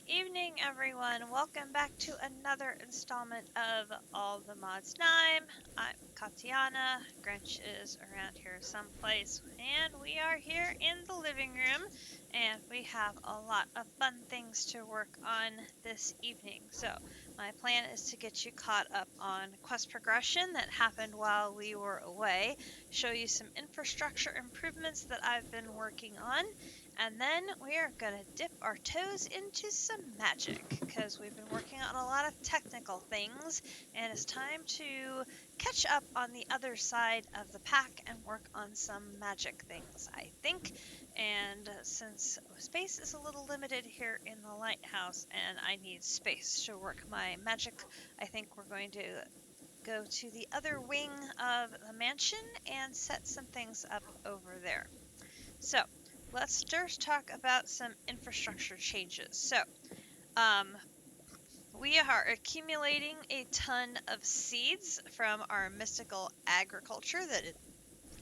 evening, everyone. Welcome back to another installment of All the Mods 9. I'm Katiana. Grinch is around here someplace, and we are here in the living room, and we have a lot of fun things to work on this evening. So, my plan is to get you caught up on quest progression that happened while we were away, show you some infrastructure improvements that I've been working on, and then we are going to dip our toes into some magic because we've been working on a lot of technical things, and it's time to catch up on the other side of the pack and work on some magic things, I think. And since space is a little limited here in the lighthouse and I need space to work my magic, I think we're going to go to the other wing of the mansion and set some things up over there. So, let's first talk about some infrastructure changes. Um, we are accumulating a ton of seeds from our mystical agriculture that is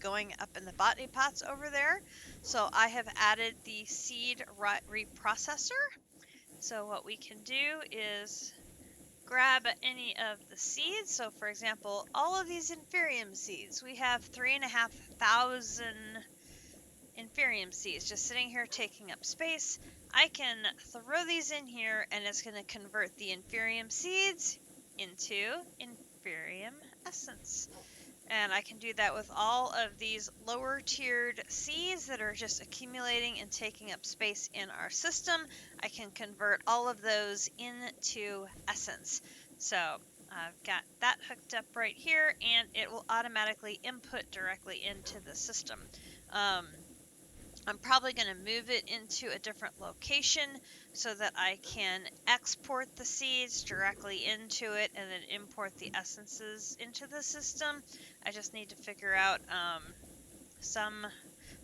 going up in the botany pots over there. So, I have added the seed reprocessor. So, what we can do is grab any of the seeds. So, for example, all of these Inferium seeds, we have 3,500 Inferium seeds just sitting here taking up space. I can throw these in here and it's going to convert the Inferium seeds into Inferium essence. And I can do that with all of these lower tiered seeds that are just accumulating and taking up space in our system. I can convert all of those into essence. So I've got that hooked up right here, and it will automatically input directly into the system. I'm probably going to move it into a different location so that I can export the seeds directly into it and then import the essences into the system. I just need to figure out some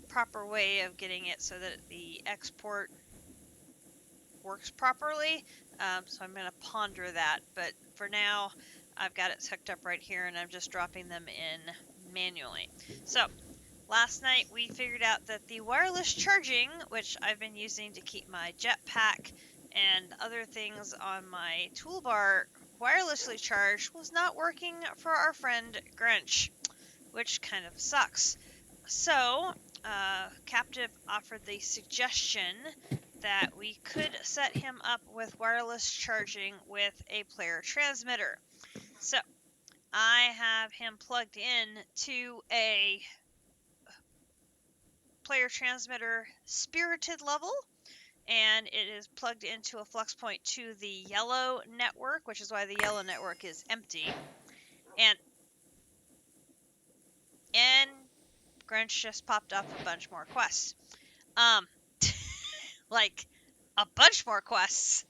proper way of getting it so that the export works properly. So I'm going to ponder that, but for now I've got it hooked up right here and I'm just dropping them in manually. So last night we figured out that the wireless charging, which I've been using to keep my jetpack and other things on my toolbar wirelessly charged, was not working for our friend Grinch, which kind of sucks. So, Captive offered the suggestion that we could set him up with wireless charging with a player transmitter. So, I have him plugged in to a player transmitter spirited level, and it is plugged into a flux point to the yellow network, which is why the yellow network is empty. And Grinch just popped up a bunch more quests. Um, like a bunch more quests.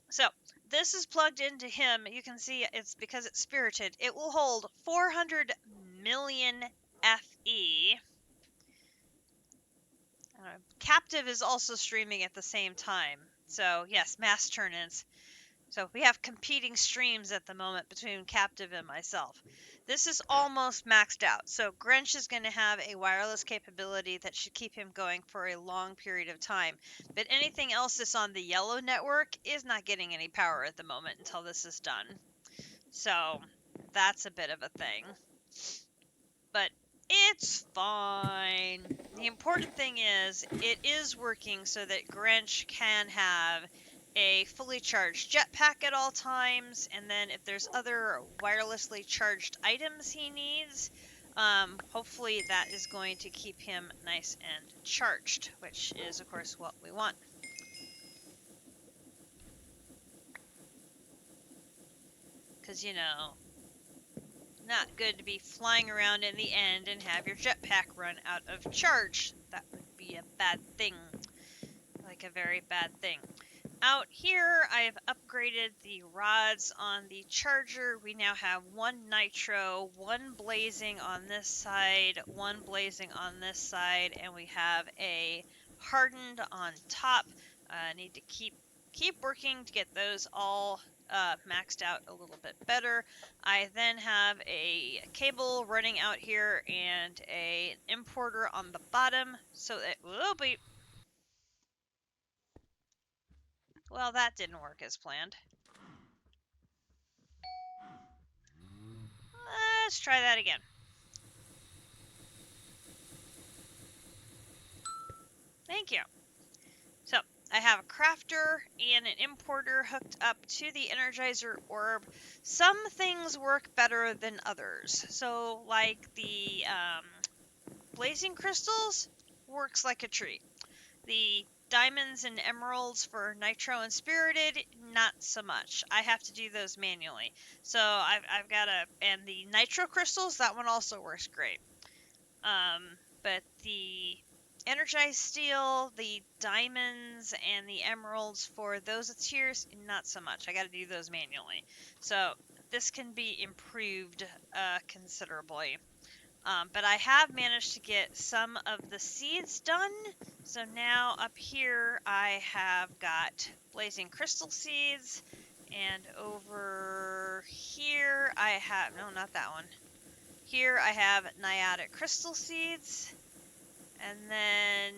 So this is plugged into him. You can see it's because it's spirited. It will hold 400 million FE. Captive is also streaming at the same time. So yes, mass turn-ins. So we have competing streams at the moment between Captive and myself. This is almost maxed out. So Grinch is going to have a wireless capability that should keep him going for a long period of time. But anything else that's on the yellow network is not getting any power at the moment until this is done. So that's a bit of a thing. But it's fine. The important thing is it is working so that Grinch can have a fully charged jetpack at all times, and then if there's other wirelessly charged items he needs, hopefully that is going to keep him nice and charged, which is of course what we want. Because, not good to be flying around in the end and have your jetpack run out of charge. That would be a bad thing. Like a very bad thing. Out here, I've upgraded the rods on the charger. We now have one nitro, one blazing on this side, one blazing on this side, and we have a hardened on top. I need to keep working to get those all maxed out a little bit better. I then have a cable running out here and an importer on the bottom, so that will be Well, that didn't work as planned. Let's try that again. Thank you. So, I have a crafter and an importer hooked up to the Energizer orb. Some things work better than others. So, like the blazing crystals, works like a treat. The diamonds and emeralds for nitro and spirited, not so much. I have to do those manually. So I've got and the nitro crystals, that one also works great. But the energized steel, the diamonds, and the emeralds for those tiers, not so much. I got to do those manually. So this can be improved considerably. But I have managed to get some of the seeds done. So now up here I have got blazing crystal seeds. And over here I have, no, not that one. Here I have niotic crystal seeds. And then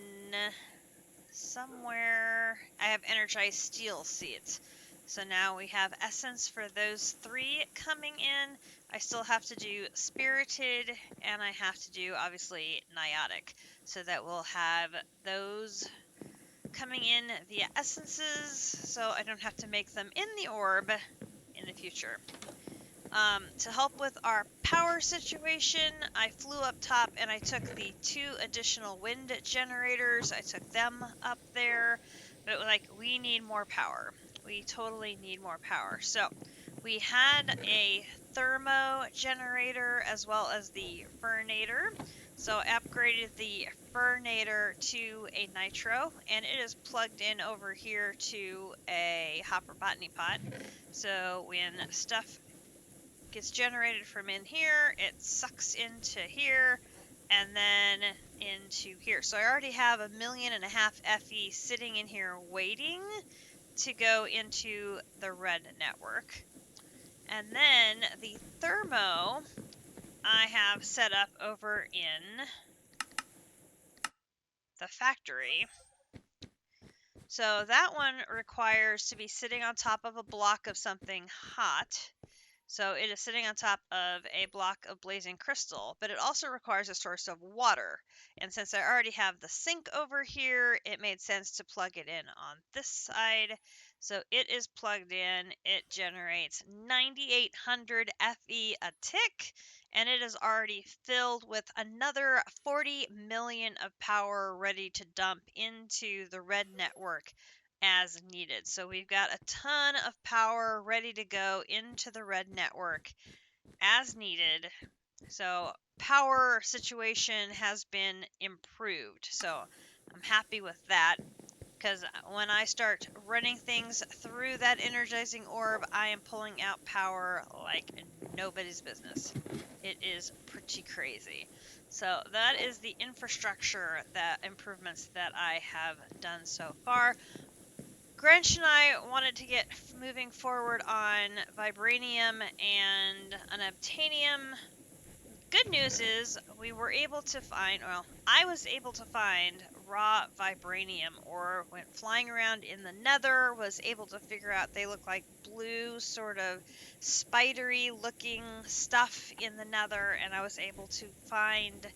somewhere I have energized steel seeds. So now we have essence for those three coming in. I still have to do spirited, and I have to do obviously niotic, so that we'll have those coming in via essences, so I don't have to make them in the orb in the future. To help with our power situation, I flew up top and I took the 2 additional wind generators. I took them up there, but we need more power. We totally need more power. So we had a thermo generator as well as the fernator. So I upgraded the fernator to a nitro, and it is plugged in over here to a hopper botany pot. So when stuff gets generated from in here, it sucks into here, and then into here. So I already have 1.5 million FE sitting in here waiting to go into the red network. And then the thermo I have set up over in the factory. So that one requires to be sitting on top of a block of something hot. So it is sitting on top of a block of blazing crystal, but it also requires a source of water. And since I already have the sink over here, it made sense to plug it in on this side. So it is plugged in. It generates 9,800 FE a tick, and it is already filled with another 40 million of power ready to dump into the red network as needed. So we've got a ton of power ready to go into the red network as needed. So power situation has been improved. So I'm happy with that, because when I start running things through that energizing orb, I am pulling out power like nobody's business. It is pretty crazy. So that is the infrastructure improvements that I have done so far. Grinch and I wanted to get moving forward on vibranium and unobtainium. Good news is we were able to find, well, I was able to find raw vibranium, or went flying around in the nether, was able to figure out they look like blue, sort of spidery looking stuff in the nether, and I was able to find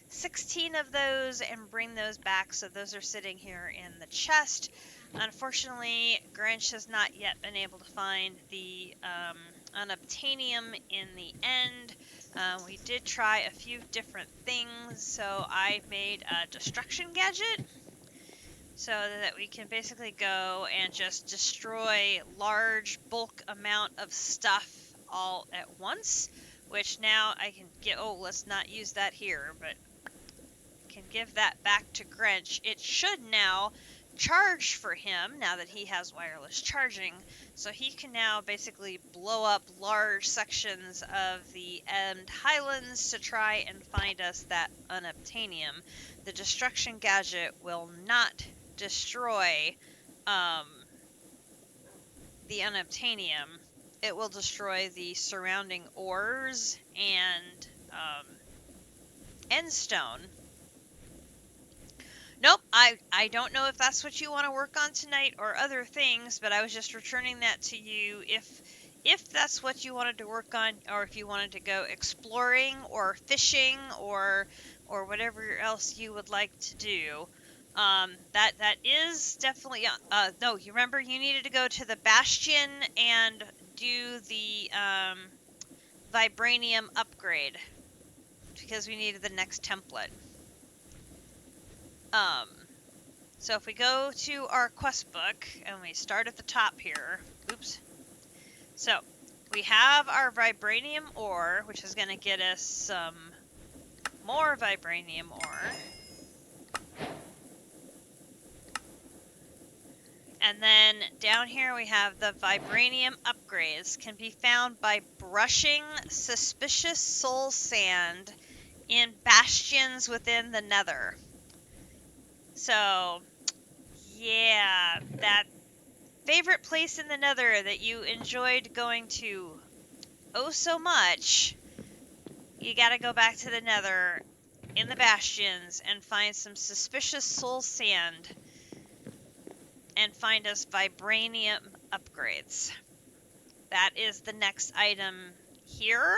16 of those and bring those back, so those are sitting here in the chest. Unfortunately, Grinch has not yet been able to find the unobtainium in the end. We did try a few different things, so I made a destruction gadget so that we can basically go and just destroy large bulk amount of stuff all at once, which now I can get, oh, let's not use that here, but can give that back to Grinch. It should now charge for him now that he has wireless charging, so he can now basically blow up large sections of the End Highlands to try and find us that unobtainium. The destruction gadget will not destroy the unobtainium. It will destroy the surrounding ores and endstone. Nope, I don't know if that's what you want to work on tonight or other things, but I was just returning that to you if that's what you wanted to work on, or if you wanted to go exploring or fishing or whatever else you would like to do. That is definitely no, you remember you needed to go to the Bastion and do the vibranium upgrade because we needed the next template. Um, so if we go to our quest book and we start at the top here, oops. So we have our vibranium ore, which is going to get us some more vibranium ore. And then down here we have the vibranium upgrades can be found by brushing suspicious soul sand in bastions within the nether. So, yeah, that favorite place in the nether that you enjoyed going to oh so much, you gotta go back to the nether in the bastions and find some suspicious soul sand and find us vibranium upgrades. That is the next item here.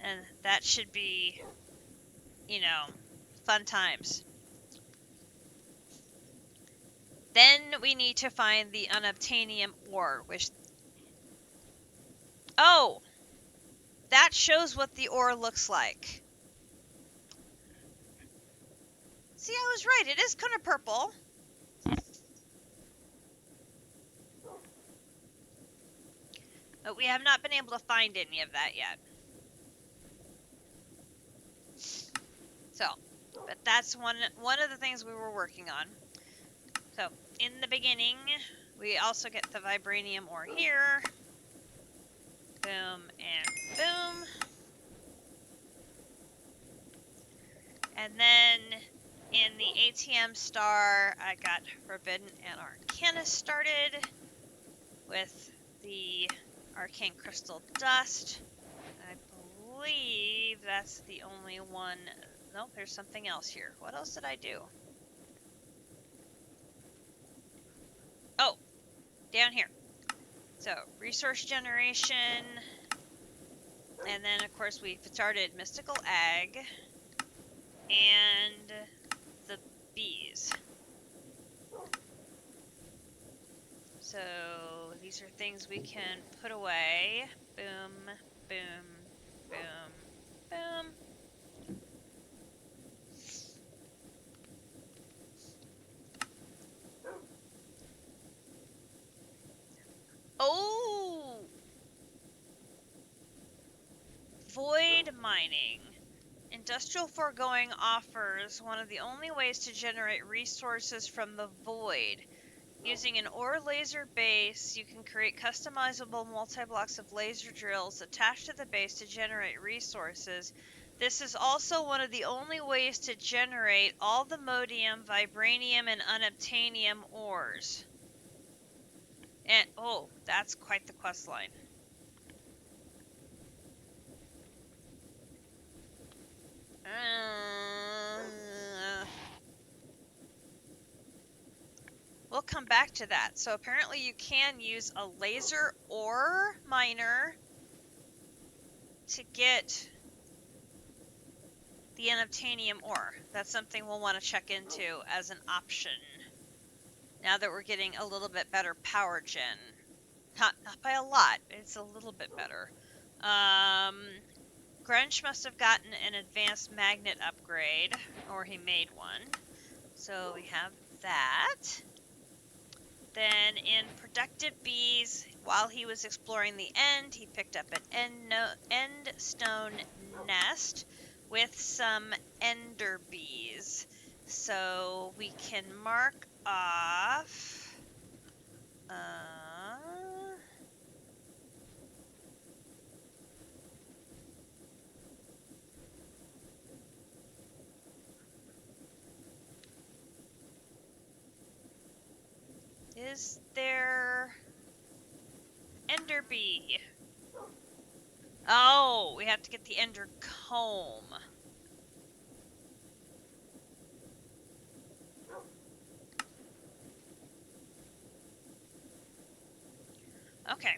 And that should be, you know, fun times. Then we need to find the unobtainium ore, which... Oh! That shows what the ore looks like. See, I was right. It is kind of purple. But we have not been able to find any of that yet. So, but that's one of the things we were working on. So, in the beginning, we also get the vibranium ore here. Boom and boom. And then in the ATM star, I got Forbidden and Arcana started with the Arcane Crystal Dust. I believe that's the only one. Nope, there's something else here. What else did I do? Oh, down here. So, resource generation. And then, of course, we started Mystical Ag. And the bees. So these are things we can put away. Boom, boom, boom, boom. Oh! Void mining. Industrial foregoing offers one of the only ways to generate resources from the void. Using an ore laser base, you can create customizable multi-blocks of laser drills attached to the base to generate resources. This is also one of the only ways to generate all the modium, vibranium, and unobtainium ores. And, oh, that's quite the quest line. We'll come back to that. So apparently you can use a laser ore miner to get the unobtainium ore. That's something we'll want to check into as an option. Now that we're getting a little bit better power gen. Not by a lot, it's a little bit better. Grunch must have gotten an advanced magnet upgrade, or he made one. So we have that. Then in Productive Bees, while he was exploring the end, he picked up an end stone nest with some ender bees. So we can mark off... is there... Ender bee? Oh, we have to get the ender comb. Okay.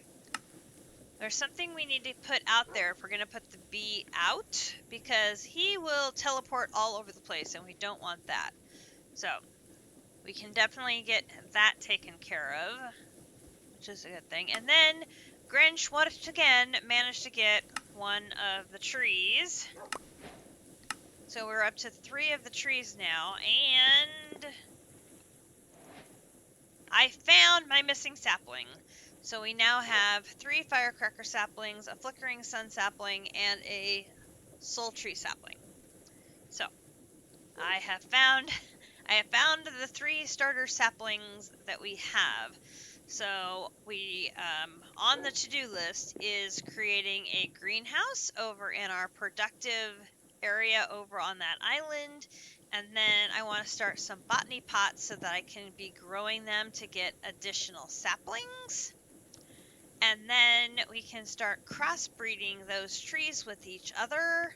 There's something we need to put out there if we're going to put the bee out, because he will teleport all over the place, and we don't want that. So, we can definitely get that taken care of, which is a good thing. And then, Grinch once again managed to get one of the trees. So we're up to 3 of the trees now, and I found my missing sapling. So we now have 3 firecracker saplings, a flickering sun sapling, and a soul tree sapling. So I have found the 3 starter saplings that we have. So we on the to-do list is creating a greenhouse over in our productive area over on that island, and then I want to start some botany pots so that I can be growing them to get additional saplings. And then we can start crossbreeding those trees with each other,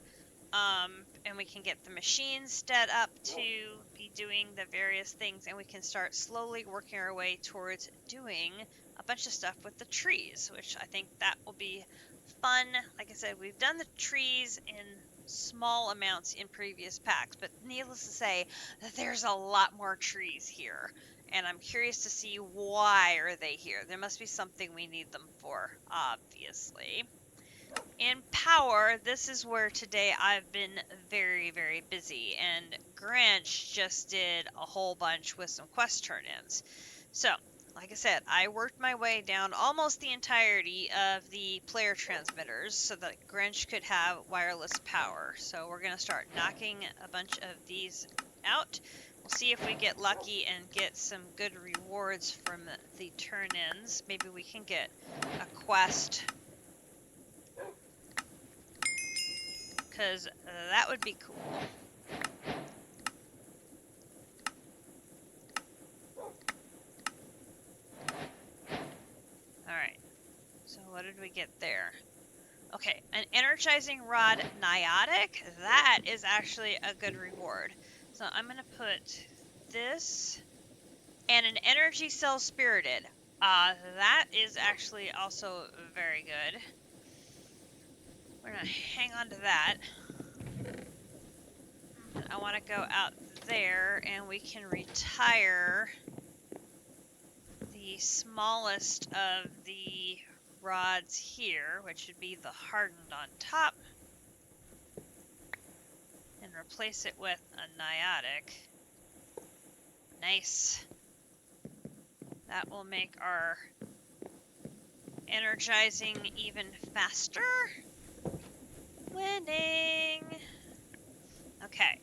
and we can get the machines set up to be doing the various things, and we can start slowly working our way towards doing a bunch of stuff with the trees, which I think that will be fun. Like I said, we've done the trees in small amounts in previous packs, but needless to say, there's a lot more trees here, and I'm curious to see why are they here. There must be something we need them for, obviously. In power, this is where today I've been very, very busy, and Grinch just did a whole bunch with some quest turn-ins. So, like I said, I worked my way down almost the entirety of the player transmitters so that Grinch could have wireless power. So we're going to start knocking a bunch of these out. We'll see if we get lucky and get some good rewards from the turn-ins. Maybe we can get a quest, because that would be cool. Alright, so what did we get there? Okay, an energizing rod niotic. That is actually a good reward. So I'm going to put this and an energy cell spirited. That is actually also very good. We're going to hang on to that. I want to go out there and we can retire the smallest of the rods here, which would be the hardened on top, and replace it with a niotic. Nice. That will make our energizing even faster. Winning. Okay.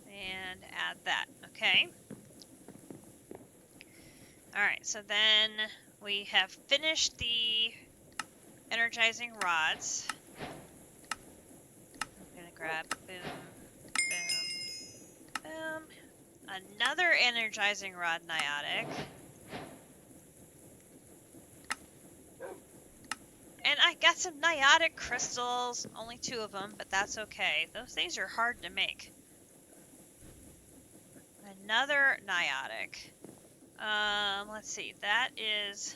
And add that. Okay. Alright, so then we have finished the energizing rods. I'm gonna grab boom, boom, boom. Another energizing rod niotic. And I got some niotic crystals, only 2 of them, but that's okay. Those things are hard to make. Another niotic. Let's see, that is...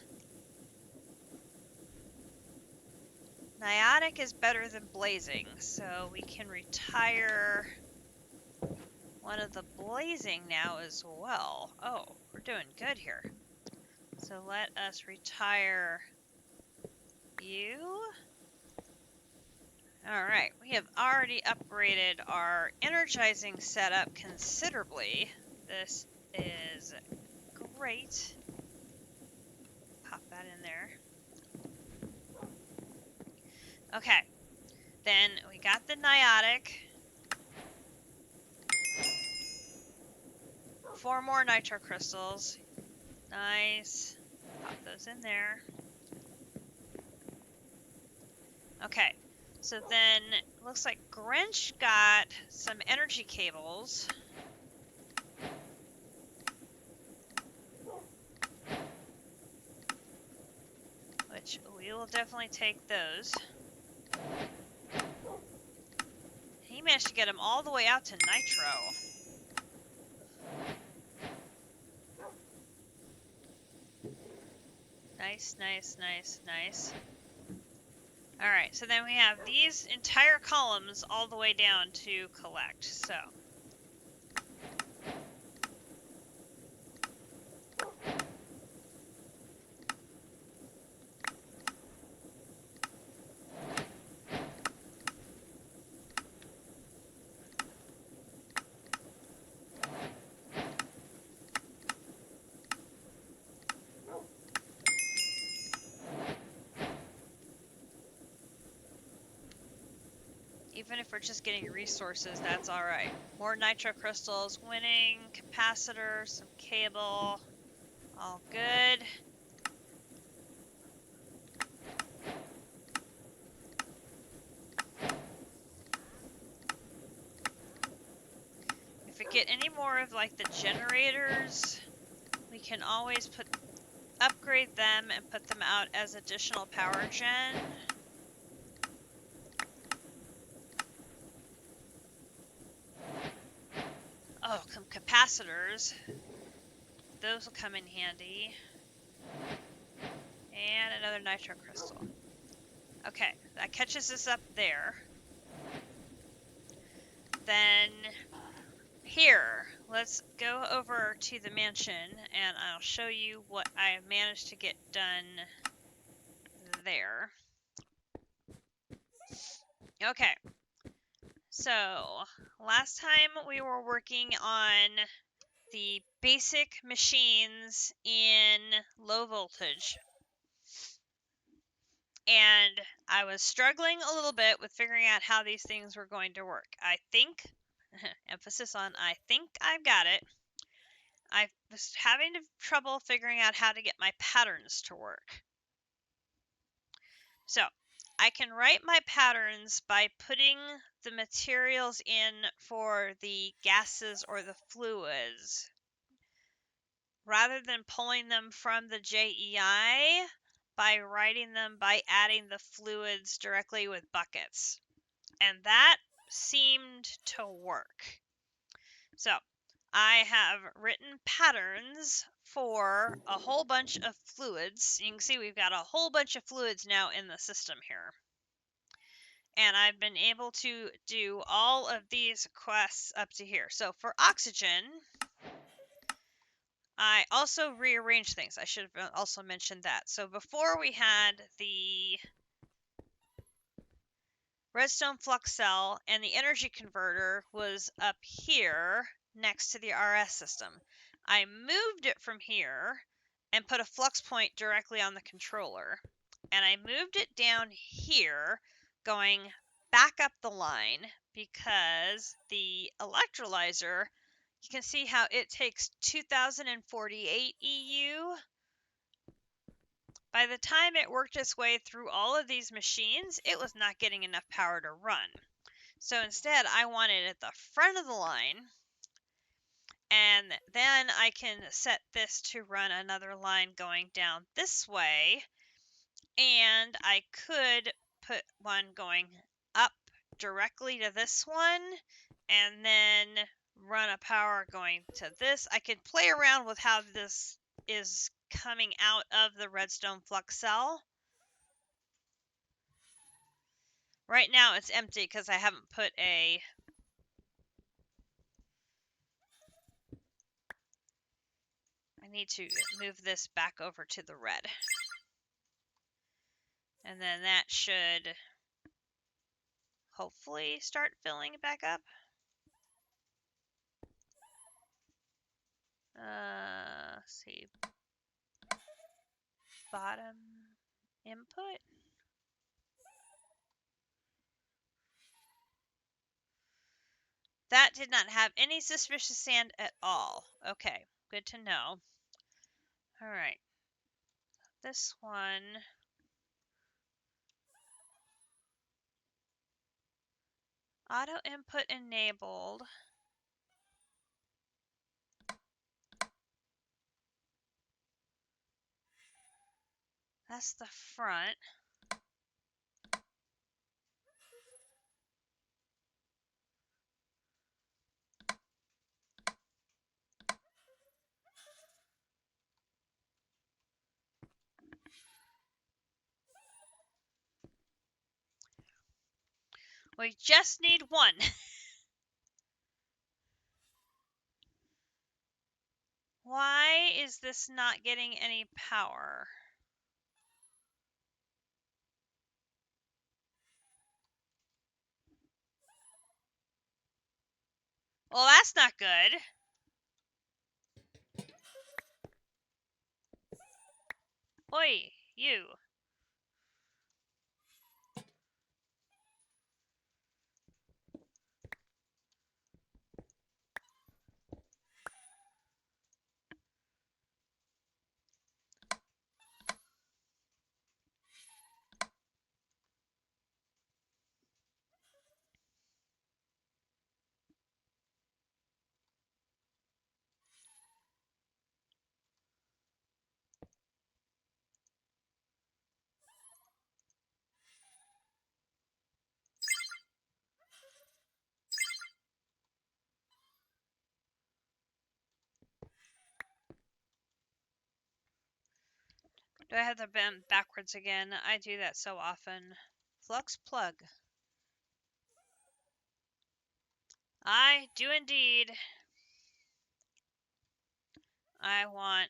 Niotic is better than blazing, so we can retire one of the blazing now as well. Oh, we're doing good here. So let us retire you. Alright, we have already upgraded our energizing setup considerably. This is great. Pop that in there. Okay, then we got the niotic. 4 more nitro crystals. Nice. Pop those in there. Okay, so then it looks like Grinch got some energy cables. Which we will definitely take those. He managed to get them all the way out to nitro. Nice, nice, nice, nice. Alright, so then we have these entire columns all the way down to collect, so. Even if we're just getting resources, that's alright. More nitro crystals, winning, capacitor, some cable, all good. If we get any more of like the generators, we can always upgrade them and put them out as additional power gen. Oh, some capacitors. Those will come in handy. And another nitro crystal. Okay, that catches us up there. Then here, let's go over to the mansion and I'll show you what I managed to get done there. Okay, so last time we were working on the basic machines in low voltage. And I was struggling a little bit with figuring out how these things were going to work. I think, emphasis on I think I've got it. I was having trouble figuring out how to get my patterns to work. So, I can write my patterns by putting the materials in for the gases or the fluids, rather than pulling them from the JEI by writing them by adding the fluids directly with buckets. And that seemed to work. So I have written patterns for a whole bunch of fluids. You can see we've got a whole bunch of fluids now in the system here. And I've been able to do all of these quests up to here. So for oxygen, I also rearranged things. I should have also mentioned that. So before we had the redstone flux cell and the energy converter was up here next to the RS system. I moved it from here and put a flux point directly on the controller. And I moved it down here going back up the line because the electrolyzer, you can see how it takes 2048 EU. By the time it worked its way through all of these machines, it was not getting enough power to run. So instead, I want it at the front of the line, and then I can set this to run another line going down this way, and I could put one going up directly to this one, and then run a power going to this. I could play around with how this is coming out of the redstone flux cell. Right now it's empty because I haven't put a I need to move this back over to the red. And then that should hopefully start filling it back up. Let's see. Bottom input. That did not have any suspicious sand at all. Okay, good to know. All right. This one. Auto input enabled. That's the front. We just need one. Why is this not getting any power? Well, that's not good. Oi, you. Do I have to bend backwards again? I do that so often. Flux plug. I do indeed. I want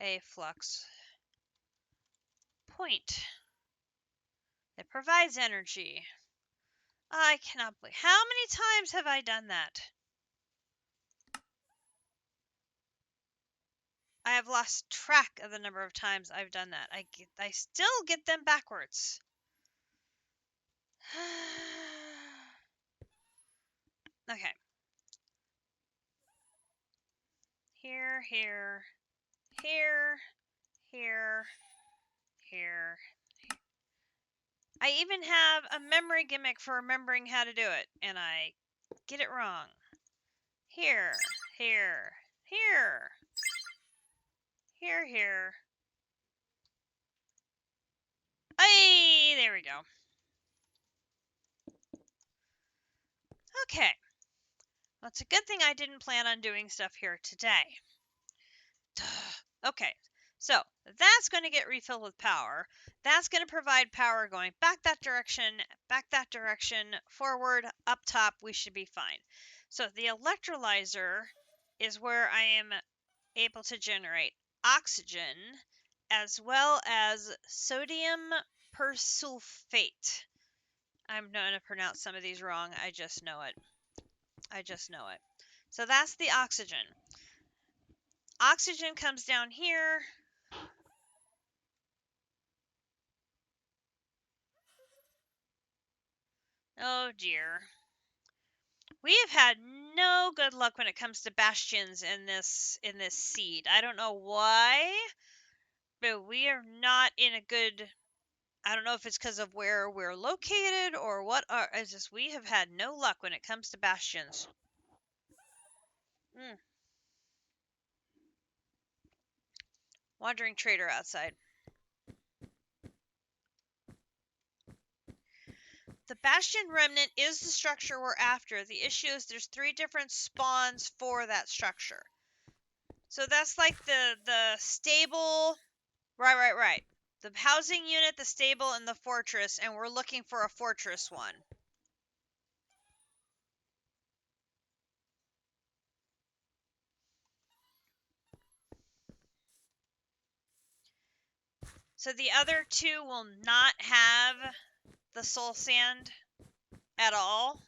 a flux point that provides energy. I cannot believe. How many times have I done that? I have lost track of the number of times I've done that. I still get them backwards. Okay. Here, here, here, here, here. I even have a memory gimmick for remembering how to do it, and I get it wrong. Here, here, here, here, here. Hey, there we go. Okay. Well, it's a good thing I didn't plan on doing stuff here today. Okay, so that's going to get refilled with power. That's going to provide power going back that direction, forward, up top. We should be fine. So the electrolyzer is where I am able to generate oxygen as well as sodium persulfate. I'm going to pronounce some of these wrong. I just know it. I just know it. So that's the oxygen. Oxygen comes down here. Oh dear. We have had no good luck when it comes to bastions in this seed. I don't know why, but we are not in a good. I don't know if it's because of where we're located or what. It's just we have had no luck when it comes to bastions. Wandering trader outside. The bastion remnant is the structure we're after. The issue is there's 3 different spawns for that structure. So that's like the stable. Right. The housing unit, the stable, and the fortress, and we're looking for a fortress one. So the other 2 will not have the soul sand at all.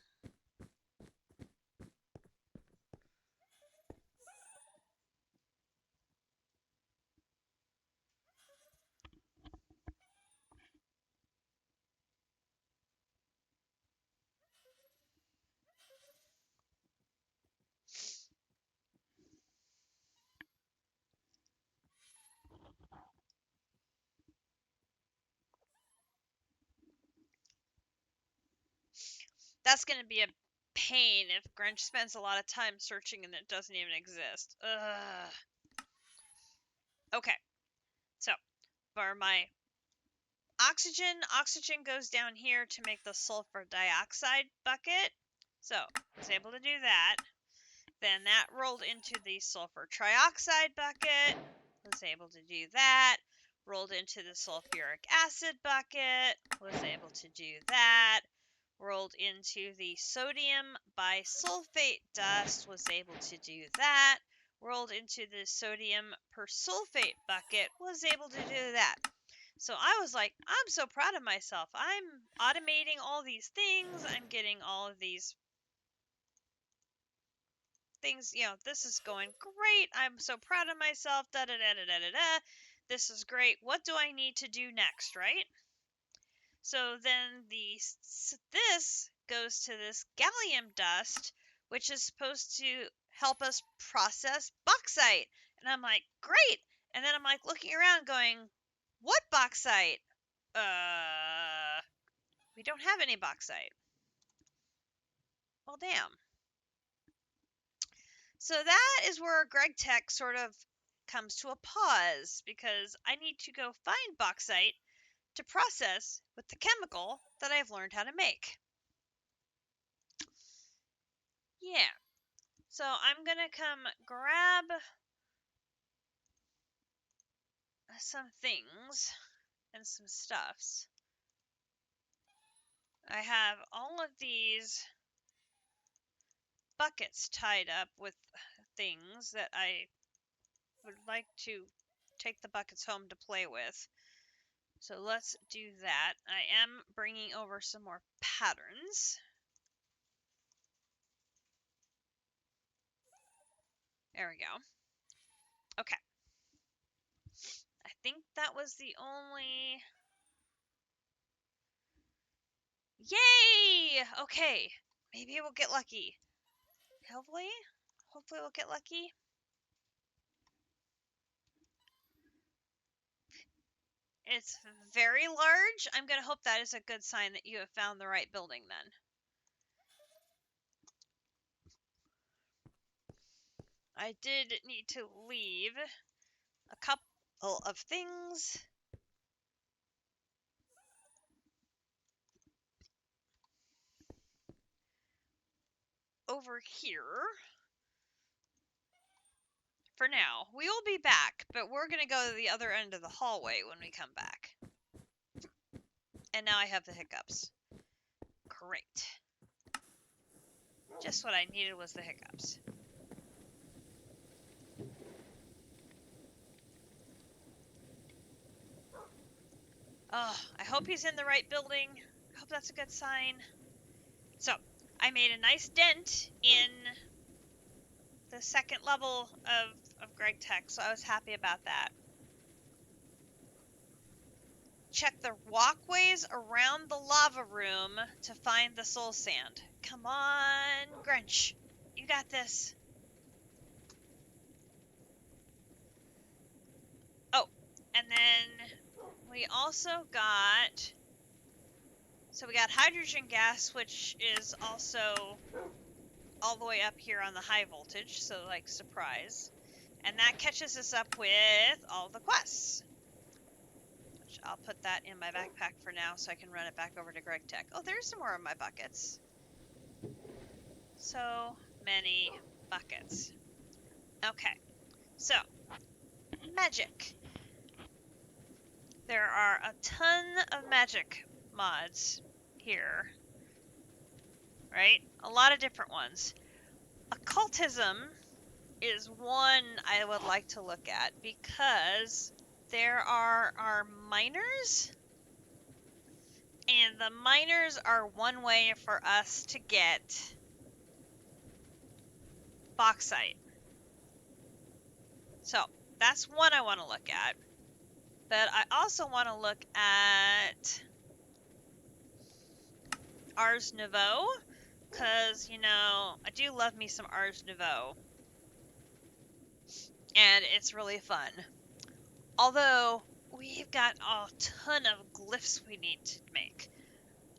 That's going to be a pain if Grinch spends a lot of time searching and it doesn't even exist. Ugh. Okay, so for my oxygen goes down here to make the sulfur dioxide bucket. So I was able to do that. Then that rolled into the sulfur trioxide bucket. Was able to do that. rolled into the sulfuric acid bucket, was able to do that. Rolled into the sodium bisulfate dust, was able to do that. Rolled into the sodium persulfate bucket, was able to do that. So I was like, I'm so proud of myself. I'm automating all these things. I'm getting all of these things, this is going great. I'm so proud of myself. Da da da da da da da. This is great. What do I need to do next, right? So then this goes to this gallium dust, which is supposed to help us process bauxite. And I'm like, great. And then I'm like looking around going, what bauxite? We don't have any bauxite. Well, damn. So that is where Greg Tech sort of comes to a pause because I need to go find bauxite to process with the chemical that I've learned how to make. Yeah. So I'm going to come grab some things and some stuffs. I have all of these buckets tied up with things that I would like to take the buckets home to play with. So let's do that. I am bringing over some more patterns. There we go. Okay. I think that was the only... Yay! Okay. Maybe we'll get lucky. Hopefully we'll get lucky. It's very large. I'm going to hope that is a good sign that you have found the right building then. I did need to leave a couple of things. Over here. For now. We will be back, but we're going to go to the other end of the hallway when we come back. And now I have the hiccups. Great. Just what I needed was the hiccups. Oh, I hope he's in the right building. I hope that's a good sign. So, I made a nice dent in the second level of Greg Tech, so I was happy about that. Check the walkways around the lava room to find the soul sand. Come on, Grinch. You got this. Oh, and then we also got... So we got hydrogen gas, which is also all the way up here on the high voltage, so like surprise. And that catches us up with all the quests. Which I'll put that in my backpack for now so I can run it back over to Greg Tech. Oh, there's some more of my buckets. So many buckets. Okay, so magic. There are a ton of magic mods here, right? A lot of different ones. Occultism is one I would like to look at because there are our miners, and the miners are one way for us to get bauxite. So that's one I want to look at. But I also want to look at Ars Nouveau, because, I do love me some Ars Nouveau. And it's really fun. Although, we've got a ton of glyphs we need to make.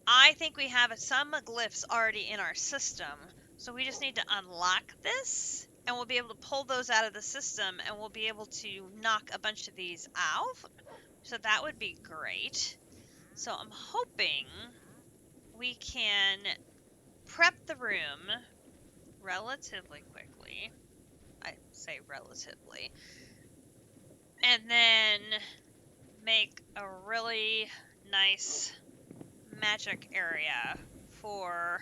I think we have some glyphs already in our system, so we just need to unlock this, and we'll be able to pull those out of the system, and we'll be able to knock a bunch of these out. So that would be great. So I'm hoping we can prep the room relatively quickly. I say relatively. And then make a really nice magic area for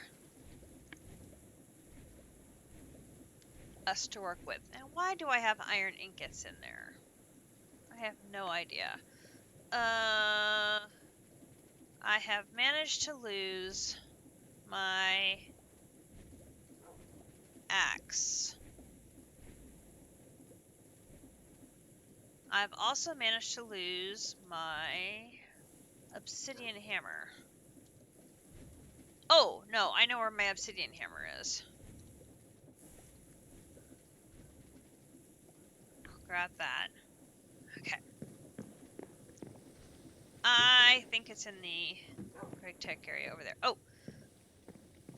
us to work with. And why do I have iron ingots in there? I have no idea. I have managed to lose my axe. I've also managed to lose my obsidian hammer. Oh, no, I know where my obsidian hammer is. I'll grab that. Okay. I think it's in the Great Tech area over there. Oh,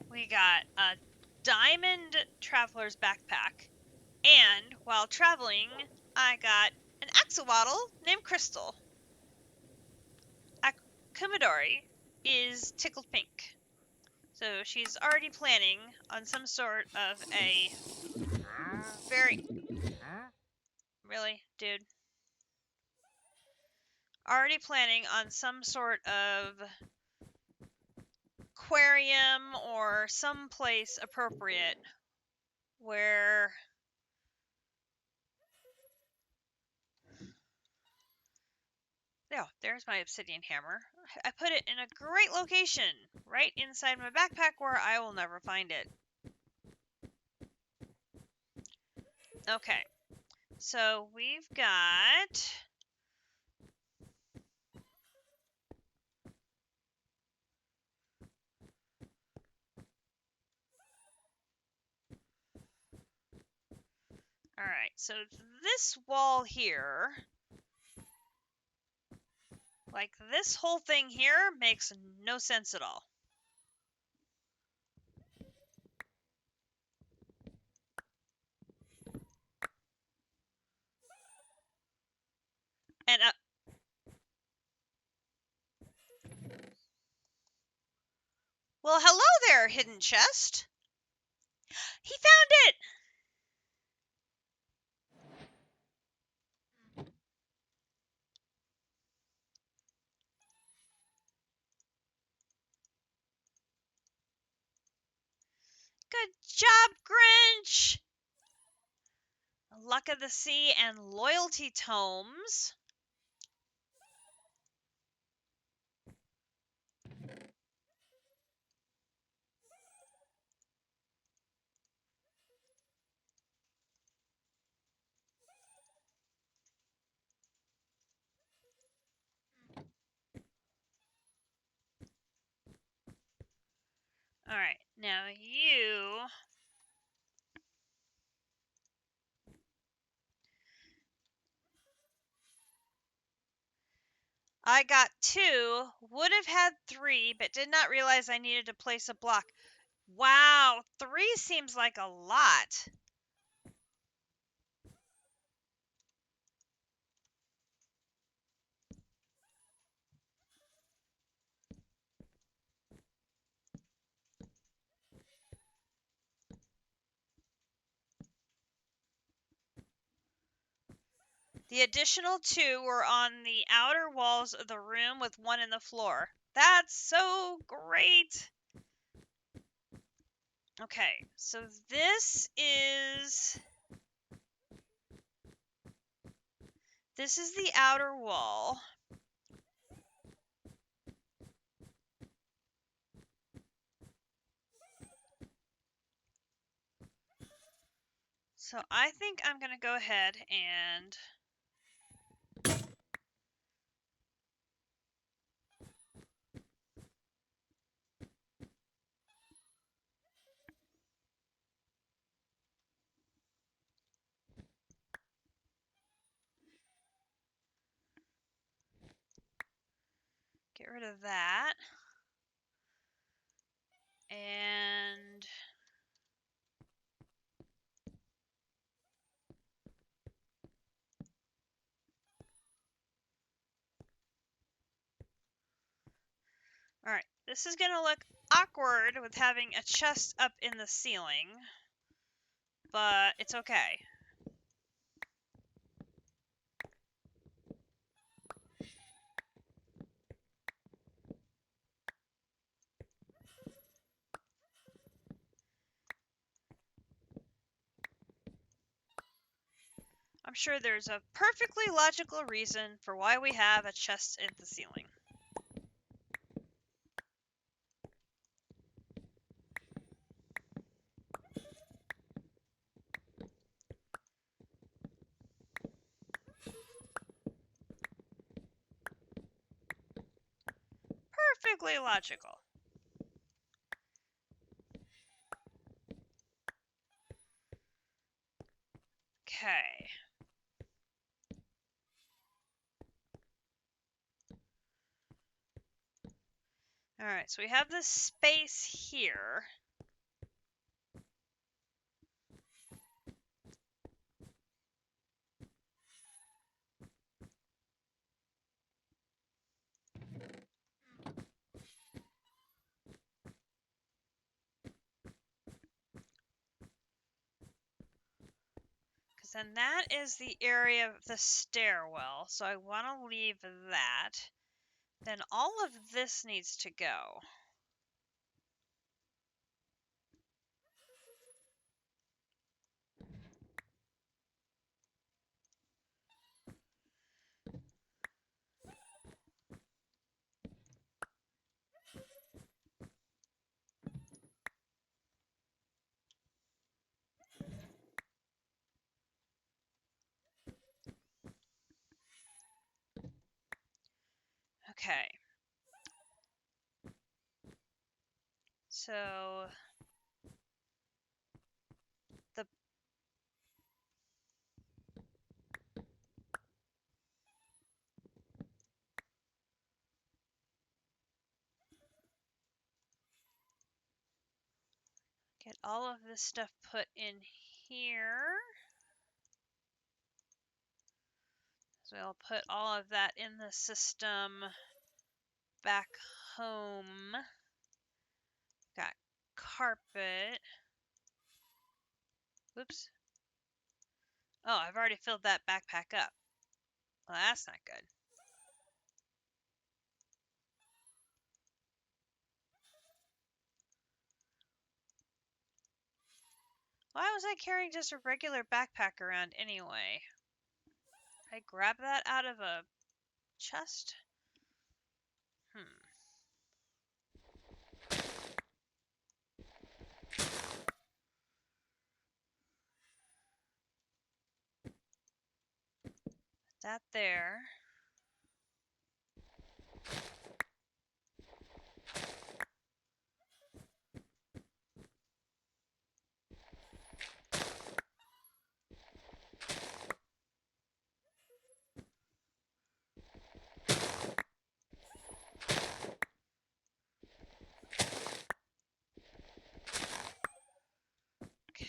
we got a diamond traveler's backpack. And while traveling, I got an axolotl named Crystal. Kumidori is tickled pink. So she's already planning on some sort of a very... Really, dude? Already planning on some sort of aquarium or some place appropriate where... Oh, there's my obsidian hammer. I put it in a great location, right inside my backpack where I will never find it. Okay, so we've got... Alright, so this wall here, like this whole thing here, makes no sense at all. And, well, hello there, hidden chest. He found it! Good job, Grinch! Luck of the Sea and Loyalty Tomes. Alright, now you... I got 2, would have had 3, but did not realize I needed to place a block. Wow, 3 seems like a lot. The additional 2 were on the outer walls of the room with 1 in the floor. That's so great! Okay, so this is the outer wall. So I think I'm going to go ahead and get rid of that. And alright, this is going to look awkward with having a chest up in the ceiling, but it's okay. sure there's a perfectly logical reason for why we have a chest in the ceiling. Perfectly logical. Okay. Alright, so we have this space here. Because then that is the area of the stairwell, so I want to leave that. Then all of this needs to go. Okay. So the get all of this stuff put in here. So we'll put all of that in the system back home. Got carpet. Whoops. Oh, I've already filled that backpack up. Well, that's not good. Why was I carrying just a regular backpack around anyway? I grabbed that out of a chest? That there.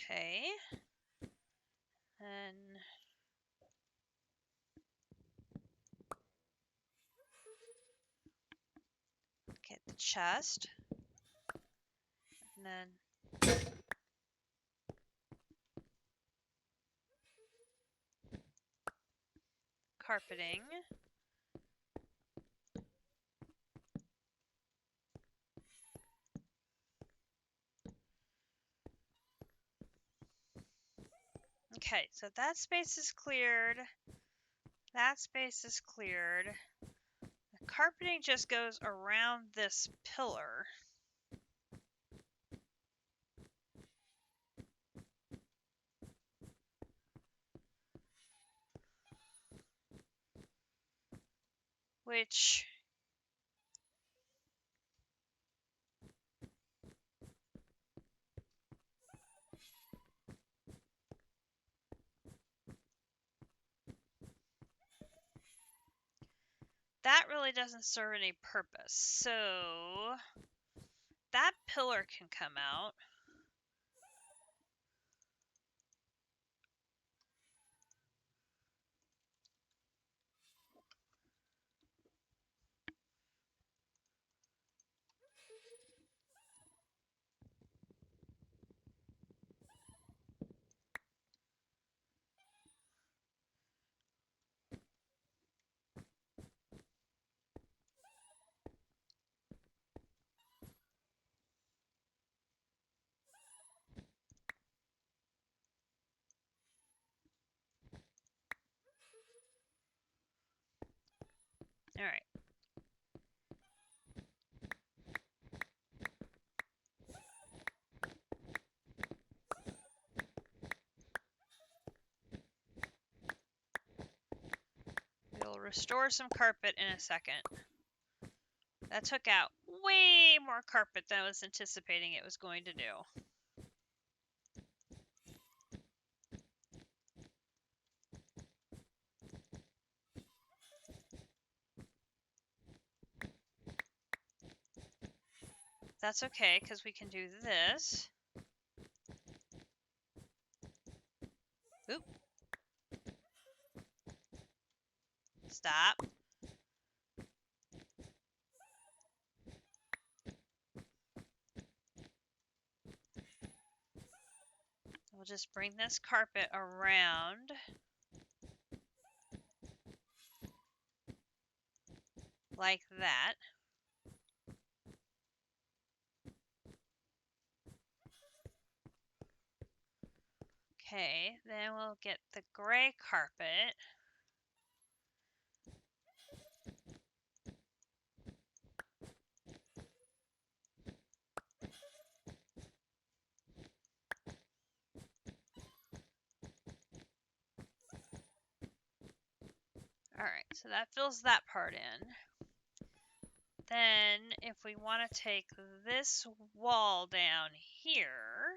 Okay. And get the chest. And then carpeting. Okay, so that space is cleared. That space is cleared. The carpeting just goes around this pillar. Which that really doesn't serve any purpose. So that pillar can come out. All right. We'll restore some carpet in a second. That took out way more carpet than I was anticipating it was going to do. That's okay, because we can do this. Oop. Stop. We'll just bring this carpet around. Like that. Okay, then we'll get the gray carpet. Alright, so that fills that part in. Then, if we want to take this wall down here,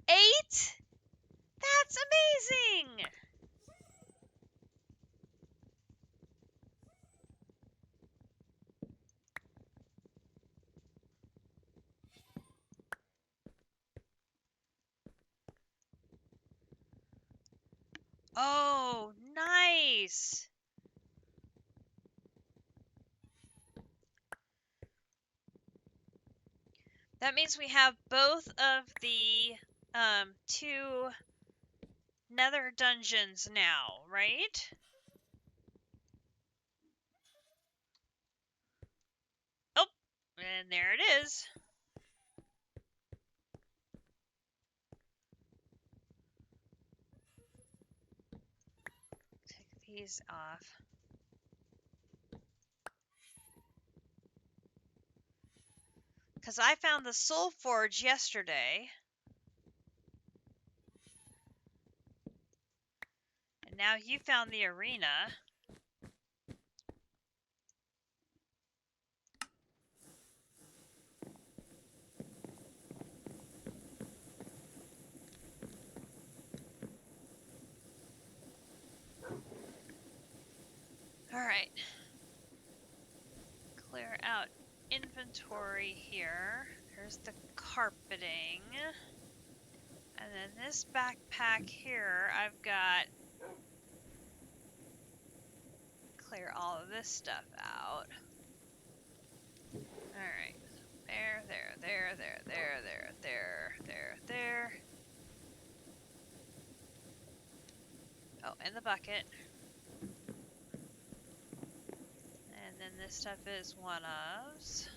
eight? That's amazing! Oh, nice! That means we have both of the two nether dungeons now, right? Oh, and there it is. Take these off. Because I found the Soul Forge yesterday. And now you found the arena. Alright. Clear out inventory here. There's the carpeting. And then this backpack here, I've got... Clear all of this stuff out. Alright. There, there, there, there, there, there, there, there, there. Oh, and the bucket. And then this stuff is one ofs.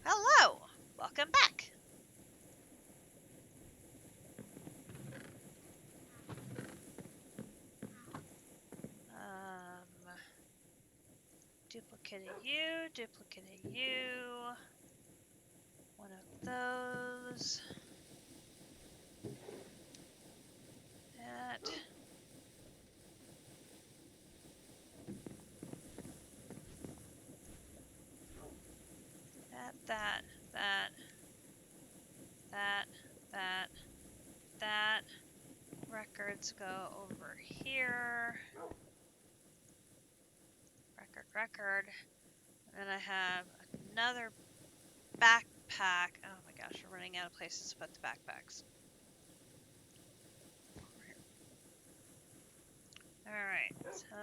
Hello! Welcome back! Duplicate of you, duplicate of you. One of those. That. That. Records go over here. Record. And then I have another backpack. Oh my gosh, we're running out of places to put the backpacks. Alright, so...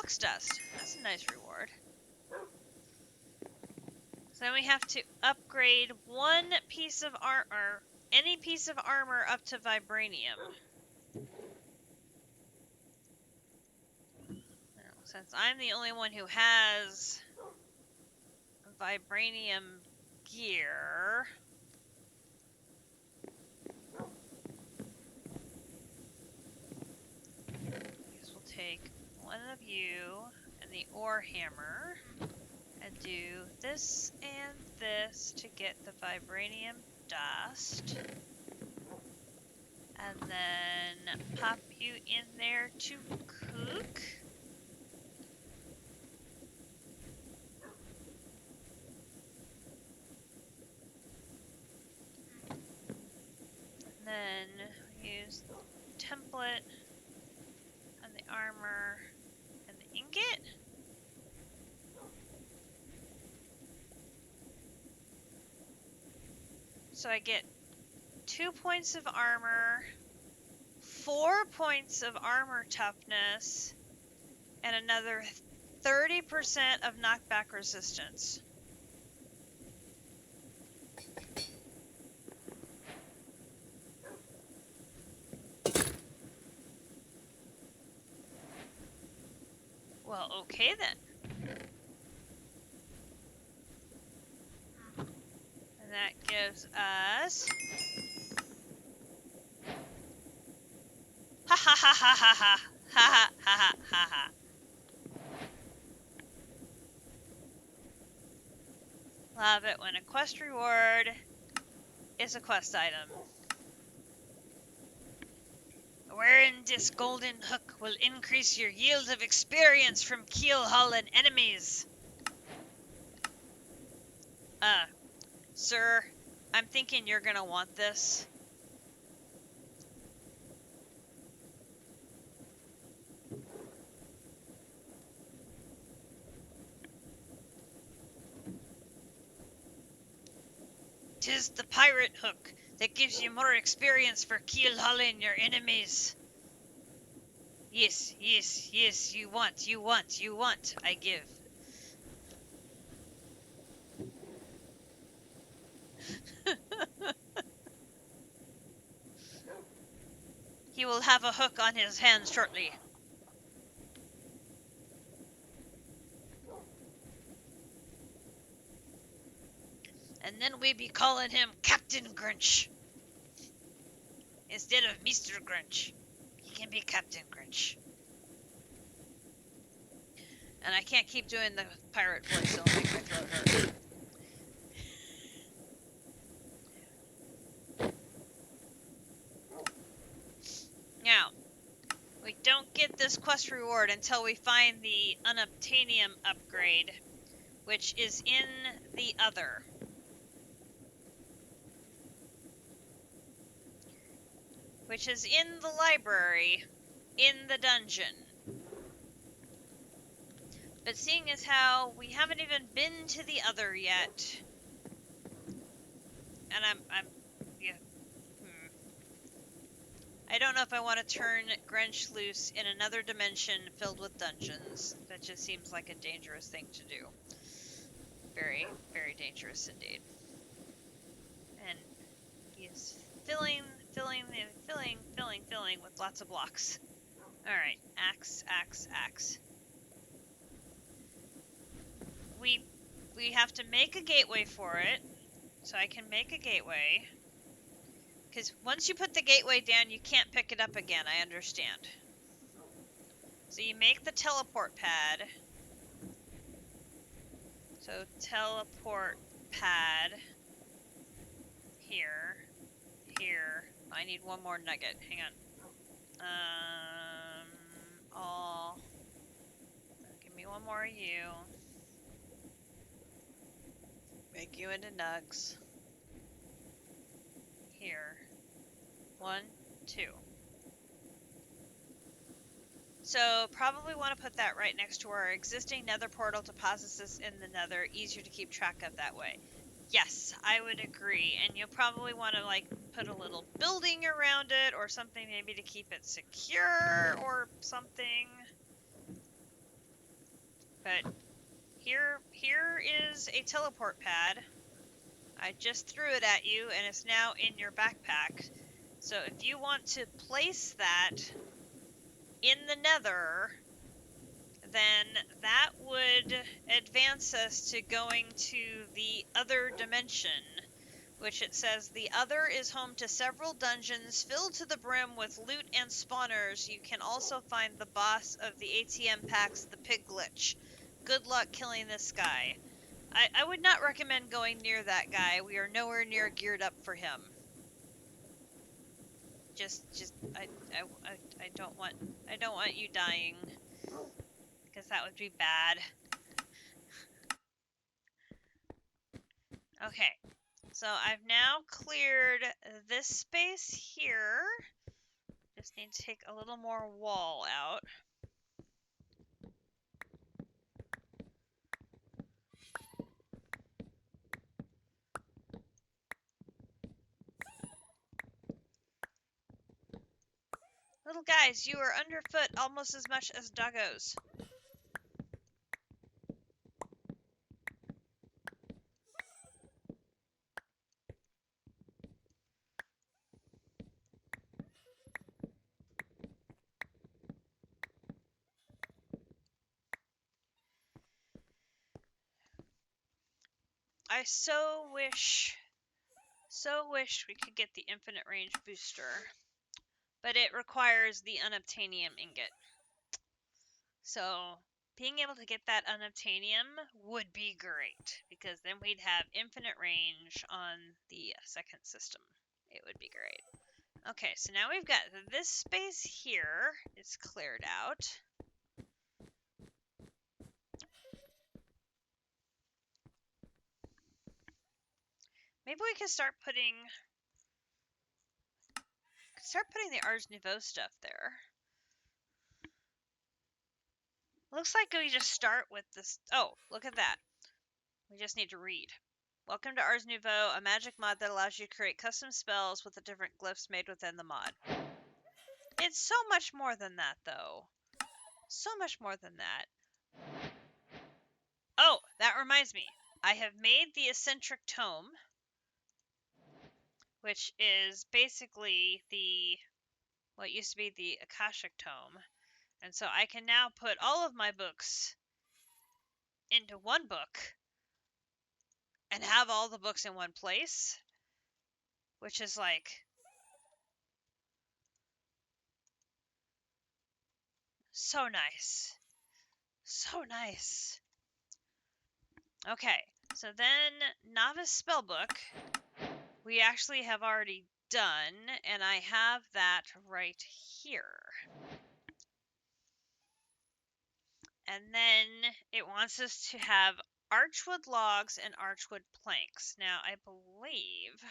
box dust. That's a nice reward. So then we have to upgrade one piece of armor, any piece of armor up to vibranium. Now, since I'm the only one who has vibranium gear, I guess we'll take one of you and the ore hammer and do this and this to get the vibranium dust. And then pop you in there to cook. And then use the template and the armor and the ingot. So I get 2 points of armor, 4 points of armor toughness, and another 30% of knockback resistance. Well, okay then. And that gives us... Ha ha ha ha ha ha ha ha ha ha ha. Love it when a quest reward is a quest item. Wearing this golden hook will increase your yield of experience from keel hull and enemies. Sir, I'm thinking you're gonna want this. Tis the pirate hook that gives you more experience for keel hulling your enemies. Yes, yes, yes, you want, I give. He will have a hook on his hand shortly. And then we be calling him Captain Grinch. Instead of Mr. Grinch. He can be Captain Grinch. And I can't keep doing the pirate voice, it'll make my throat hurt. Now, we don't get this quest reward until we find the unobtainium upgrade, which is in the other. Which is in the library, in the dungeon. But seeing as how we haven't even been to the other yet, and yeah, I don't know if I want to turn Grinch loose in another dimension filled with dungeons. That just seems like a dangerous thing to do. Very, very dangerous indeed. And he is filling with lots of blocks. Alright, axe. We have to make a gateway for it, so I can make a gateway. Because once you put the gateway down, you can't pick it up again, I understand. So you make the teleport pad. So teleport pad. Here. I need one more nugget. Hang on. Give me one more of you. Make you into nugs. Here. 1, 2. So probably want to put that right next to our existing nether portal to deposit us in the nether. Easier to keep track of that way. Yes, I would agree. And you'll probably want to like put a little building around it or something maybe to keep it secure or something. But here is a teleport pad. I just threw it at you, and it's now in your backpack. So if you want to place that in the nether, then that would advance us to going to the other dimension, which it says the other is home to several dungeons filled to the brim with loot and spawners. You can also find the boss of the ATM packs, the pig glitch. Good luck killing this guy. I would not recommend going near that guy. We are nowhere near geared up for him. I don't want you dying, because that would be bad. Okay, so I've now cleared this space here. Just need to take a little more wall out. Little guys, you are underfoot almost as much as doggos. I so wish we could get the infinite range booster, but it requires the unobtainium ingot. So being able to get that unobtainium would be great, because then we'd have infinite range on the second system. It would be great. Okay, so now we've got this space here is cleared out. Maybe we can start putting the Ars Nouveau stuff there. Looks like we just start with this. Oh, look at that. We just need to read. Welcome to Ars Nouveau, a magic mod that allows you to create custom spells with the different glyphs made within the mod. It's so much more than that, though. So much more than that. Oh, that reminds me. I have made the eccentric tome, which is basically what used to be the Akashic tome. And so I can now put all of my books into one book and have all the books in one place, which is like so nice. So nice. Okay, so then Novice Spellbook, we actually have already done, and I have that right here. And then it wants us to have Archwood logs and Archwood planks. Now, I believe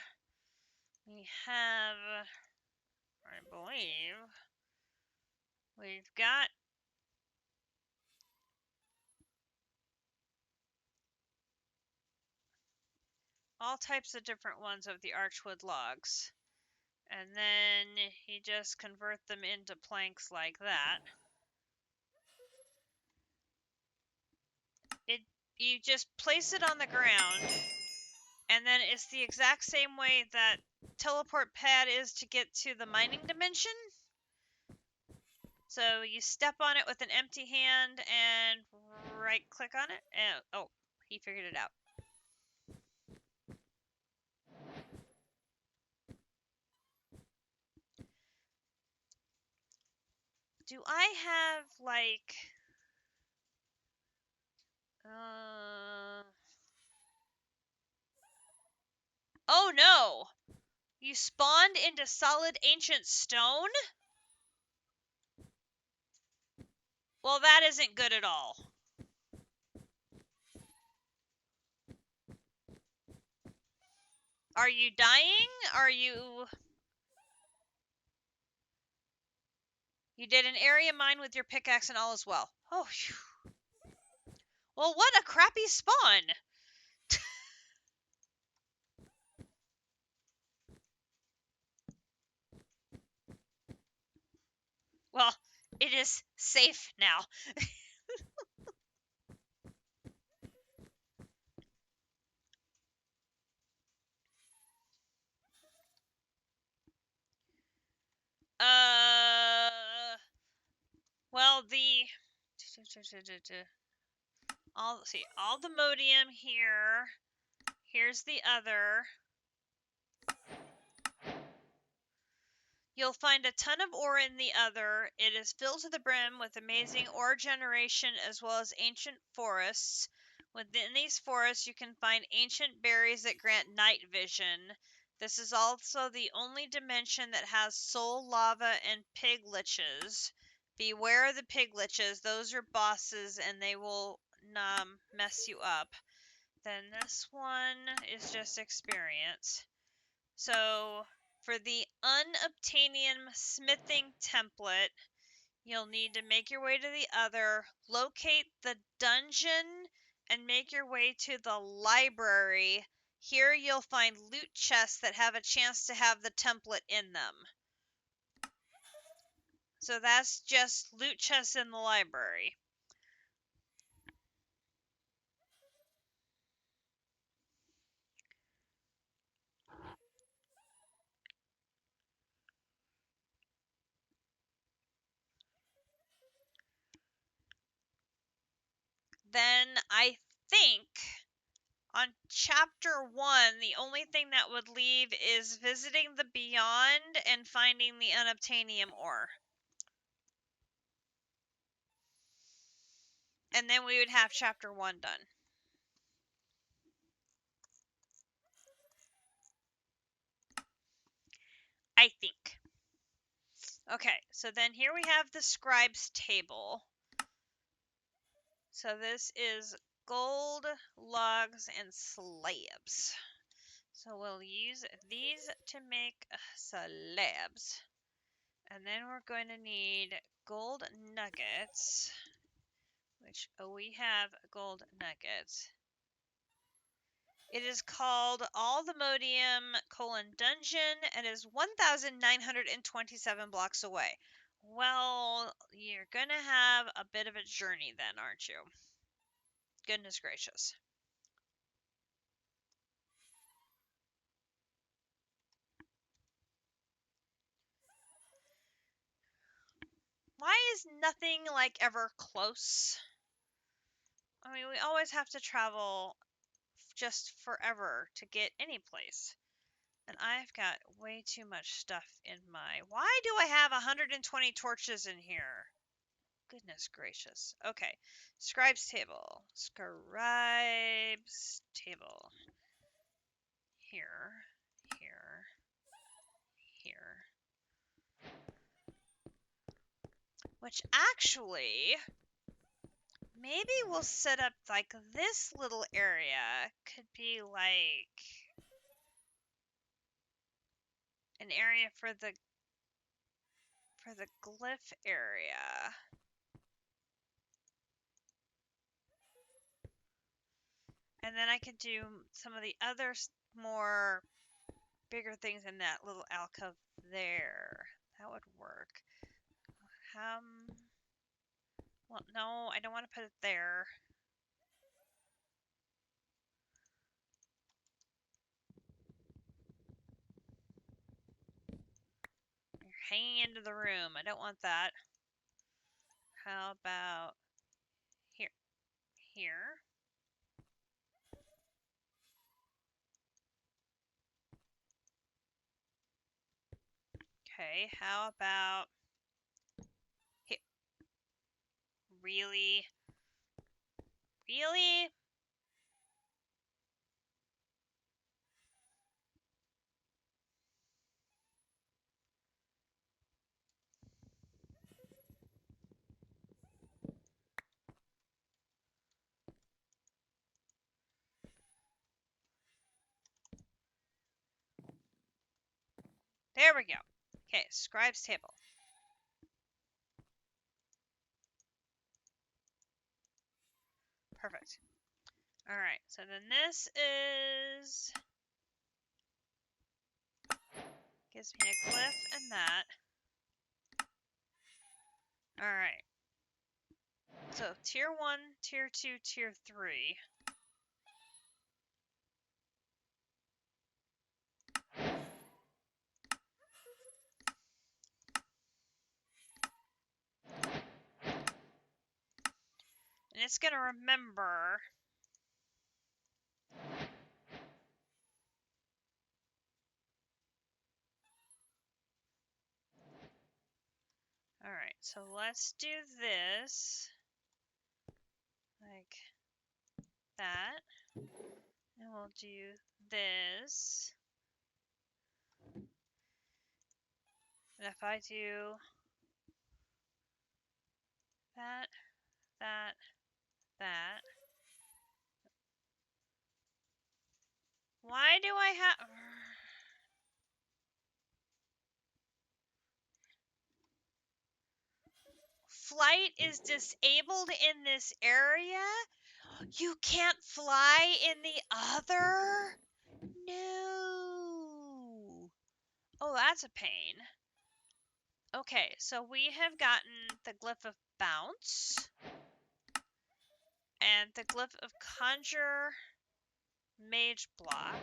we've got all types of different ones of the Archwood logs. And then you just convert them into planks like that. You just place it on the ground, and then it's the exact same way that teleport pad is to get to the mining dimension. So you step on it with an empty hand and right click on it, and oh, he figured it out. Do I have like oh no! You spawned into solid ancient stone? Well, that isn't good at all. Are you dying? Are you... You did an area mine with your pickaxe and all as well. Oh, phew. Well, what a crappy spawn! Well, it is safe now. all the modium here. Here's the other. You'll find a ton of ore in the other. It is filled to the brim with amazing ore generation as well as ancient forests. Within these forests, you can find ancient berries that grant night vision. This is also the only dimension that has soul lava and pig liches. Beware of the pig liches. Those are bosses and they will mess you up. Then this one is just experience. So for the unobtainium smithing template, you'll need to make your way to the other, locate the dungeon, and make your way to the library. Here you'll find loot chests that have a chance to have the template in them. So that's just loot chests in the library. Then I think on chapter 1, the only thing that would leave is visiting the Beyond and finding the unobtainium ore. And then we would have chapter 1 done. I think. Okay, so then here we have the scribe's table. So this is gold, logs, and slabs. So we'll use these to make slabs. And then we're going to need gold nuggets, which we have gold nuggets. It is called All the Modium: Dungeon and is 1,927 blocks away. Well, you're going to have a bit of a journey then, aren't you? Goodness gracious. Why is nothing like ever close? I mean, we always have to travel just forever to get any place. And I've got way too much stuff in my... Why do I have 120 torches in here? Goodness gracious. Okay. Scribe's table. Scribe's table. Here. Here. Here. Which actually... Maybe we'll set up like this little area. Could be like... an area for the glyph area. And then I could do some of the other more bigger things in that little alcove there. That would work. Well, no, I don't want to put it there. You're hanging into the room. I don't want that. How about here? Here. Okay, how about here? Really? Really? There we go. Okay, scribe's table. Perfect. Alright, so then this is... gives me a glyph and that. Alright. So, tier 1, tier 2, tier 3. it's going to remember. All right, so let's do this like that. And we'll do this. And if I do that, that, that. Why do I have... Flight is disabled in this area? You can't fly in the other? No. Oh, that's a pain. Okay, so we have gotten the glyph of bounce and the glyph of conjure mage block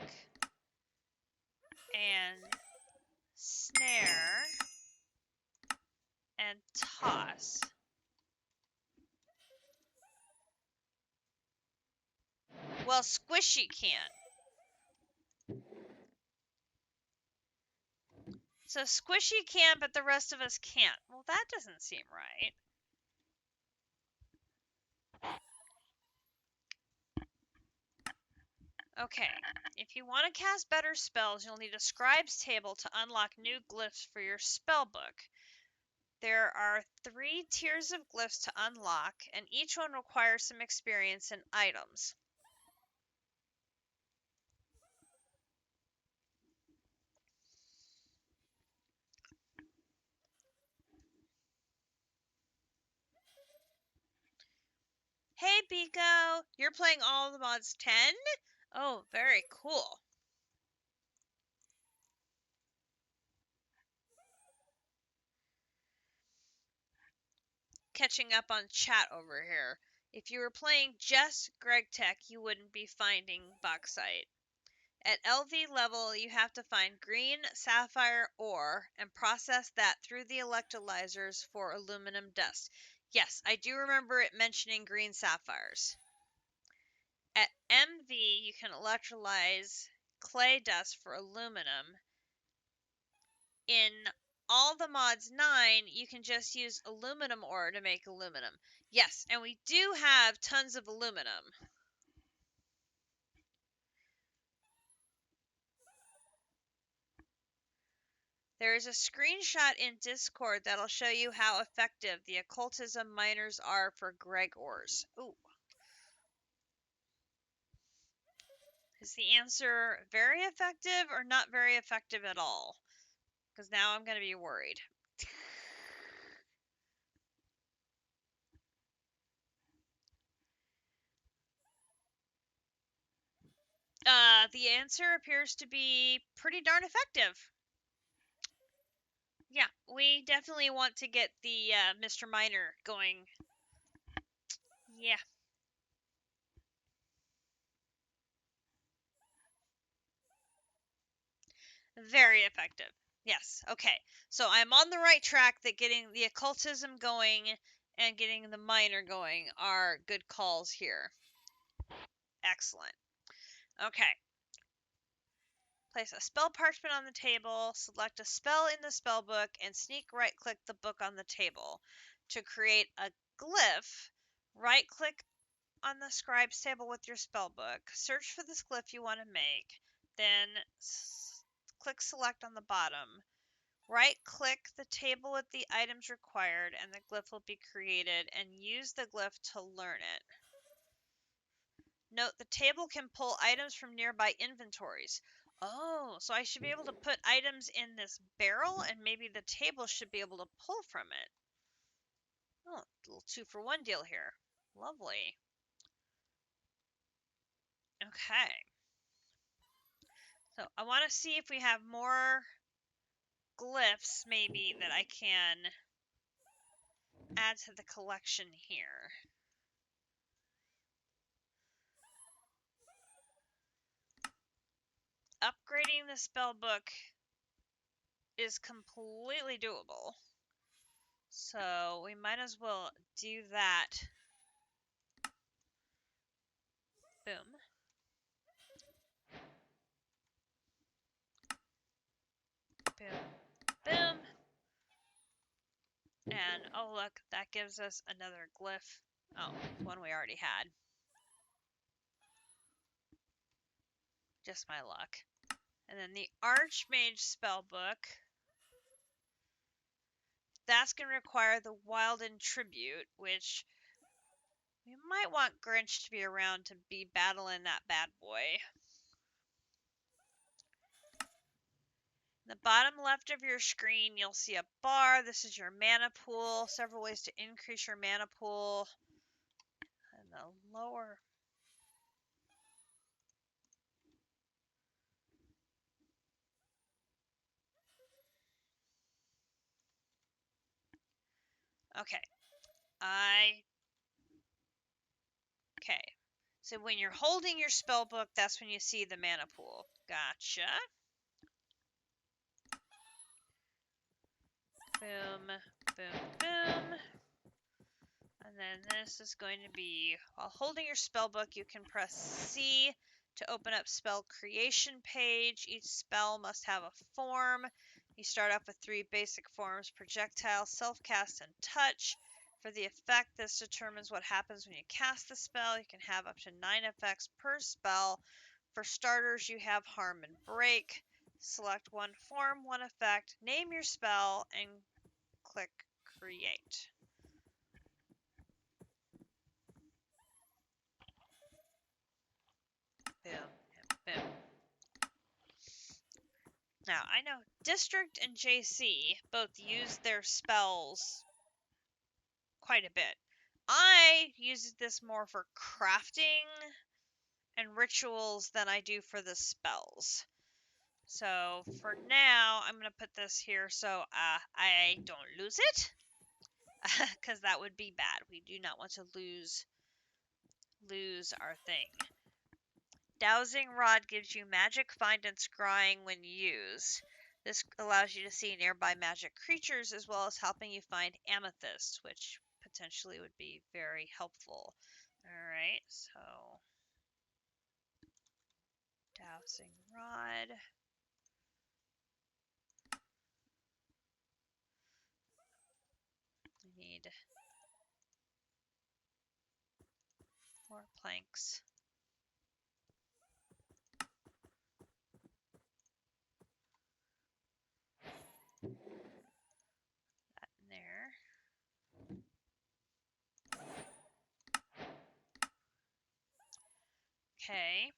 and snare and toss. Well, squishy can't. So squishy can, but the rest of us can't. Well, that doesn't seem right. Okay, if you want to cast better spells, you'll need a scribe's table to unlock new glyphs for your spell book. There are 3 tiers of glyphs to unlock, and each one requires some experience and items. Hey, Biko! You're playing all the mods 10? Oh, very cool. Catching up on chat over here. If you were playing just Greg Tech, you wouldn't be finding bauxite. At LV level, you have to find green sapphire ore and process that through the electrolyzers for aluminum dust. Yes, I do remember it mentioning green sapphires. At MV, you can electrolyze clay dust for aluminum. In all the mods 9, you can just use aluminum ore to make aluminum. Yes, and we do have tons of aluminum. There is a screenshot in Discord that'll show you how effective the occultism miners are for Greg ores. Ooh. Is the answer very effective or not very effective at all? Because now I'm going to be worried. The answer appears to be pretty darn effective. Yeah, we definitely want to get the Mr. Miner going. Yeah. Very effective. Yes. Okay. So I'm on the right track that getting the occultism going and getting the miner going are good calls here. Excellent. Okay. Place a spell parchment on the table, select a spell in the spell book, and sneak right click the book on the table. To create a glyph, right click on the scribe's table with your spell book, search for this glyph you want to make, then click select on the bottom. Right-click the table with the items required and the glyph will be created, and use the glyph to learn it. Note the table can pull items from nearby inventories. Oh, so I should be able to put items in this barrel and maybe the table should be able to pull from it. Oh, a little 2-for-1 deal here. Lovely. Okay. So I want to see if we have more glyphs maybe that I can add to the collection here. Upgrading the spell book is completely doable. So we might as well do that Boom. Boom. Boom. And, oh look, that gives us another glyph. Oh, one we already had. Just my luck. And then the Archmage spellbook. That's going to require the Wilden Tribute, which we might want Grinch to be around to be battling that bad boy. In the bottom left of your screen, you'll see a bar. This is your mana pool. Several ways to increase your mana pool. And the lower... Okay. Okay. So when you're holding your spell book, that's when you see the mana pool. Gotcha. Boom, boom, boom. And then this is going to be, while holding your spell book, you can press C to open up spell creation page. Each spell must have a form. You start off with 3 basic forms: projectile, self-cast, and touch. For the effect, this determines what happens when you cast the spell. You can have up to 9 effects per spell. For starters, you have harm and break. Select one form, one effect, name your spell, and click create. Boom, and boom. Now, I know District and JC both use their spells quite a bit. I use this more for crafting and rituals than I do for the spells. So for now, I'm going to put this here so I don't lose it, because that would be bad. We do not want to lose our thing. Dowsing Rod gives you magic find and scrying when used. This allows you to see nearby magic creatures as well as helping you find amethyst, which potentially would be very helpful. Alright, so Dowsing Rod. We need more planks. That in there. Okay,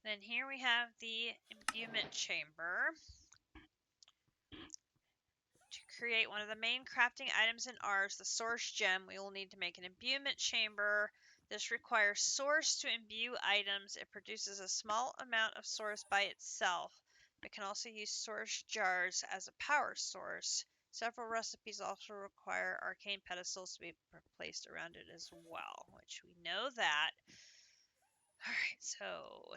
then here we have the imbuement chamber. To create one of the main crafting items in ours, the source gem, we will need to make an imbuement chamber. This requires source to imbue items. It produces a small amount of source by itself. It can also use source jars as a power source. Several recipes also require arcane pedestals to be placed around it as well, which we know that. Alright, so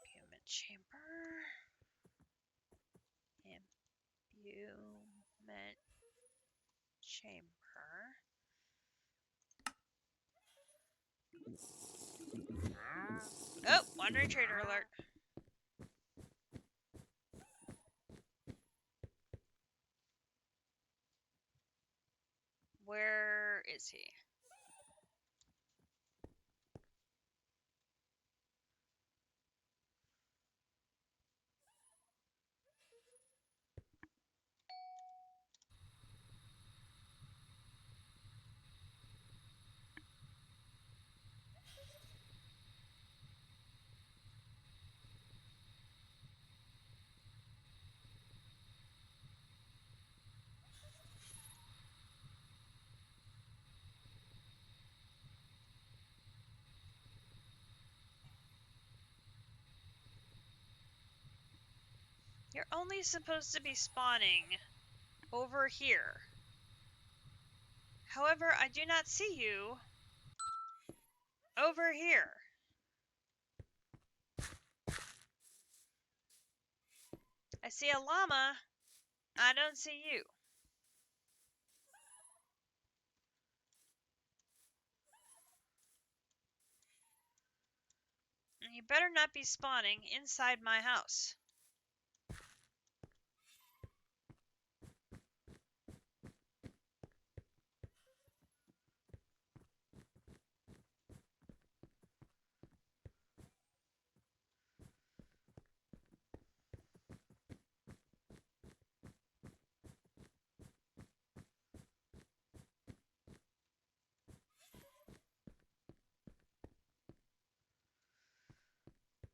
imbuement chamber. Imbuement chamber. Oh, wandering trader alert. Where is he? You're only supposed to be spawning over here. However, I do not see you over here. I see a llama. I don't see you. better not be spawning inside my house.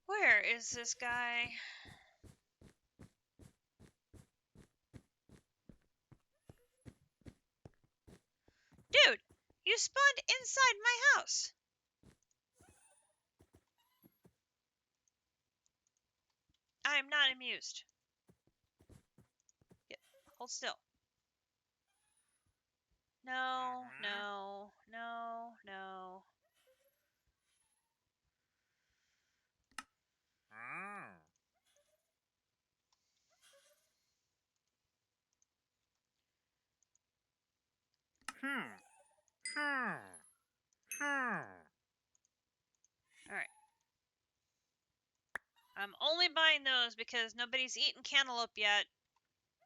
Where is this guy? Dude, you spawned inside my house. I am not amused. Yeah, hold still. No, no, no, no. Alright. I'm only buying those because nobody's eaten cantaloupe yet,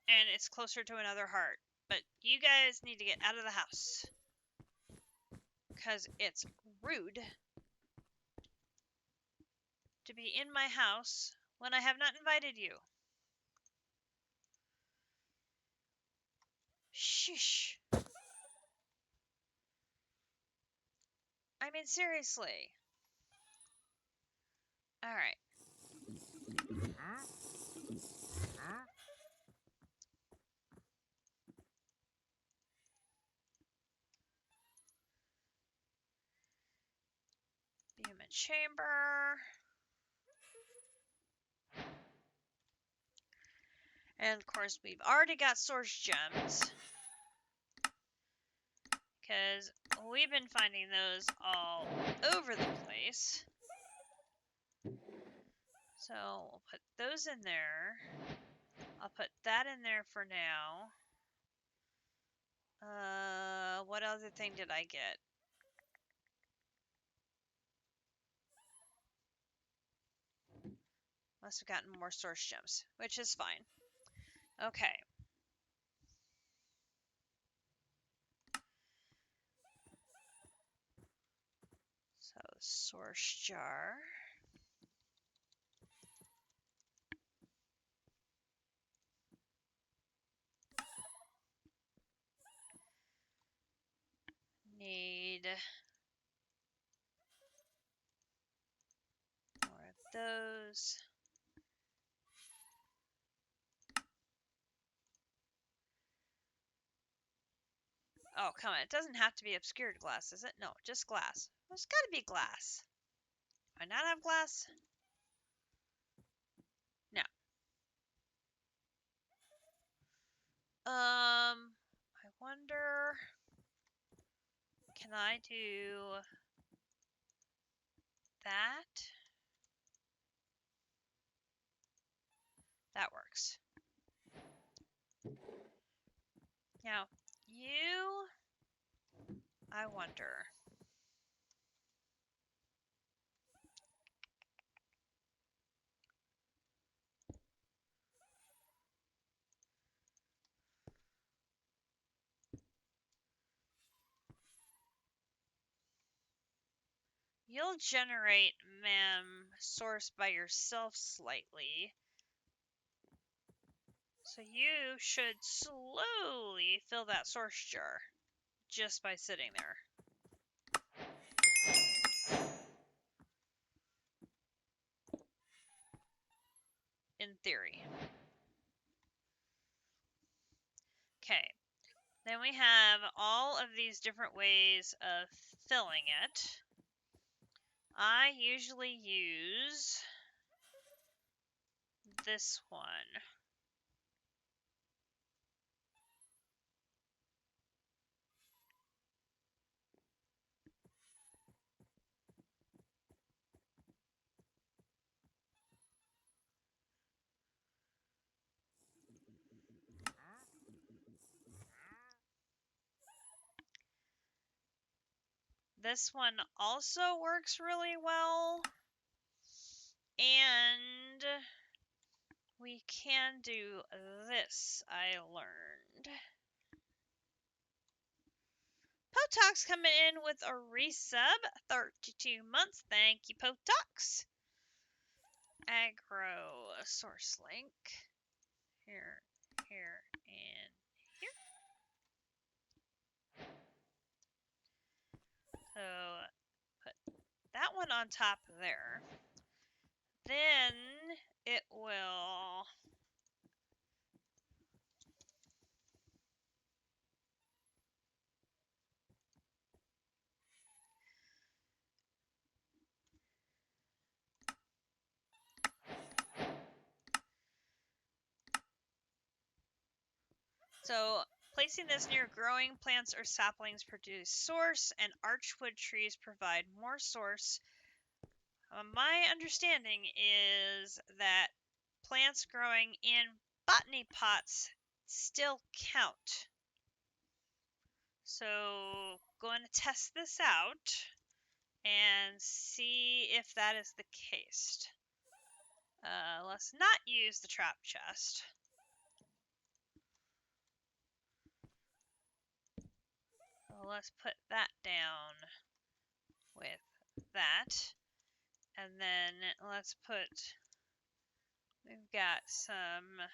and it's closer to another heart. But you guys need to get out of the house. Because it's rude to be in my house when I have not invited you. Shh. I mean, seriously. Alright. Human chamber. And of course, we've already got source gems. Because we've been finding those all over the place. So we'll put those in there. I'll put that in there for now. What other thing did I get? Must have gotten more source gems, which is fine. Okay. So, source jar. Need more of those. Oh, come on. It doesn't have to be obscured glass, is it? No, just glass. There's got to be glass. Do I not have glass? No. I wonder... Can I do that? That works. Now, you... I wonder... You'll generate source by yourself slightly. So you should slowly fill that source jar just by sitting there. In theory. Okay. Then we have all of these different ways of filling it. I usually use this one. This one also works really well. we can do this, I learned. Potox coming in with a resub, 32 months. Thank you, Potox. Agro source link. Here, here, and here. So put that one on top there. Then it will so placing this near growing plants or saplings produce source, and archwood trees provide more source. My understanding is that plants growing in botany pots still count. So going to test this out and see if that is the case. Let's not use the trap chest. So let's put that down with that. And then let's put, we've got some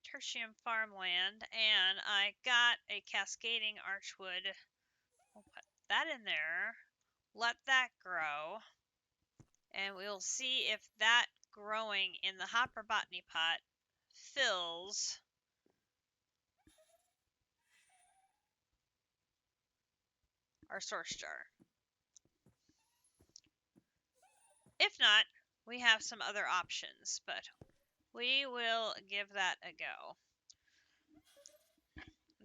tertium farmland, and I got a cascading archwood. We'll put that in there, let that grow, and we'll see if that growing in the hopper botany pot fills our source jar. If not, we have some other options, but we will give that a go.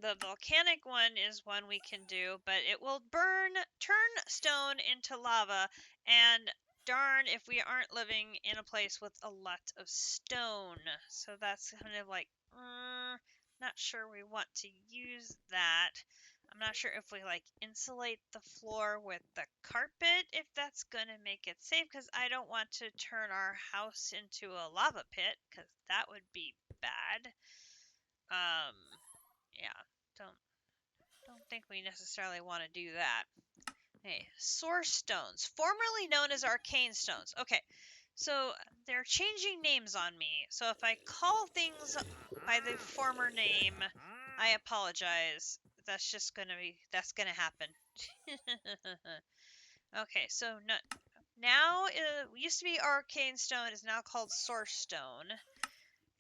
The volcanic one is one we can do, but it will turn stone into lava, and darn if we aren't living in a place with a lot of stone. So that's kind of like, not sure we want to use that. I'm not sure if we like insulate the floor with the carpet, if that's going to make it safe, because I don't want to turn our house into a lava pit, because that would be bad. Yeah, don't think we necessarily want to do that. Okay, source stones, formerly known as arcane stones. Okay, so they're changing names on me. So if I call things by the former name, I apologize. That's gonna happen. Okay, so now it used to be arcane stone, is now called source stone.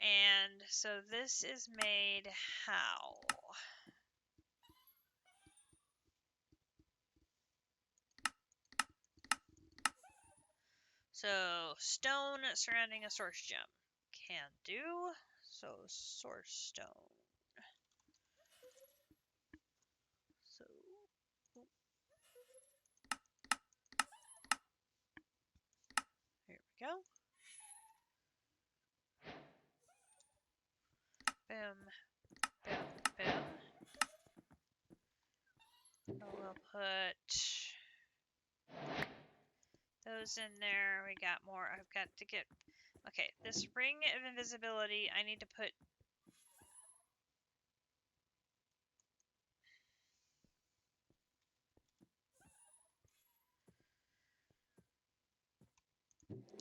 And so this is made how? So stone surrounding a source gem. Can do. So source stone. So here we go. Boom, boom, boom. So we'll put those in there. We got more. I've got to get. Okay, this ring of invisibility, I need to put.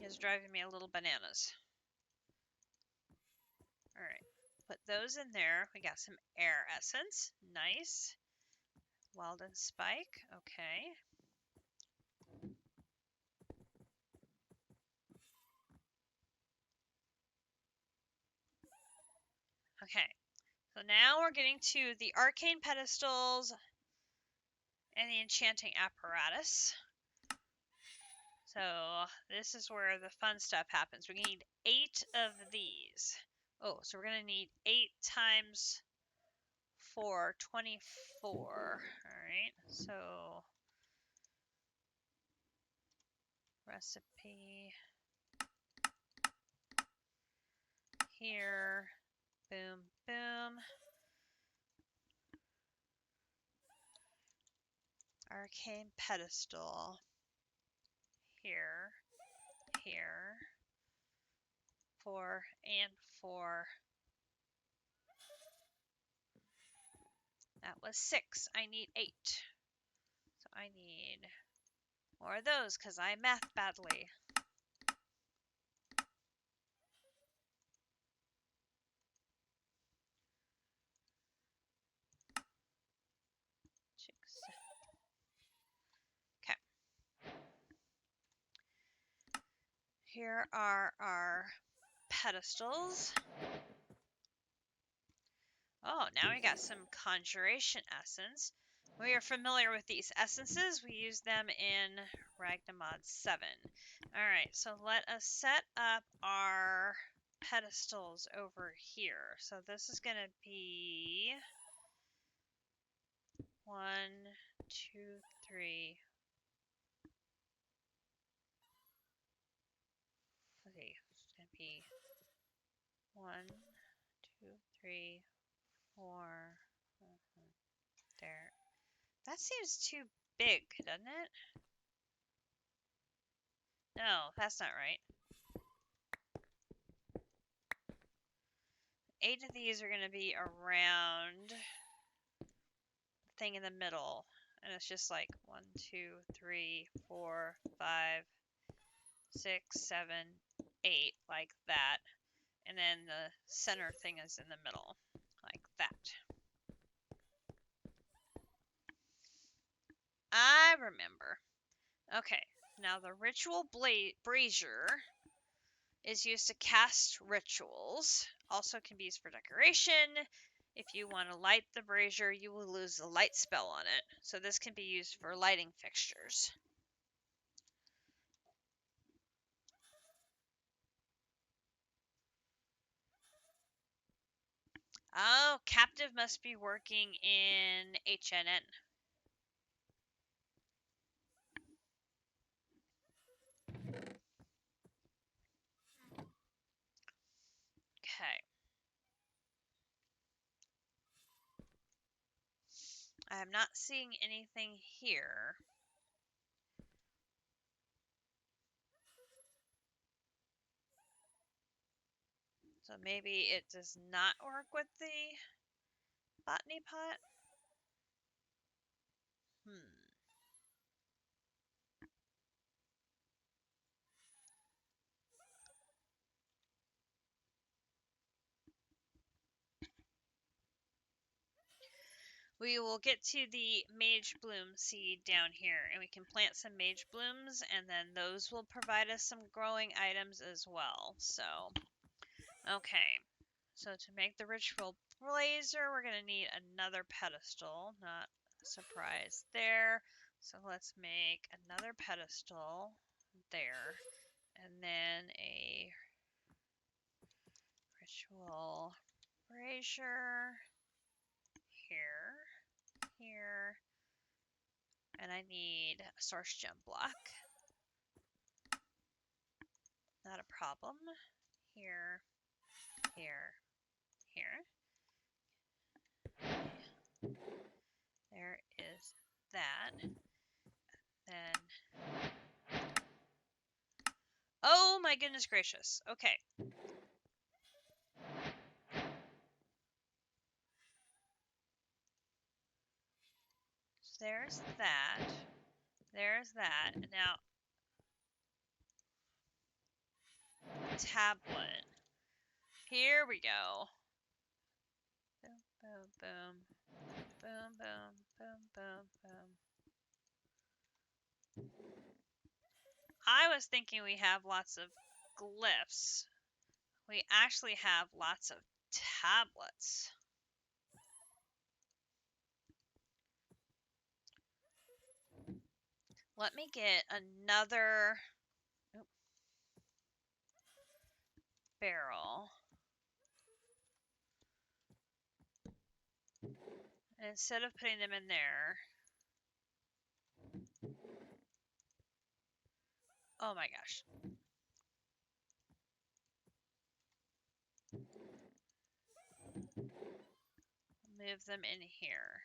Is driving me a little bananas. Alright, put those in there. We got some air essence. Nice. Weldon spike. Okay. Okay. So now we're getting to the arcane pedestals and the enchanting apparatus. So this is where the fun stuff happens. We need 8 of these. Oh, so we're going to need 8 times 4, 24. Alright, so recipe here. Boom, boom. Arcane pedestal. Here, here. 4, and 4. That was 6. I need 8. So I need more of those because I math badly. Okay. Here are our pedestals. Oh, now we got some conjuration essence. We are familiar with these essences. We use them in Ragnamod 7. Alright, so let us set up our pedestals over here. So this is going to be 1, 2, 3. Let's see, it's going to be 1, 2, 3, 4. There. That seems too big, doesn't it? No, that's not right. 8 of these are going to be around the thing in the middle. And it's just like 1, 2, 3, 4, 5, 6, 7, 8, like that. And then the center thing is in the middle, like that. I remember. Okay, now the ritual brazier is used to cast rituals. Also can be used for decoration. If you want to light the brazier, you will lose the light spell on it. So this can be used for lighting fixtures. Oh, captive must be working in HNN. Okay. I am not seeing anything here. So maybe it does not work with the botany pot? We will get to the mage bloom seed down here, and we can plant some mage blooms, and then those will provide us some growing items as well. So, okay. So to make the ritual blazer, we're going to need another pedestal. Not a surprise there. So let's make another pedestal there, and then a ritual brazier here, here, and I need a source gem block. Not a problem. Here, here, here. There is that. Then, oh my goodness gracious. Okay. So there's that. There's that. Now, tablet. Here we go. Boom, boom, boom. Boom, boom, boom, boom, boom. I was thinking we have lots of glyphs. We actually have lots of tablets. Let me get another barrel. And instead of putting them in there, oh my gosh. Move them in here.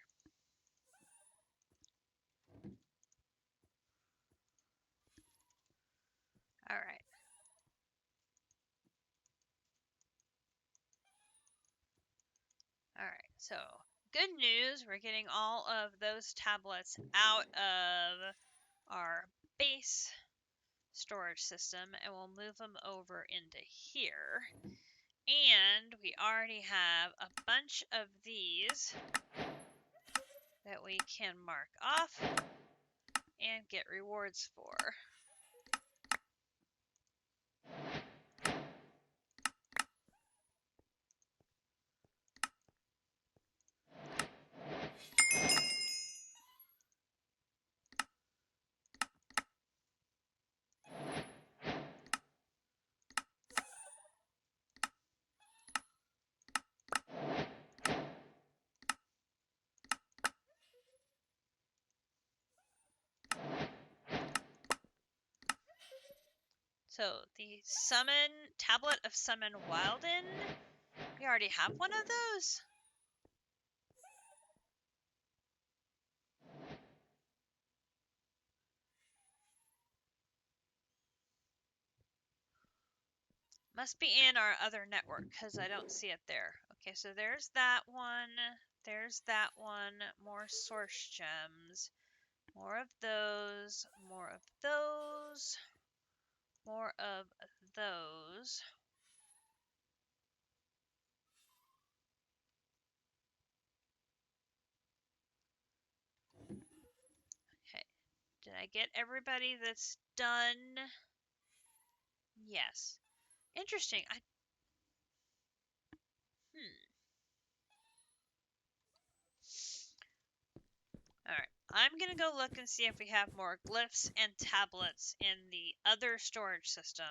All right. So, good news, we're getting all of those tablets out of our base storage system, and we'll move them over into here. And we already have a bunch of these that we can mark off and get rewards for. So the tablet of Summon Wilden, we already have one of those. Must be in our other network because I don't see it there. Okay, so there's that one. There's that one. More source gems. More of those. More of those. More of those. Okay. Did I get everybody that's done? Yes. Interesting. Alright, I'm gonna go look and see if we have more glyphs and tablets in the other storage system,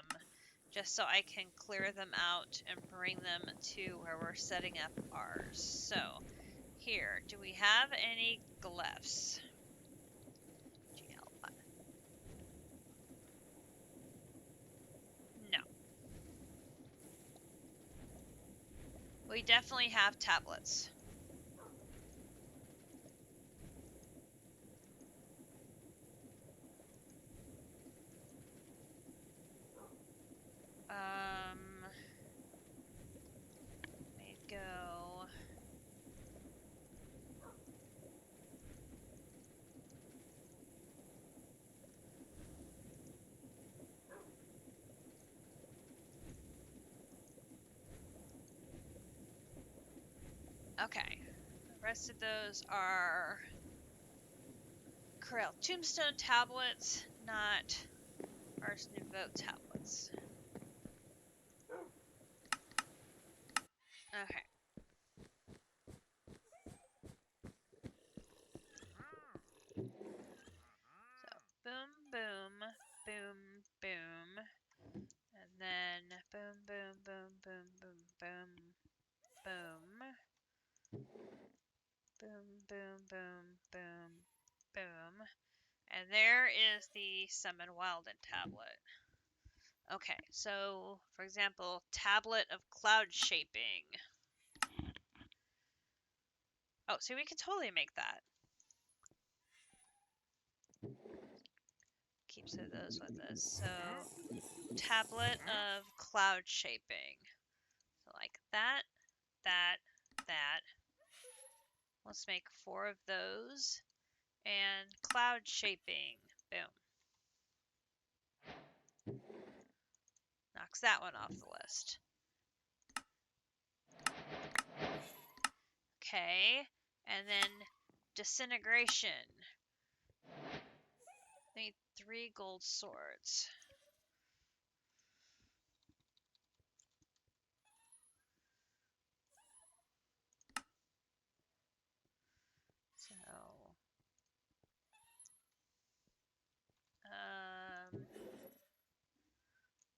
just so I can clear them out and bring them to where we're setting up ours. So, here, do we have any glyphs? No. We definitely have tablets. Let me go. Okay. The rest of those are Corel Tombstone tablets, not Ars Nouveau tablets. Okay. So, boom, boom, boom, boom, and then boom, boom, boom, boom, boom, boom, boom, boom, boom, boom, boom, boom, and there is the Summon Wilden tablet. Okay, so, for example, Tablet of Cloud Shaping. Oh, so we could totally make that. Keep some of those with us. So, Tablet of Cloud Shaping. So like that, that, that. Let's make 4 of those. And cloud shaping. Boom. Knocks that one off the list. Okay. And then disintegration. Need 3 gold swords. So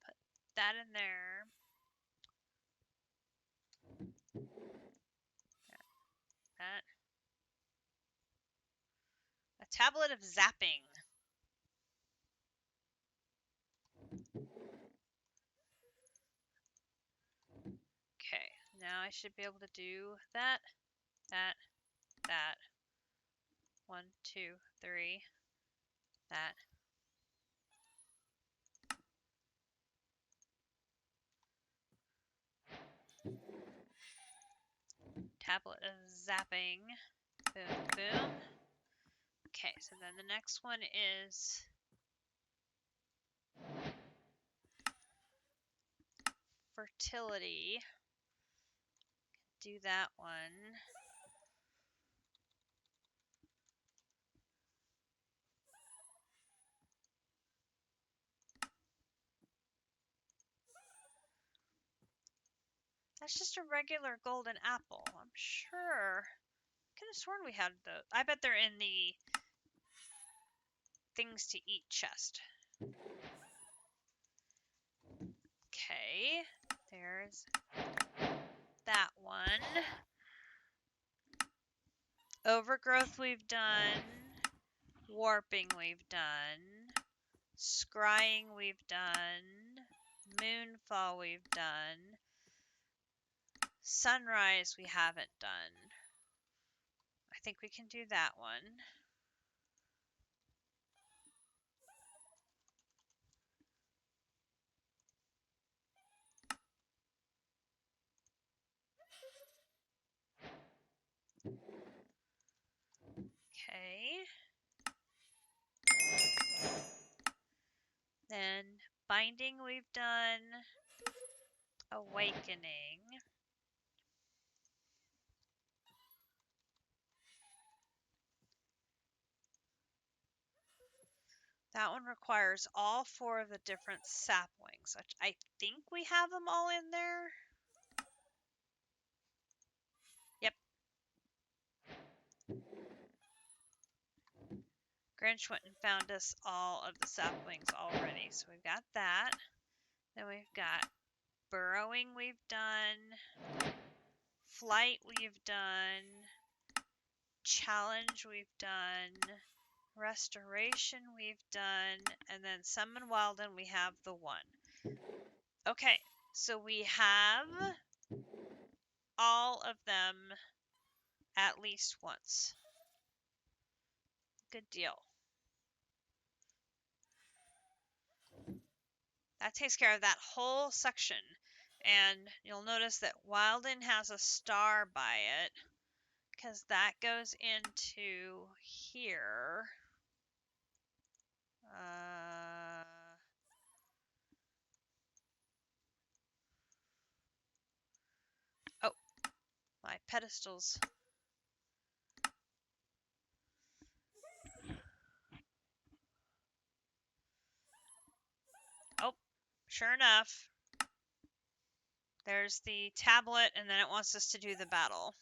put that in there. That. A tablet of zapping. Okay, now I should be able to do that, that, that. 1, 2, 3. That. Tablet of zapping. Boom, boom. Okay, so then the next one is fertility. Do that one. That's just a regular golden apple, I'm sure. I could have sworn we had those. I bet they're in the things to eat chest. Okay, there's that one. Overgrowth we've done. Warping we've done. Scrying we've done. Moonfall we've done. Sunrise we haven't done. I think we can do that one. Okay. Then binding we've done. Awakening. That one requires all 4 of the different saplings, which I think we have them all in there. Yep. Grinch went and found us all of the saplings already, so we've got that. Then we've got burrowing we've done. Flight we've done. Challenge we've done. Restoration we've done. And then summon Wilden we have the 1. Okay, so we have all of them at least once. Good deal. That takes care of that whole section. And you'll notice that Wilden has a star by it, because that goes into here. Oh, my pedestals. Oh, sure enough. There's the tablet, and then it wants us to do the battle.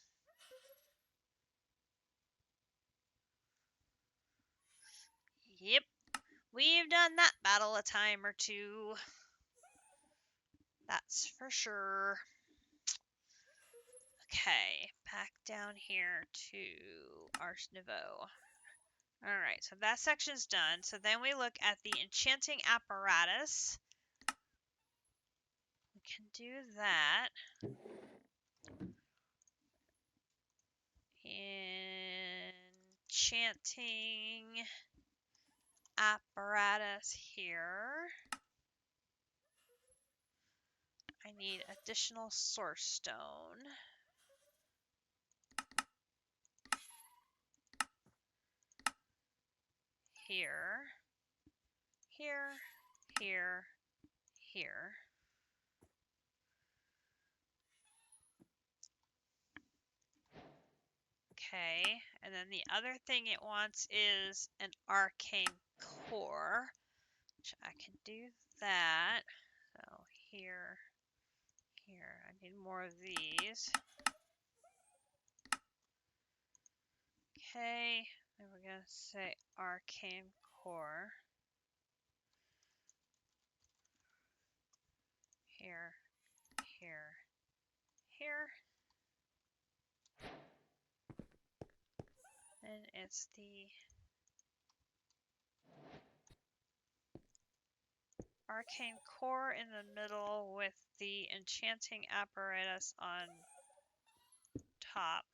Yep, we've done that battle a time or two. That's for sure. Okay, back down here to Ars Nouveau. Alright, so that section's done. So then we look at the enchanting apparatus. We can do that. Enchanting apparatus here. I need additional source stone. Here. Here. Here. Here. Okay, and then the other thing it wants is an arcane core, which I can do that. So here, here, I need more of these. Okay, and we're gonna say arcane core. Here, here, here. And it's the arcane core in the middle with the enchanting apparatus on top.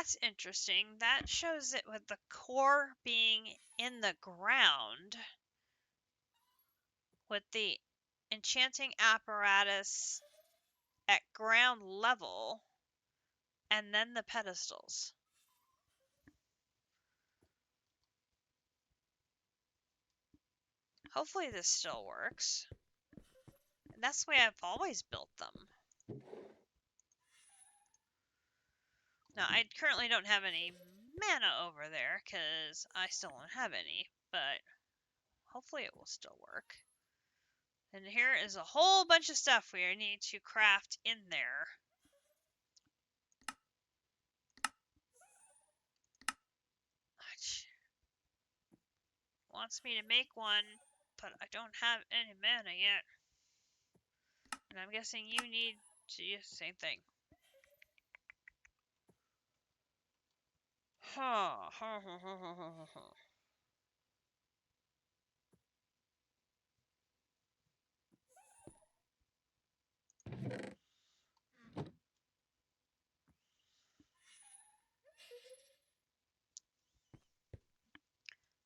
that's interesting. That shows it with the core being in the ground, with the enchanting apparatus at ground level, and then the pedestals. Hopefully this still works. And that's the way I've always built them. Now, I currently don't have any mana over there, because I still don't have any, but hopefully it will still work. And here is a whole bunch of stuff we need to craft in there. Which wants me to make one, but I don't have any mana yet. And I'm guessing you need to use the same thing. Huh.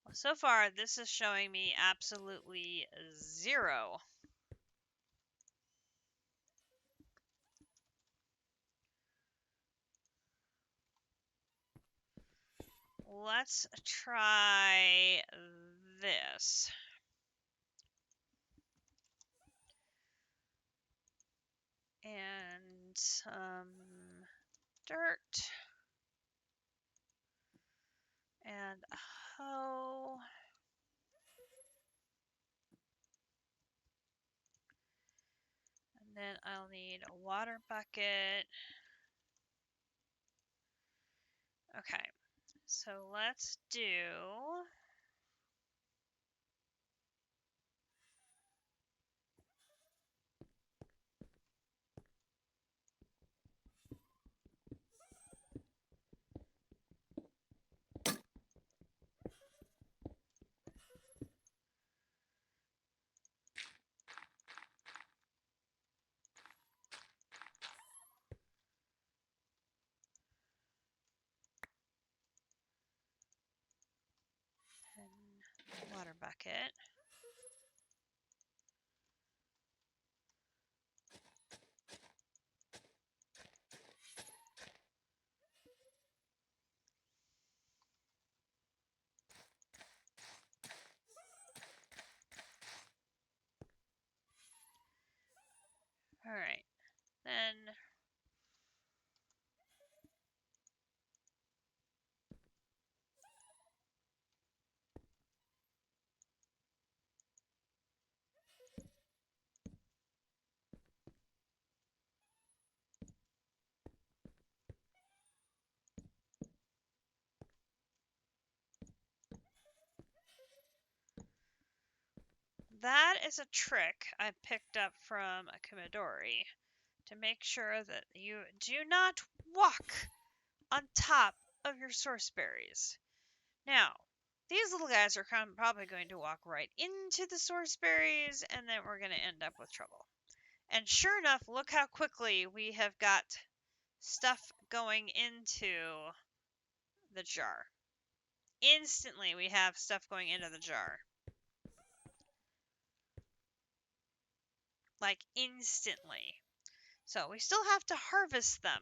Well, so far, this is showing me absolutely 0. Let's try this. And some dirt. And a hoe. And then I'll need a water bucket. Okay, so let's do... water bucket. Alright, then... That is a trick I picked up from a Kumidori to make sure that you do not walk on top of your source berries. Now, these little guys are probably going to walk right into the source berries, and then we're going to end up with trouble. And sure enough, look how quickly we have got stuff going into the jar. Instantly, we have stuff going into the jar. Like, instantly. So, we still have to harvest them.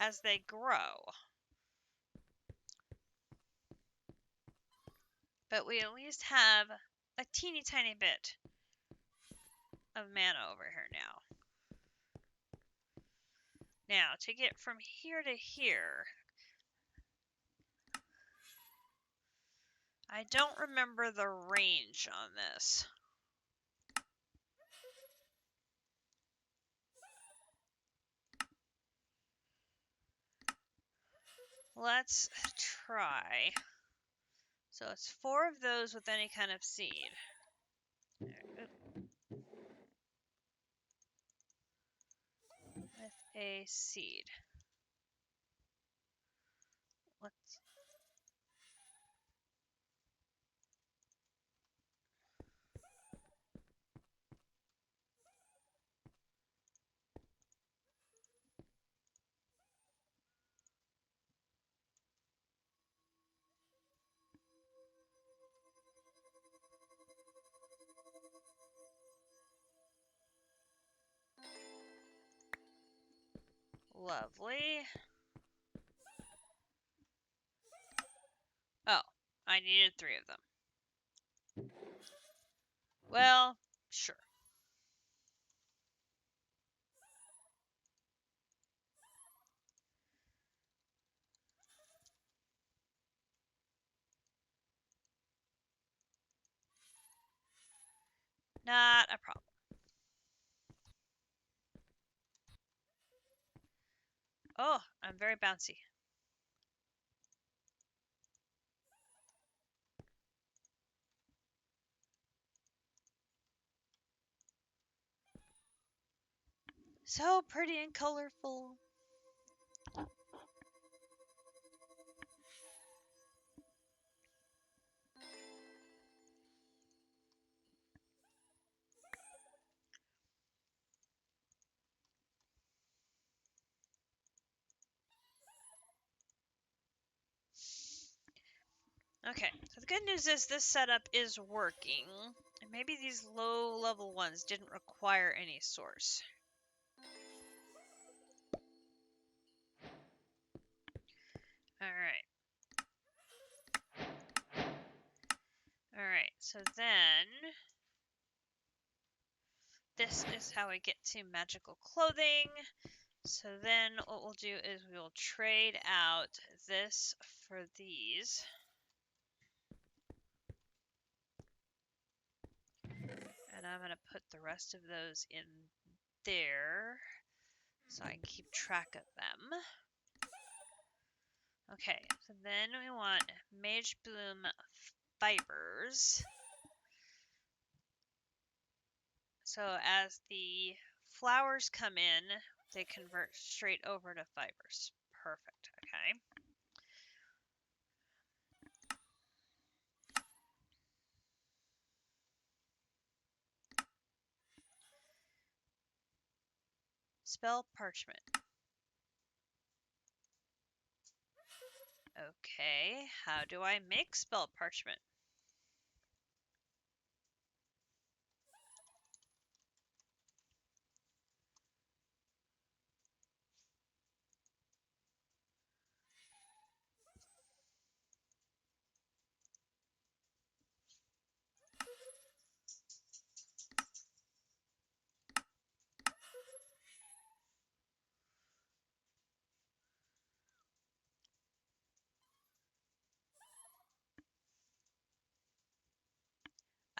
As they grow. But we at least have a teeny tiny bit of mana over here now. Now, to get from here to here, I don't remember the range on this. Let's try. So it's 4 of those with any kind of seed. With a seed. Let's... Lovely. Oh, I needed 3 of them. Well, sure. Not a problem. Oh, I'm very bouncy. So pretty and colorful. Okay, so the good news is this setup is working. And maybe these low-level ones didn't require any source. Alright. Alright, so then... this is how we get to magical clothing. So then what we'll do is we will trade out this for these. And I'm going to put the rest of those in there so I can keep track of them. Okay, so then we want Mage Bloom fibers. So as the flowers come in, they convert straight over to fibers. Perfect, okay. Spell parchment. Okay, how do I make spell parchment?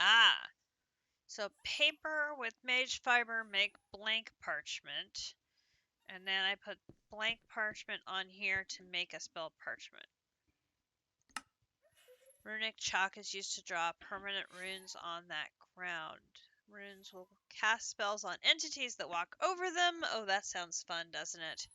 Ah, so paper with mage fiber make blank parchment. And then I put blank parchment on here to make a spell parchment. Runic chalk is used to draw permanent runes on that ground. Runes will cast spells on entities that walk over them. Oh, that sounds fun, doesn't it?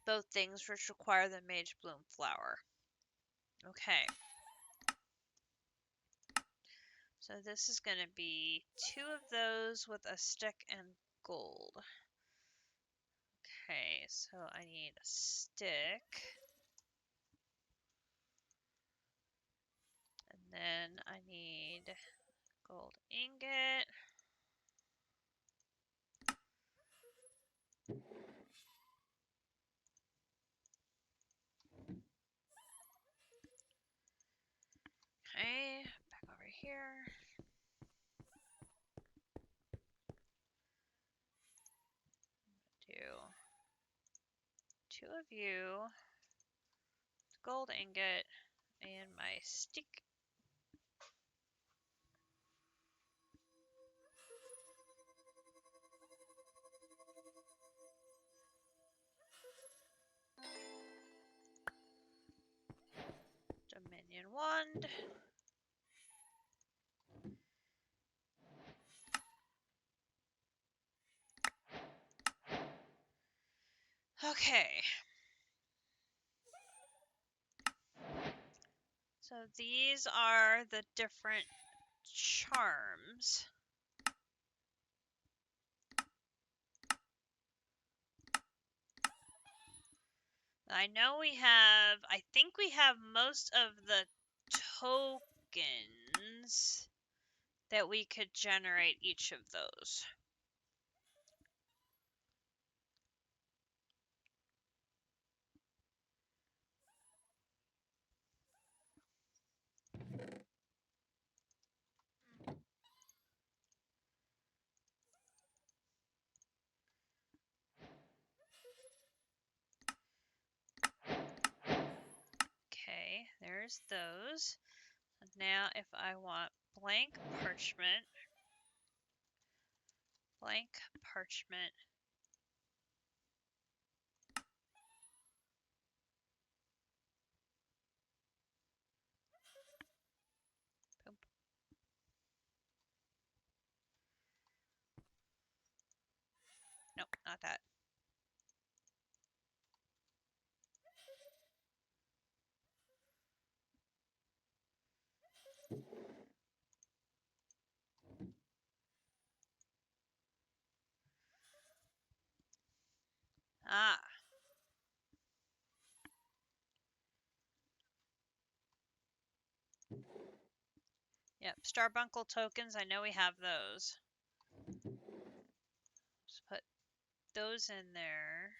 Both things which require the Mage Bloom flower. Okay. So this is going to be 2 of those with a stick and gold. Okay, so I need a stick. And then I need gold ingot. Okay, back over here. Do 2 of you, gold ingot, and my stick. Dominion wand. Okay. So these are the different charms. I know we have, I think we have most of the tokens that we could generate each of those. Okay, there's those. Now if I want blank parchment, boom. Nope, not that. Ah. Yep, Starbuncle tokens, I know we have those. Let's put those in there.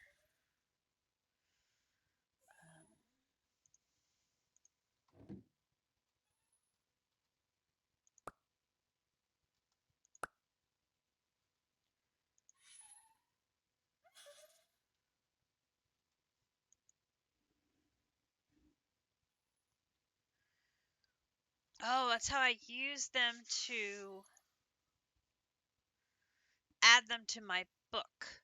Oh, that's how I use them to add them to my book.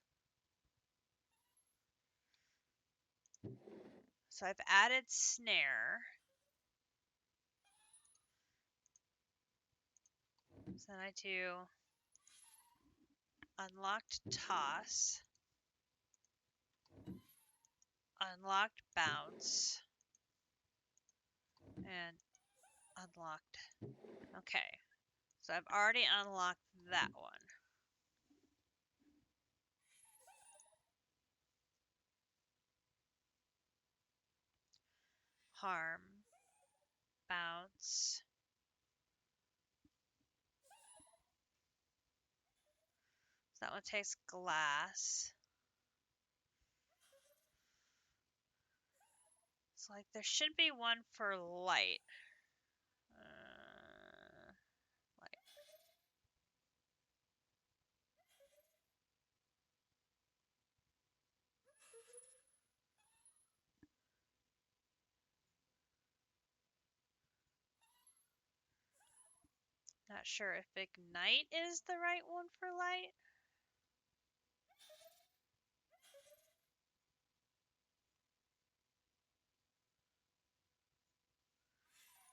So I've added snare. So then I do unlocked toss, unlocked bounce, and unlocked. Okay, so I've already unlocked that one. Harm, bounce. So that one takes glass. It's like there should be one for light. Light. Not sure if ignite is the right one for light.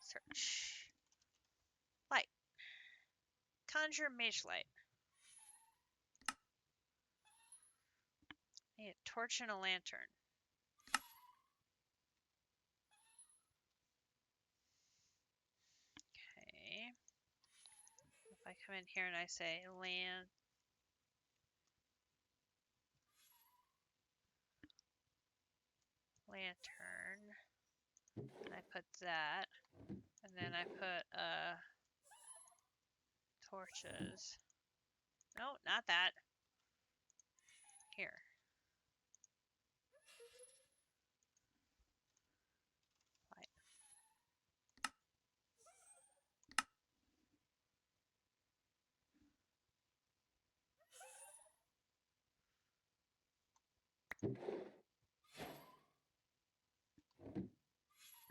Search. Light. Conjure mage light. I need a torch and a lantern. Okay. If I come in here and I say lantern, and I put that, and then I put torches. No, not that. Here. Light.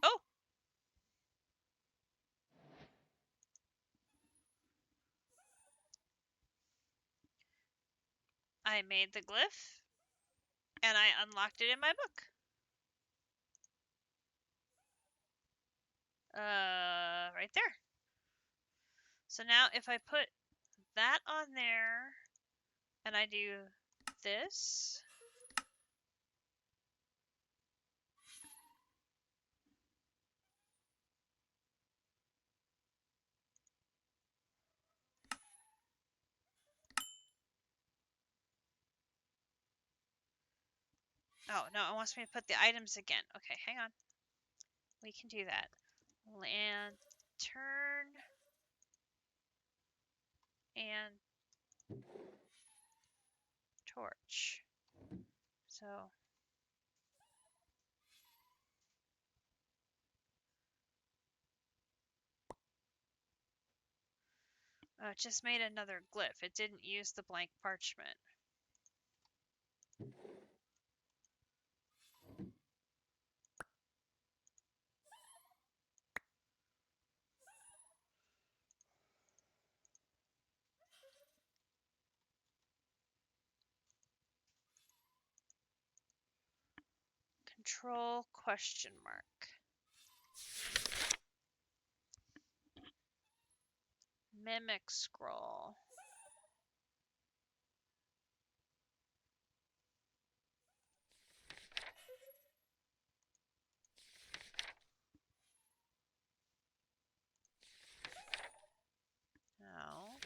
Oh! I made the glyph, and I unlocked it in my book. Right there. So now if I put that on there, and I do this, Oh, no, it wants me to put the items again. Okay, hang on. We can do that. Lantern and torch. So oh, it just made another glyph. It didn't use the blank parchment. Control question mark. Mimic scroll. No.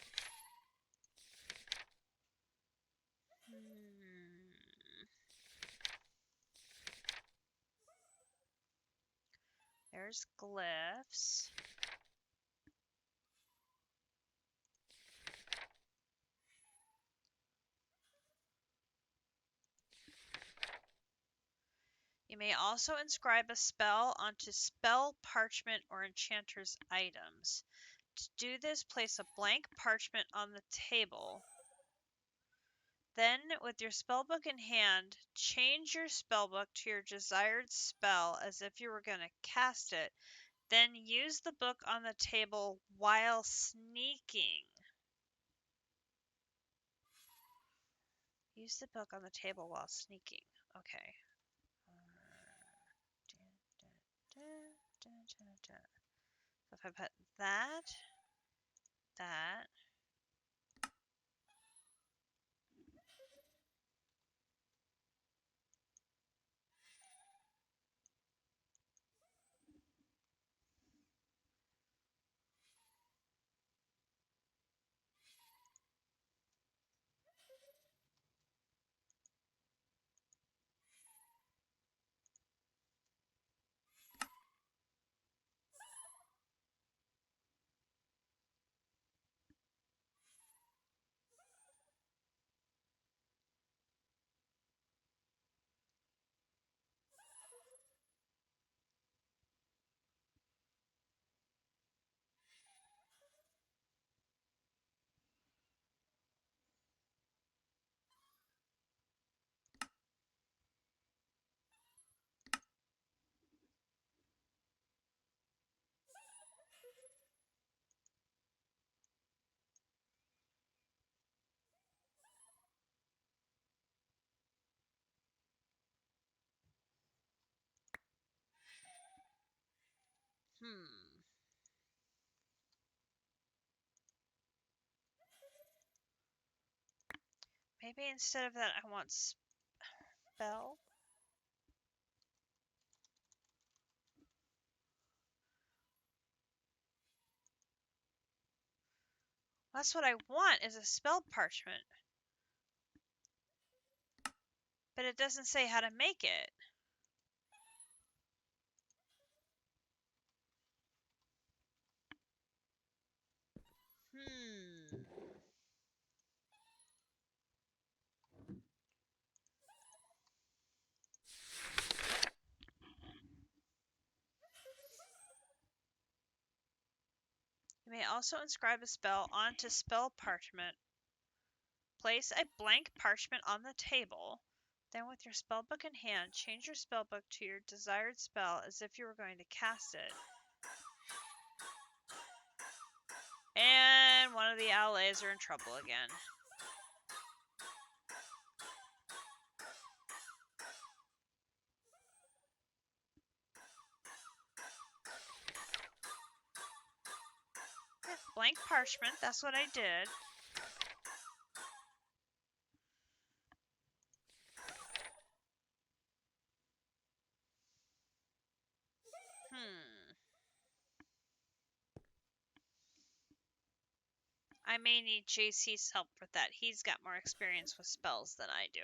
There's glyphs. You may also inscribe a spell onto spell, parchment, or enchanter's items. To do this, place a blank parchment on the table. Then, with your spellbook in hand, change your spellbook to your desired spell as if you were going to cast it. Then use the book on the table while sneaking. Use the book on the table while sneaking. Okay. So if I put that, that. Maybe instead of that, I want spell. That's what I want, is a spell parchment. But it doesn't say how to make it. You may also inscribe a spell onto spell parchment. Place a blank parchment on the table. Then with your spellbook in hand, change your spellbook to your desired spell as if you were going to cast it. And one of the allies are in trouble again. Yeah, blank parchment, that's what I did. I may need JC's help with that. He's got more experience with spells than I do.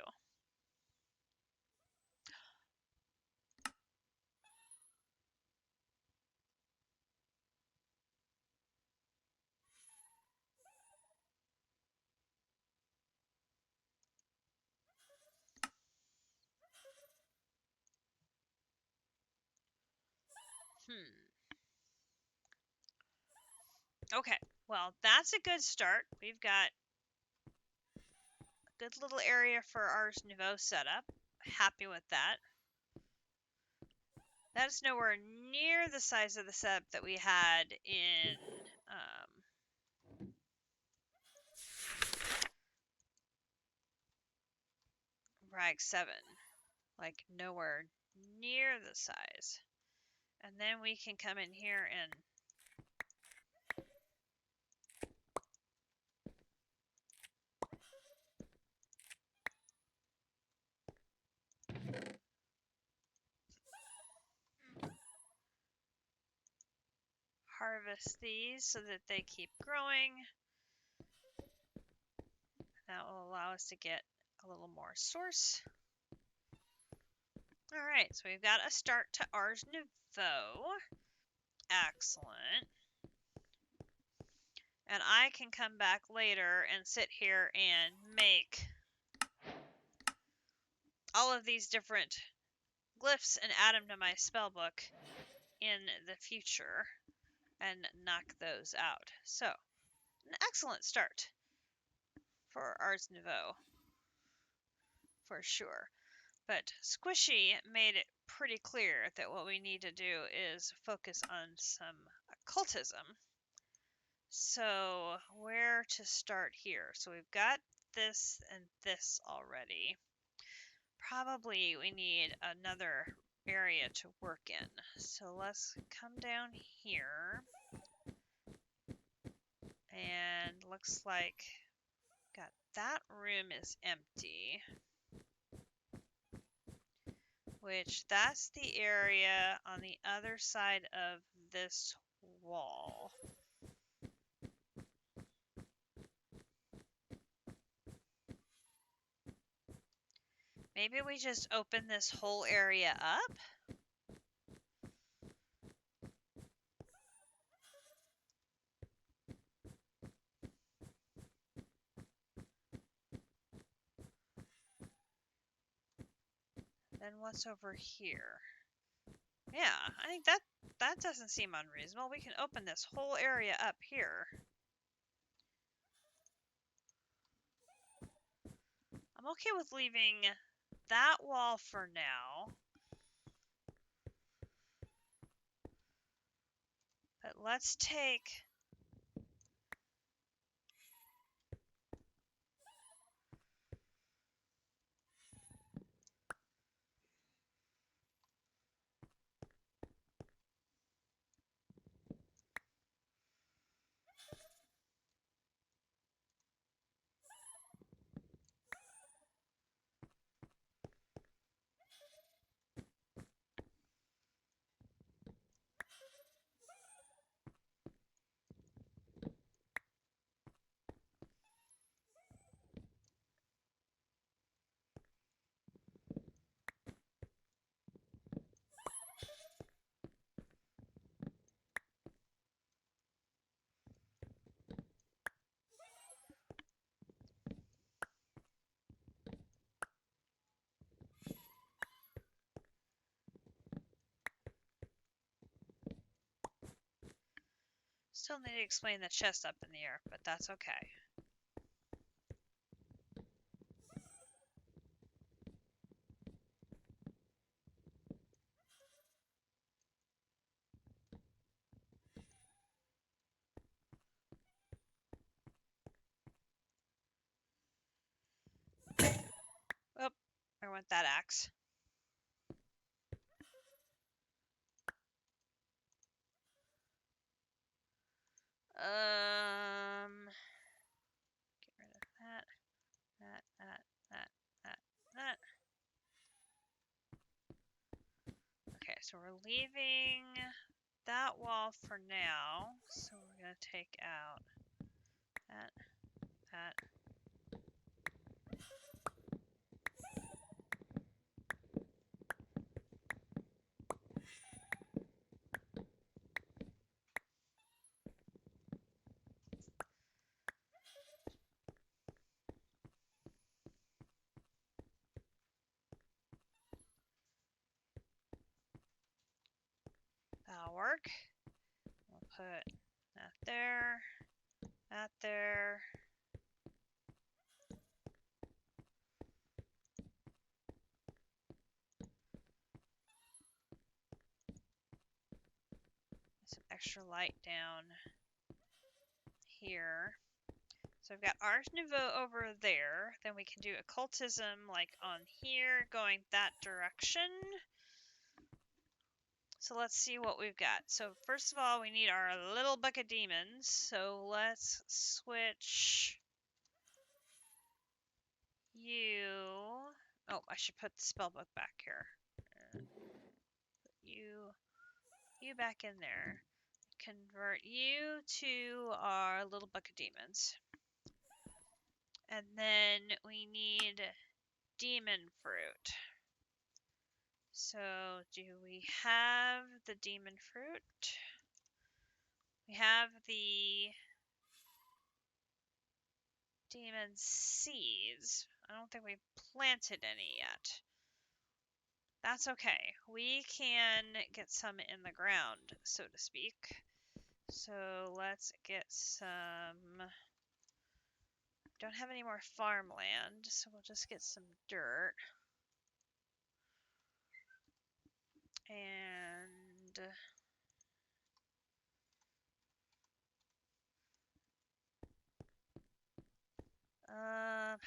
Okay, well, that's a good start. We've got a good little area for our Nouveau setup. Happy with that. That is nowhere near the size of the setup that we had in Rag 7. Like, nowhere near the size. And then we can come in here and harvest these so that they keep growing. That will allow us to get a little more source. All right, so we've got a start to Ars Nouveau. Excellent. And I can come back later and sit here and make all of these different glyphs and add them to my spellbook in the future and knock those out. So, an excellent start for Ars Nouveau, for sure. But Squishy made it pretty clear that what we need to do is focus on some occultism. So, where to start here? So we've got this and this already. Probably we need another area to work in. So let's come down here. And looks like got that room is empty. Which that's the area on the other side of this wall. Maybe we just open this whole area up? Then what's over here? Yeah, I think that doesn't seem unreasonable. We can open this whole area up here. I'm okay with leaving that wall for now. But let's take still need to explain the chest up in the air, but that's okay. Oh, I want that axe. Get rid of that, that. Okay, so we're leaving that wall for now. So we're gonna take out that. That'll work. work. We'll put that there, that there. Some extra light down here. So I've got Art Nouveau over there. Then we can do occultism like on here, going that direction. So let's see what we've got. So first of all, we need our little book of demons. So let's switch you. Oh, I should put the spell book back here. And put you back in there. Convert you to our little book of demons. And then we need demon fruit. So do we have the demon fruit? We have the demon seeds. I don't think we've planted any yet. That's okay. We can get some in the ground, so to speak. So let's get some. Don't have any more farmland, so we'll just get some dirt. And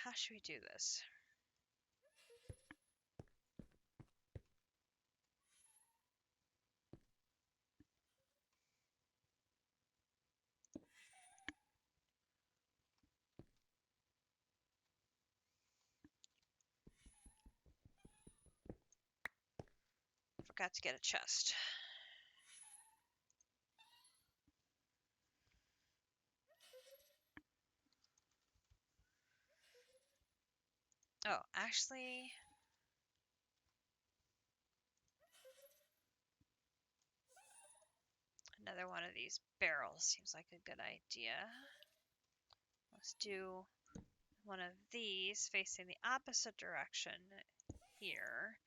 how should we do this? Forgot to get a chest. Oh, actually, another one of these barrels seems like a good idea. Let's do one of these facing the opposite direction here.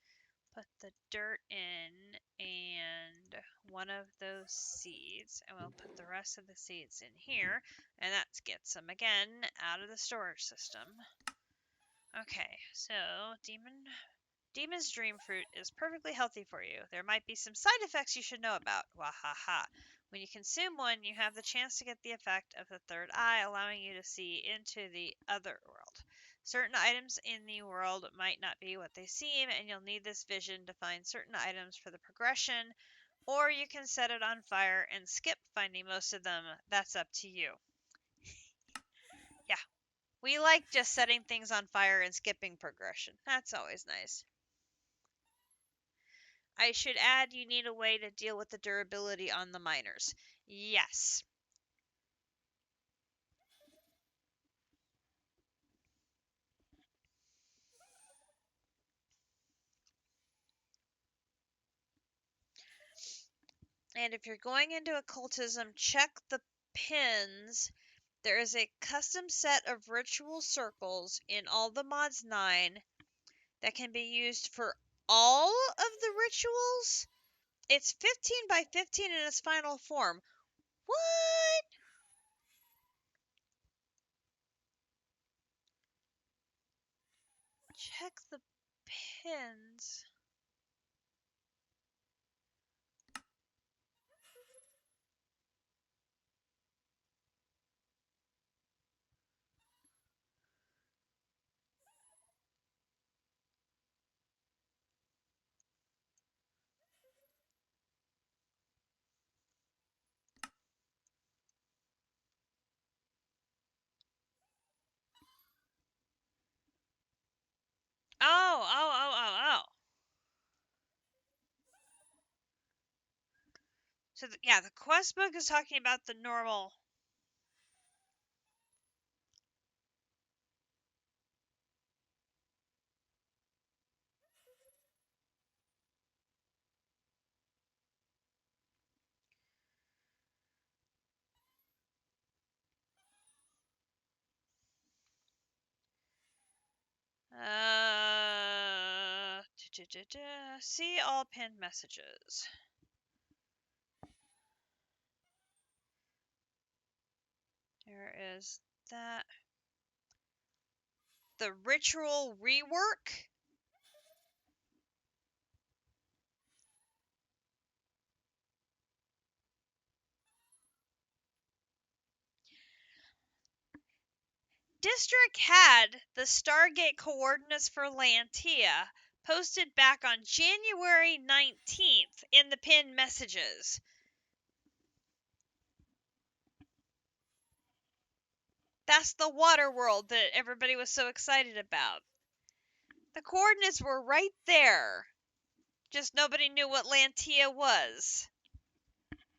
Put the dirt in and one of those seeds, and we'll put the rest of the seeds in here, and that gets them again out of the storage system. Okay, so Demon's Dream Fruit is perfectly healthy for you. There might be some side effects you should know about. Wahaha. When you consume one, you have the chance to get the effect of the third eye, allowing you to see into the other world. Certain items in the world might not be what they seem, and you'll need this vision to find certain items for the progression, or you can set it on fire and skip finding most of them. That's up to you. Yeah, we like just setting things on fire and skipping progression. That's always nice. I should add you need a way to deal with the durability on the miners. Yes. And if you're going into occultism, check the pins. There is a custom set of ritual circles in all the mods 9 that can be used for all of the rituals. It's 15 by 15 in its final form. What? Check the pins. Oh. So, yeah, the quest book is talking about the normal. See all pinned messages. There is that. The ritual rework. District had the Stargate coordinates for Lantia posted back on January 19th in the pinned messages. That's the water world that everybody was so excited about. The coordinates were right there. Just nobody knew what Lantia was.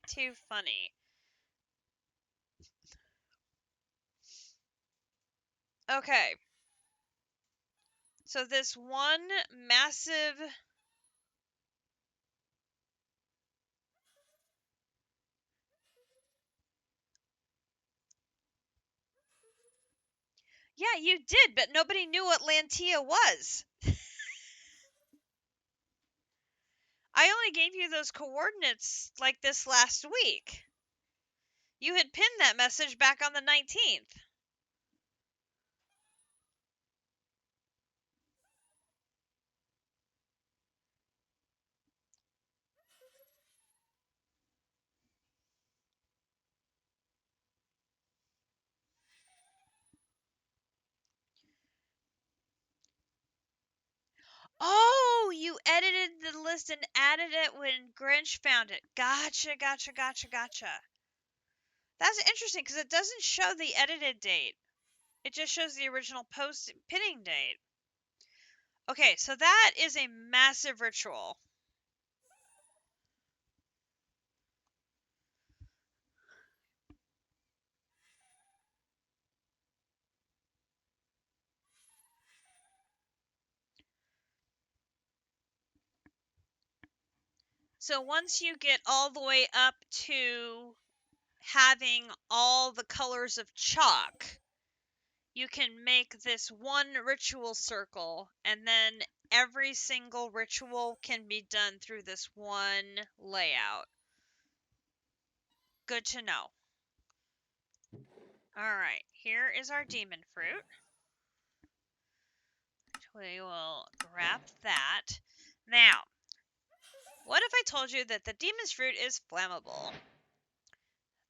Too funny. Okay. So this one massive... Yeah, you did, but nobody knew what Lantia was. I only gave you those coordinates like this last week. You had pinned that message back on the 19th. Oh, you edited the list and added it when Grinch found it. Gotcha, gotcha, gotcha, gotcha. That's interesting because it doesn't show the edited date. It just shows the original post pinning date. Okay, so that is a massive ritual. So once you get all the way up to having all the colors of chalk, you can make this one ritual circle, and then every single ritual can be done through this one layout. Good to know. Alright, here is our demon fruit. We will grab that. Now, what if I told you that the demon's fruit is flammable?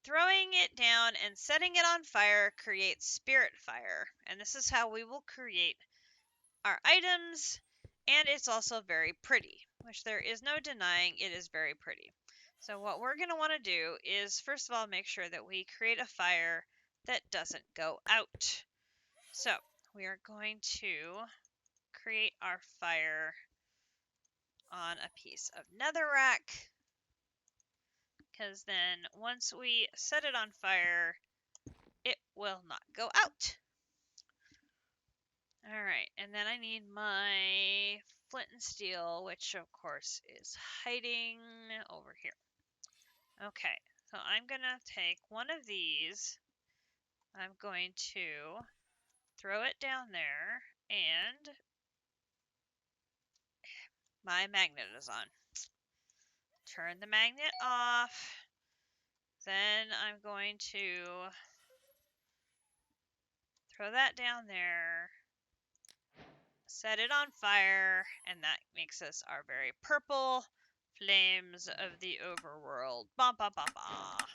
Throwing it down and setting it on fire creates spirit fire, and this is how we will create our items, and it's also very pretty, which there is no denying it is very pretty. So what we're going to want to do is, first of all, make sure that we create a fire that doesn't go out. So we are going to create our fire on a piece of netherrack, because then once we set it on fire, it will not go out. Alright, and then I need my flint and steel, which of course is hiding over here. Okay, so I'm gonna take one of these. I'm going to throw it down there, and my magnet is on. Turn the magnet off. Then I'm going to throw that down there, set it on fire, and that makes us our very purple flames of the overworld. Ba ba ba ba.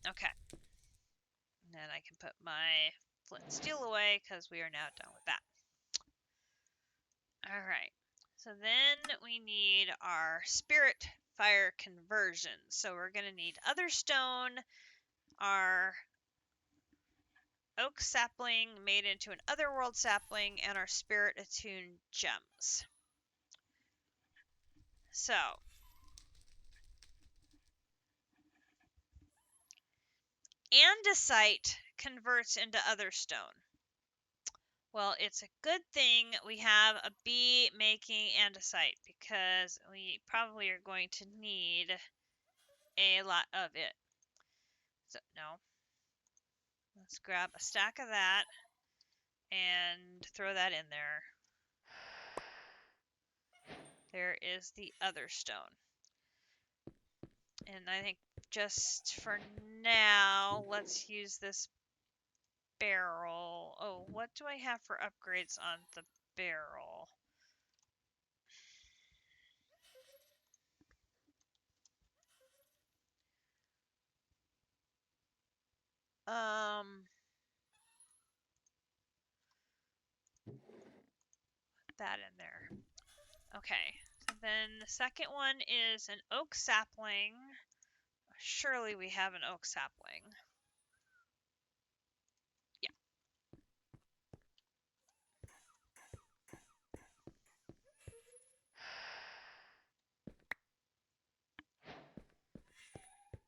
Okay. And then I can put my flint and steel away because we are now done with that. Alright. So then we need our spirit fire conversion. So we're going to need other stone, our oak sapling made into an otherworld sapling, and our spirit attuned gems. So andesite converts into other stone. Well, it's a good thing we have a bee making andesite, because we probably are going to need a lot of it. So, no. Let's grab a stack of that and throw that in there. There is the other stone. And I think just for now, let's use this barrel. Oh, what do I have for upgrades on the barrel? That in there. Okay. So then the second one is an oak sapling. Surely we have an oak sapling. Yeah.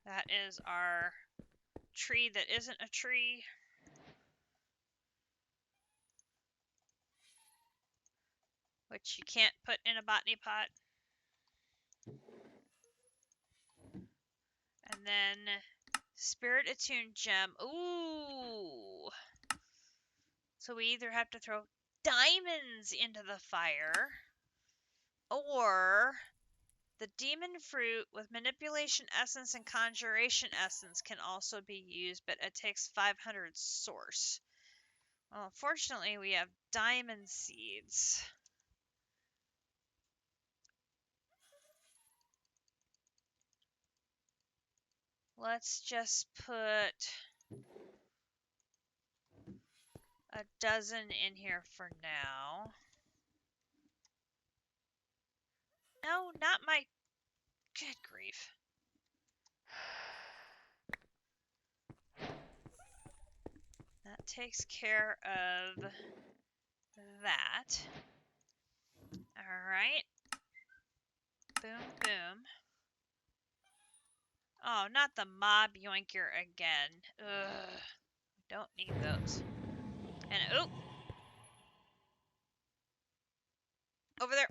That is our tree that isn't a tree. Which you can't put in a botany pot. And then Spirit Attuned Gem. Ooh! So we either have to throw diamonds into the fire, or the demon fruit with manipulation essence and conjuration essence can also be used, but it takes 500 source. Well, unfortunately, we have diamond seeds. Let's just put a dozen in here for now. No, not my... Good grief. That takes care of that. Alright. Boom, boom. Oh, not the mob yoinker again. Ugh. Don't need those. And, oh! Over there.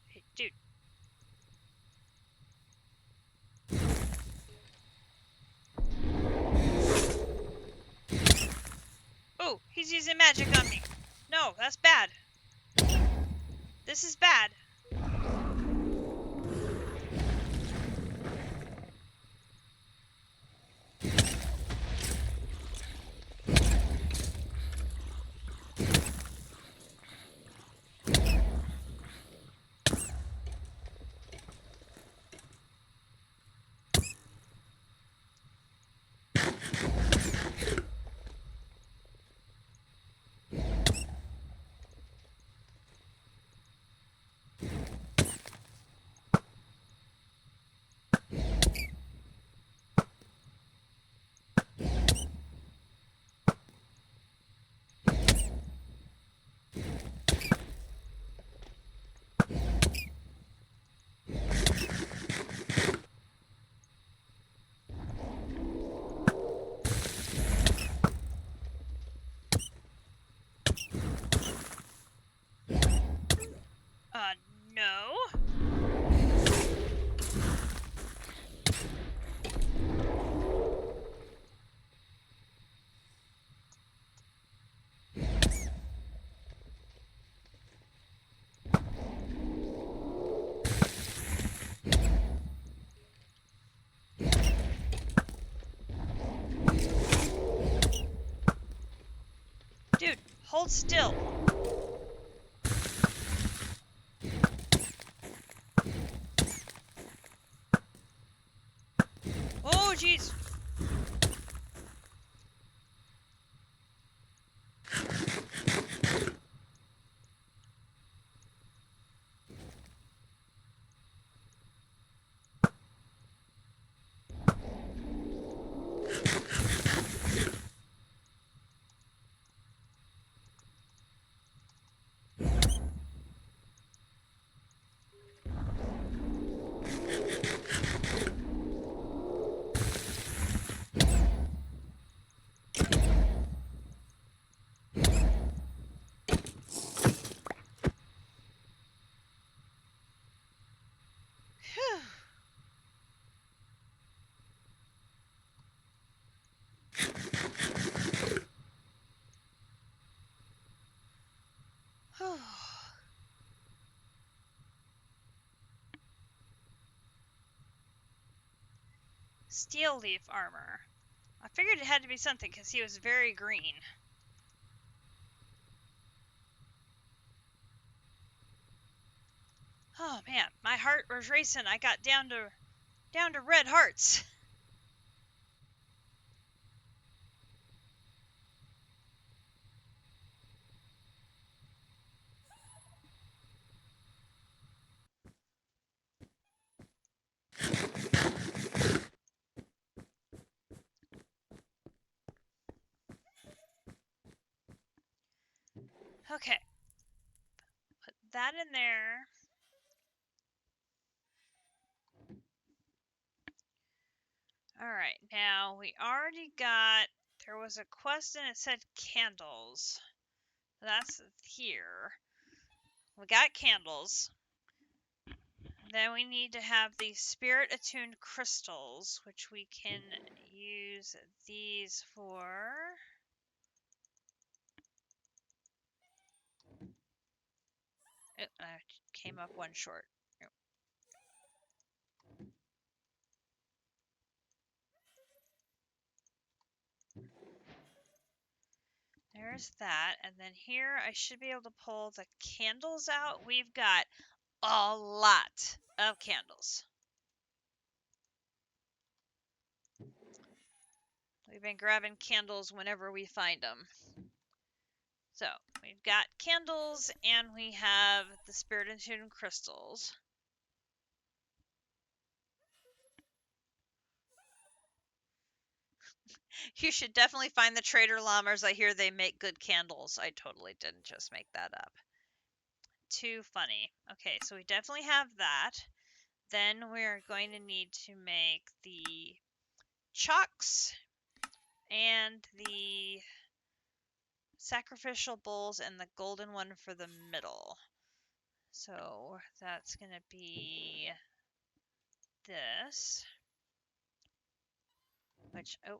Hey, dude. Oh, he's using magic on me. No, that's bad. This is bad. No. Dude, hold still. Oh, jeez. Steel leaf armor. I figured it had to be something because he was very green. Oh man, my heart was racing. I got down to red hearts. Okay. Put that in there. Alright, now we already got, there was a quest and it said candles. That's here. We got candles. Then we need to have the spirit attuned crystals, which we can use these for. Oh, I came up one short. There's that, and then here I should be able to pull the candles out. We've got a lot of candles. We've been grabbing candles whenever we find them. So, we've got candles, and we have the spirit attuned crystals. You should definitely find the Trader Llamas. I hear they make good candles. I totally didn't just make that up. Too funny. Okay, so we definitely have that. Then we're going to need to make the chalks and the sacrificial bowls and the golden one for the middle. So that's going to be this. Which, oh.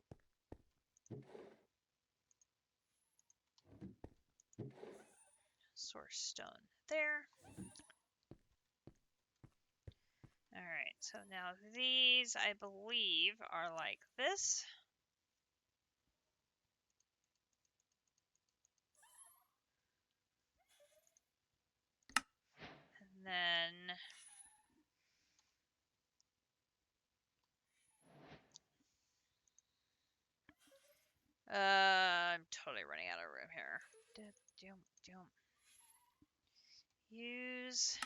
Source stone there. Alright, so now these, I believe, are like this. And then I'm totally running out of room here. Use.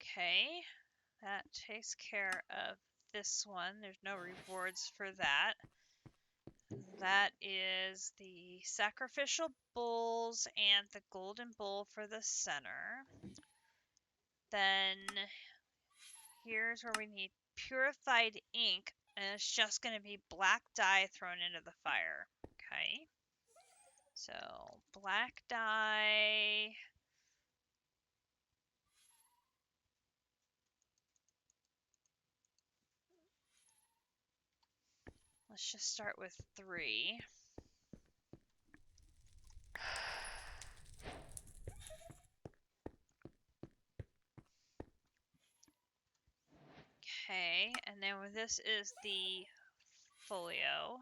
Okay, that takes care of this one. There's no rewards for that. That is the sacrificial bowls and the golden bowl for the center. Then here's where we need purified ink, and it's just going to be black dye thrown into the fire. Okay. So, black dye. Let's just start with 3. Okay, and then this is the folio.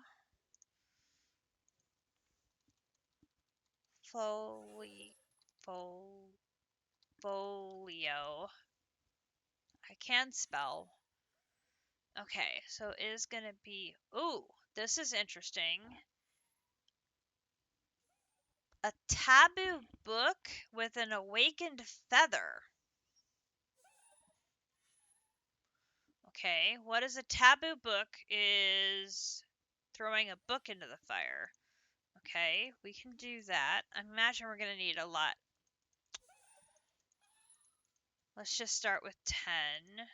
Folio. I can spell. Okay, so it is going to be, ooh, this is interesting. A taboo book with an awakened feather. Okay, what is a taboo book is throwing a book into the fire. Okay, we can do that. I imagine we're going to need a lot. Let's just start with 10.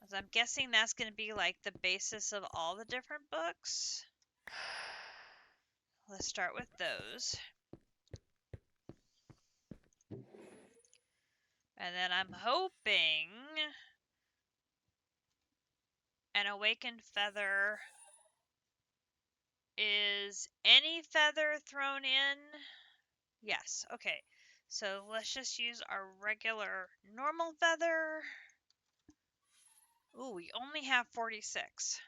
As I'm guessing that's going to be like the basis of all the different books. Let's start with those. And then I'm hoping an awakened feather is any feather thrown in. Yes, okay. So let's just use our regular normal feather. Ooh, we only have 46.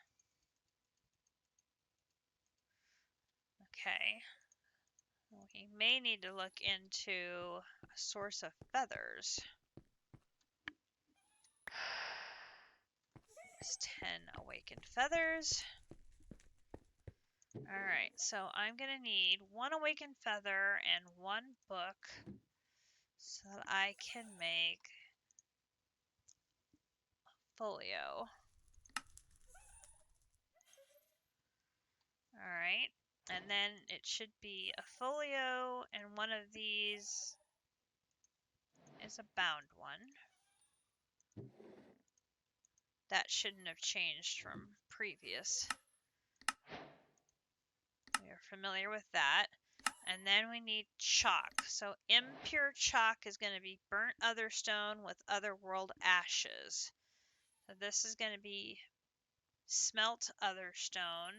Okay. We may need to look into a source of feathers. It's 10 awakened feathers. Alright, so I'm going to need 1 awakened feather and 1 book so that I can make folio. Alright, and then it should be a folio, and one of these is a bound one. That shouldn't have changed from previous. We are familiar with that. And then we need chalk. So impure chalk is going to be burnt otherstone with otherworld ashes. So this is going to be smelt otherstone.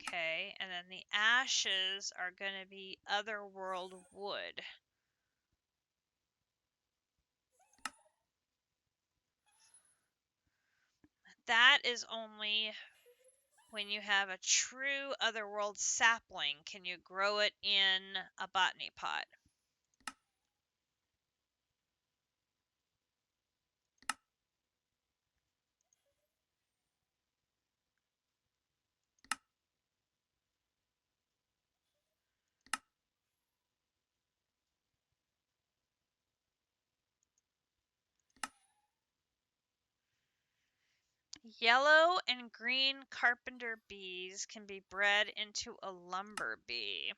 Okay, and then the ashes are going to be otherworld wood. That is only when you have a true otherworld sapling can you grow it in a botany pot. Yellow and green carpenter bees can be bred into a lumber bee.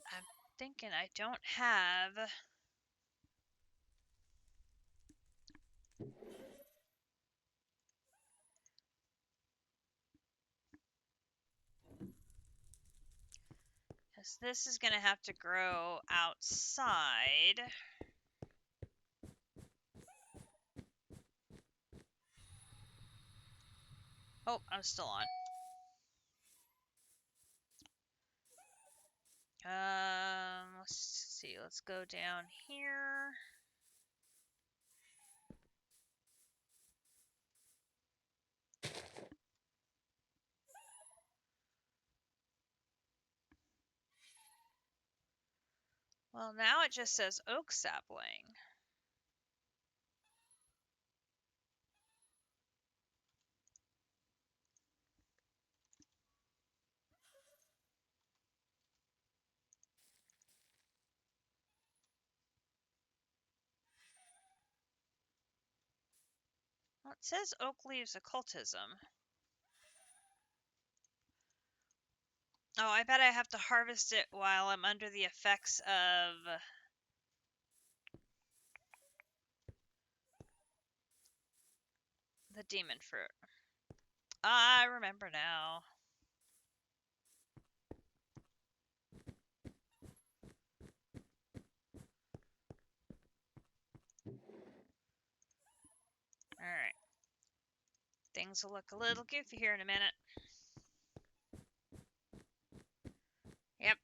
I'm thinking I don't have... Because this is going to have to grow outside. Oh, I'm still on. Let's see. Let's go down here. Well, now it just says oak sapling. Well, it says oak leaves occultism. Oh, I bet I have to harvest it while I'm under the effects of the demon fruit. I remember now. Alright. Things will look a little goofy here in a minute. Yep.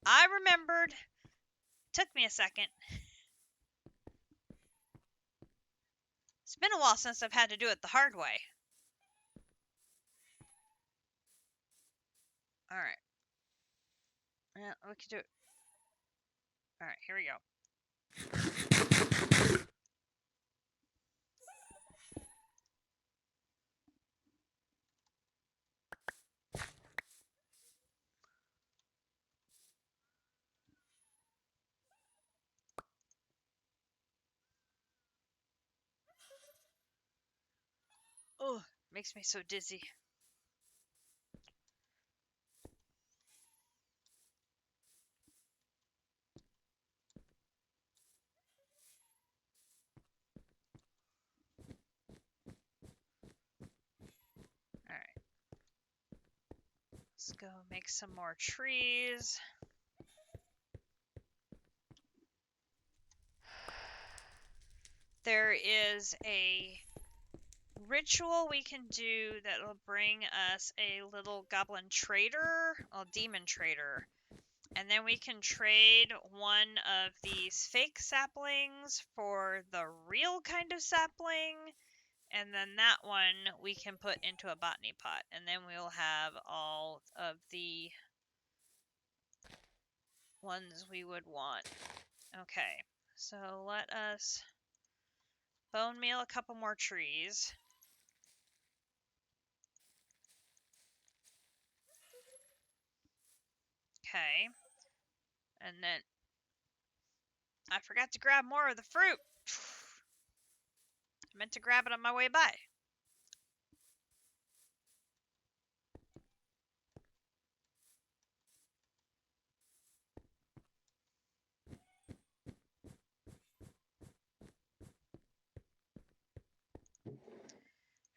I remembered. Took me a second. It's been a while since I've had to do it the hard way. Alright. Yeah, we can do it. Alright, here we go. Oh, makes me so dizzy. Alright. Let's go make some more trees. There is a ritual we can do that'll bring us a little goblin trader, a demon trader. And then we can trade one of these fake saplings for the real kind of sapling. And then that one we can put into a botany pot. And then we'll have all of the ones we would want. Okay, so let us bone meal a couple more trees. Okay. And then I forgot to grab more of the fruit. I meant to grab it on my way by.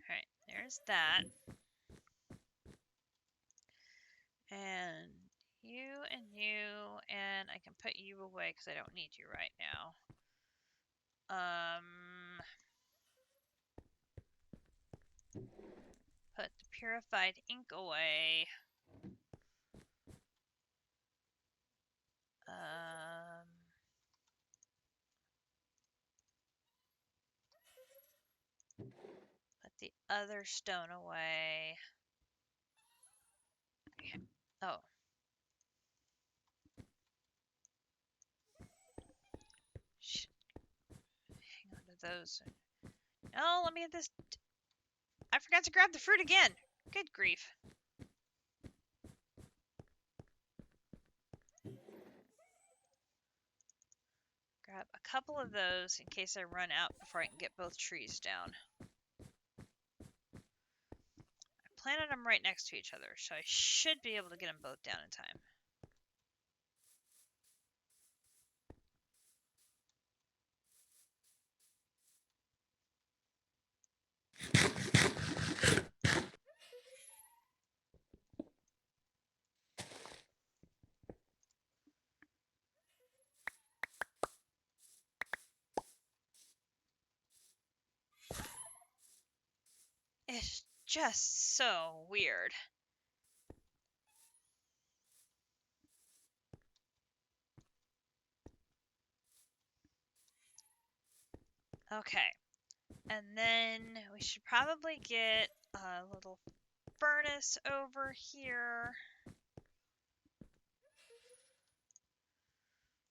Alright, there's that. And and I can put you away because I don't need you right now. Put the purified ink away. Put the other stone away. Oh. Hang on to those. Oh, let me get this. I forgot to grab the fruit again. Good grief. Grab a couple of those in case I run out before I can get both trees down. I planted them right next to each other, so I should be able to get them both down in time. It's just so weird. Okay. And then we should probably get a little furnace over here.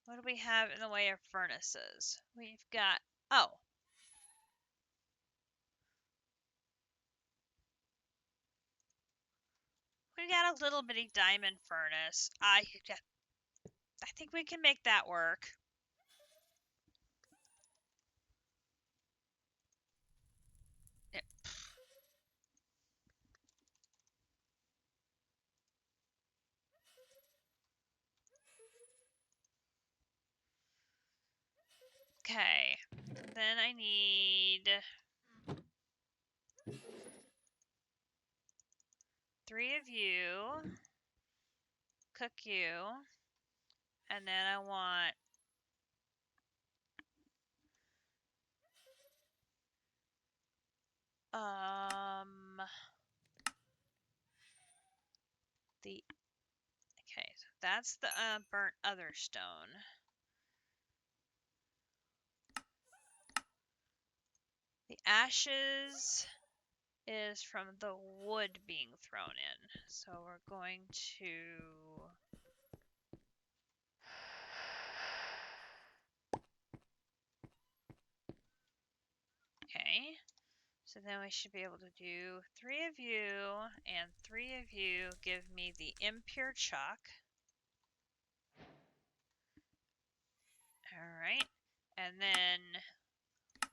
What do we have in the way of furnaces? We've got... Oh. We got a little bitty diamond furnace. I think we can make that work. Okay. Then I need 3 of you. Cook you. And then I want the okay, so that's the burnt other stone. The ashes is from the wood being thrown in. So we're going to okay. So then we should be able to do 3 of you and 3 of you give me the impure chalk. Alright. And then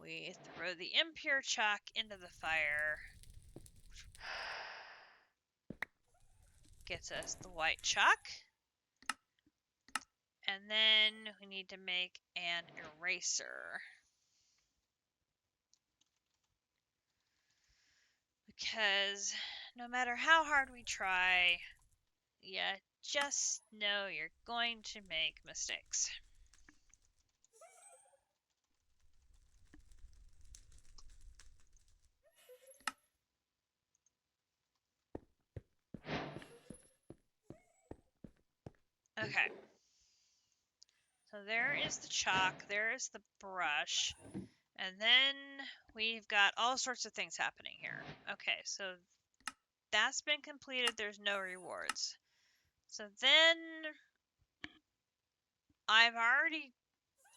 we throw the impure chalk into the fire. Gets us the white chalk. And then we need to make an eraser. Because no matter how hard we try, You just know you're going to make mistakes. Okay. So there is the chalk, there is the brush, and then we've got all sorts of things happening here. Okay, so that's been completed, there's no rewards. So then I've already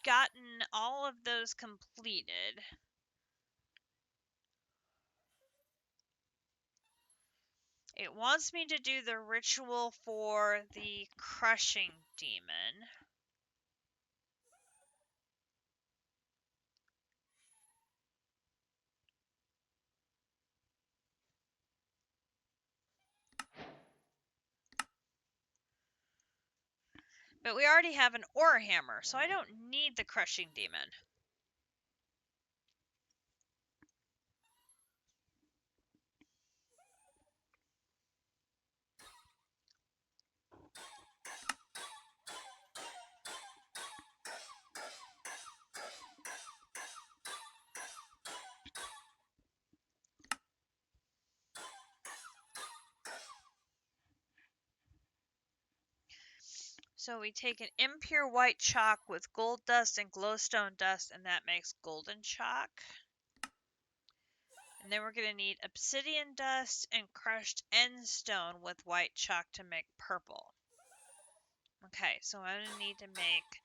gotten all of those completed. It wants me to do the ritual for the crushing demon. But we already have an ore hammer, so I don't need the crushing demon. So we take an impure white chalk with gold dust and glowstone dust, and that makes golden chalk. And then we're going to need obsidian dust and crushed end stone with white chalk to make purple. Okay, so I'm going to need to make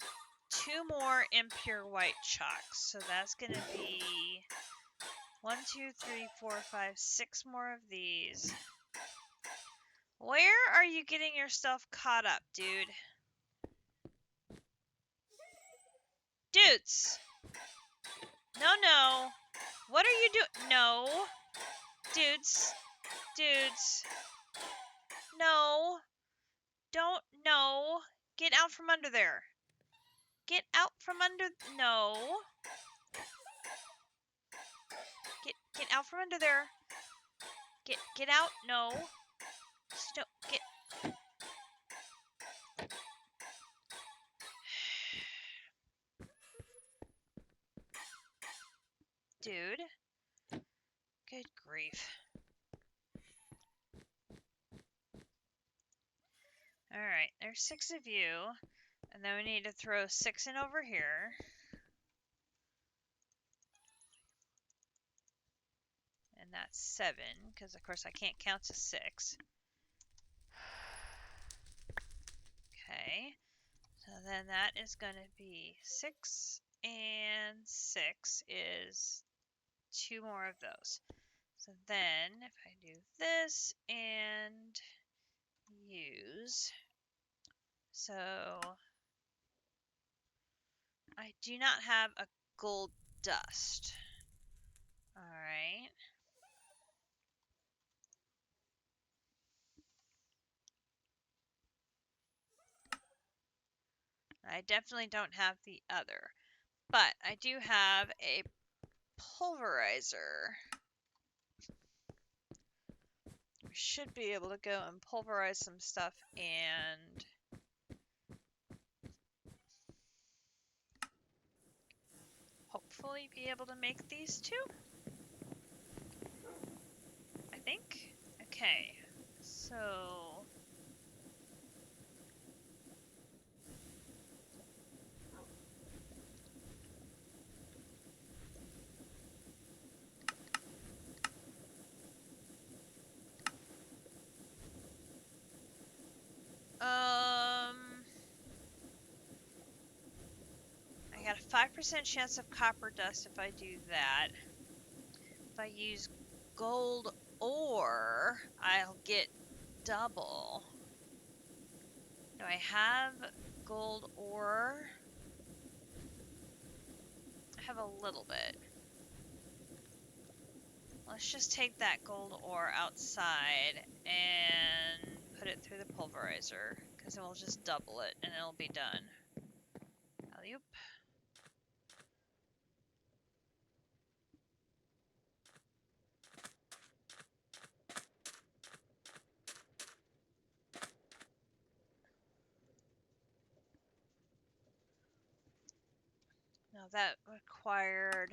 2 more impure white chalks. So that's going to be 1, 2, 3, 4, 5, 6 more of these. Where are you getting yourself caught up, dude? Dudes! No, no. What are you doing? No. Dudes. Dudes. No. Don't. No. Get out from under there. Get out from under. No. Get out from under there. Get out. No. Get. Dude. Good grief. Alright, there's 6 of you. And then we need to throw 6 in over here. And that's 7, because of course I can't count to 6. Okay, so then that is going to be 6 and 6 is 2 more of those. So then if I do this and use, so I do not have a gold dust. Alright. I definitely don't have the other, but I do have a pulverizer. We should be able to go and pulverize some stuff and hopefully be able to make these two. I think. Okay, so I got a 5% chance of copper dust if I do that. If I use gold ore, I'll get double. Do I have gold ore? I have a little bit. Let's just take that gold ore outside and put it through the pulverizer, because it will just double it and it'll be done. Alley-oop. that required...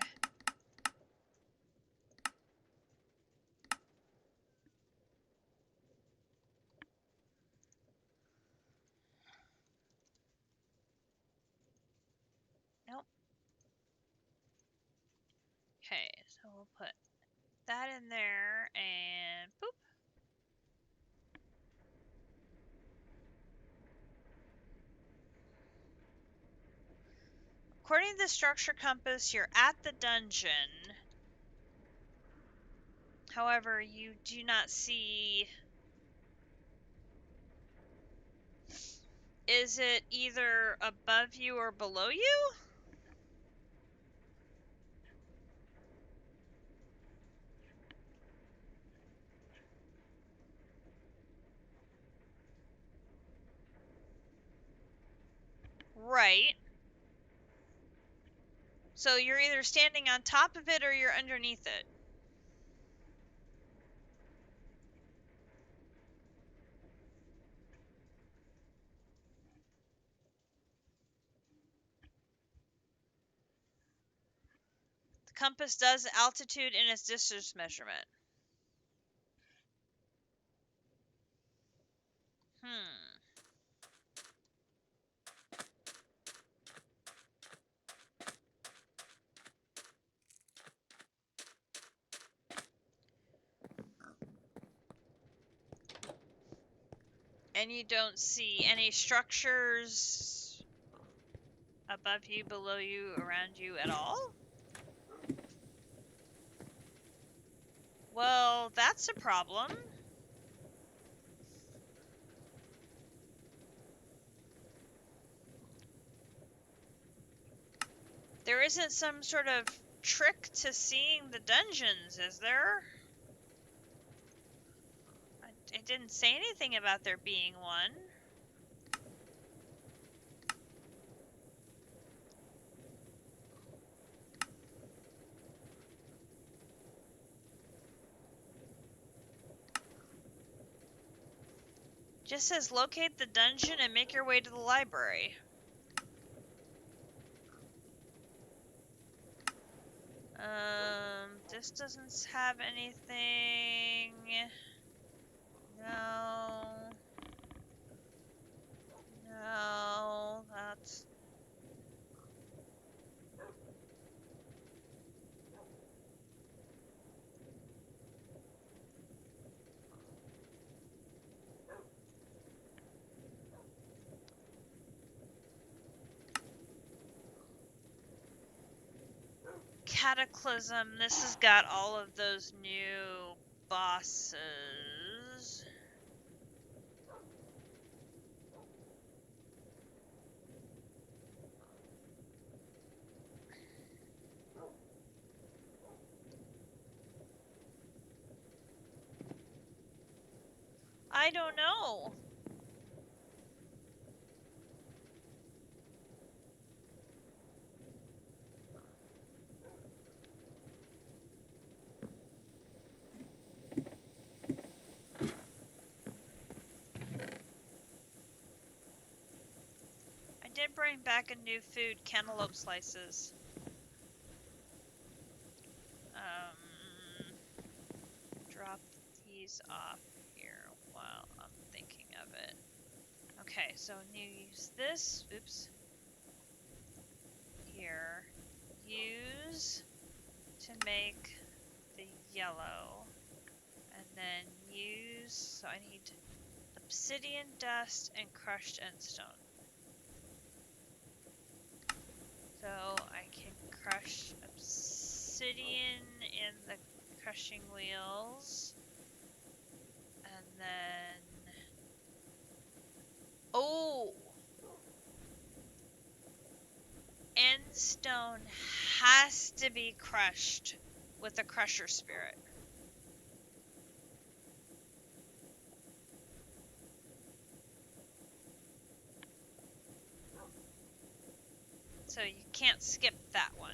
Nope. Okay, so we'll put that in there and boop. According to the structure compass, you're at the dungeon. However, you do not see... Is it either above you or below you? Right. So you're either standing on top of it or you're underneath it. The compass does altitude in its distance measurement. And you don't see any structures above you, below you, around you at all? Well, that's a problem. There isn't some sort of trick to seeing the dungeons, is there? It didn't say anything about there being one. Just says locate the dungeon and make your way to the library. This doesn't have anything. No. No, that's... Cataclysm. This has got all of those new bosses. I don't know. I did bring back a new food, cantaloupe slices. Drop these off here while I'm thinking of it. Okay, so you use this, oops, here, use to make the yellow, and then use, so I need obsidian dust and crushed endstone. So I can crush obsidian in the crushing wheels, and then, oh! Endstone has to be crushed with a crusher spirit. So you can't skip that one.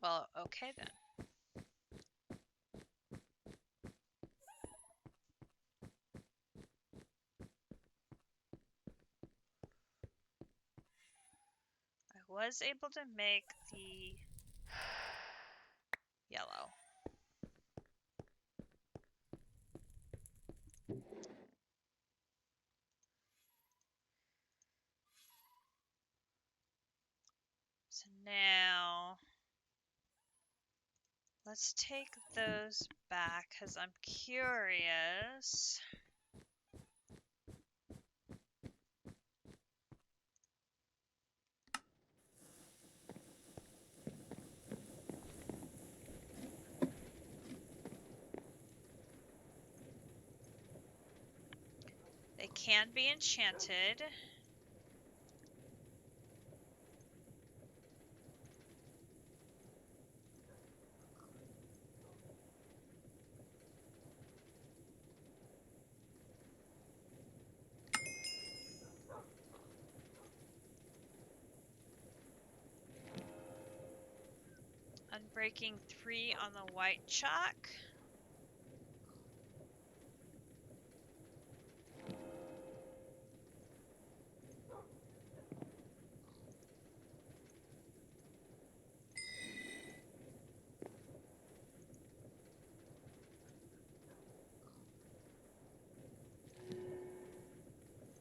Well, okay then. was able to make the yellow. So now let's take those back because I'm curious. They can be enchanted. Unbreaking 3 on the white chalk.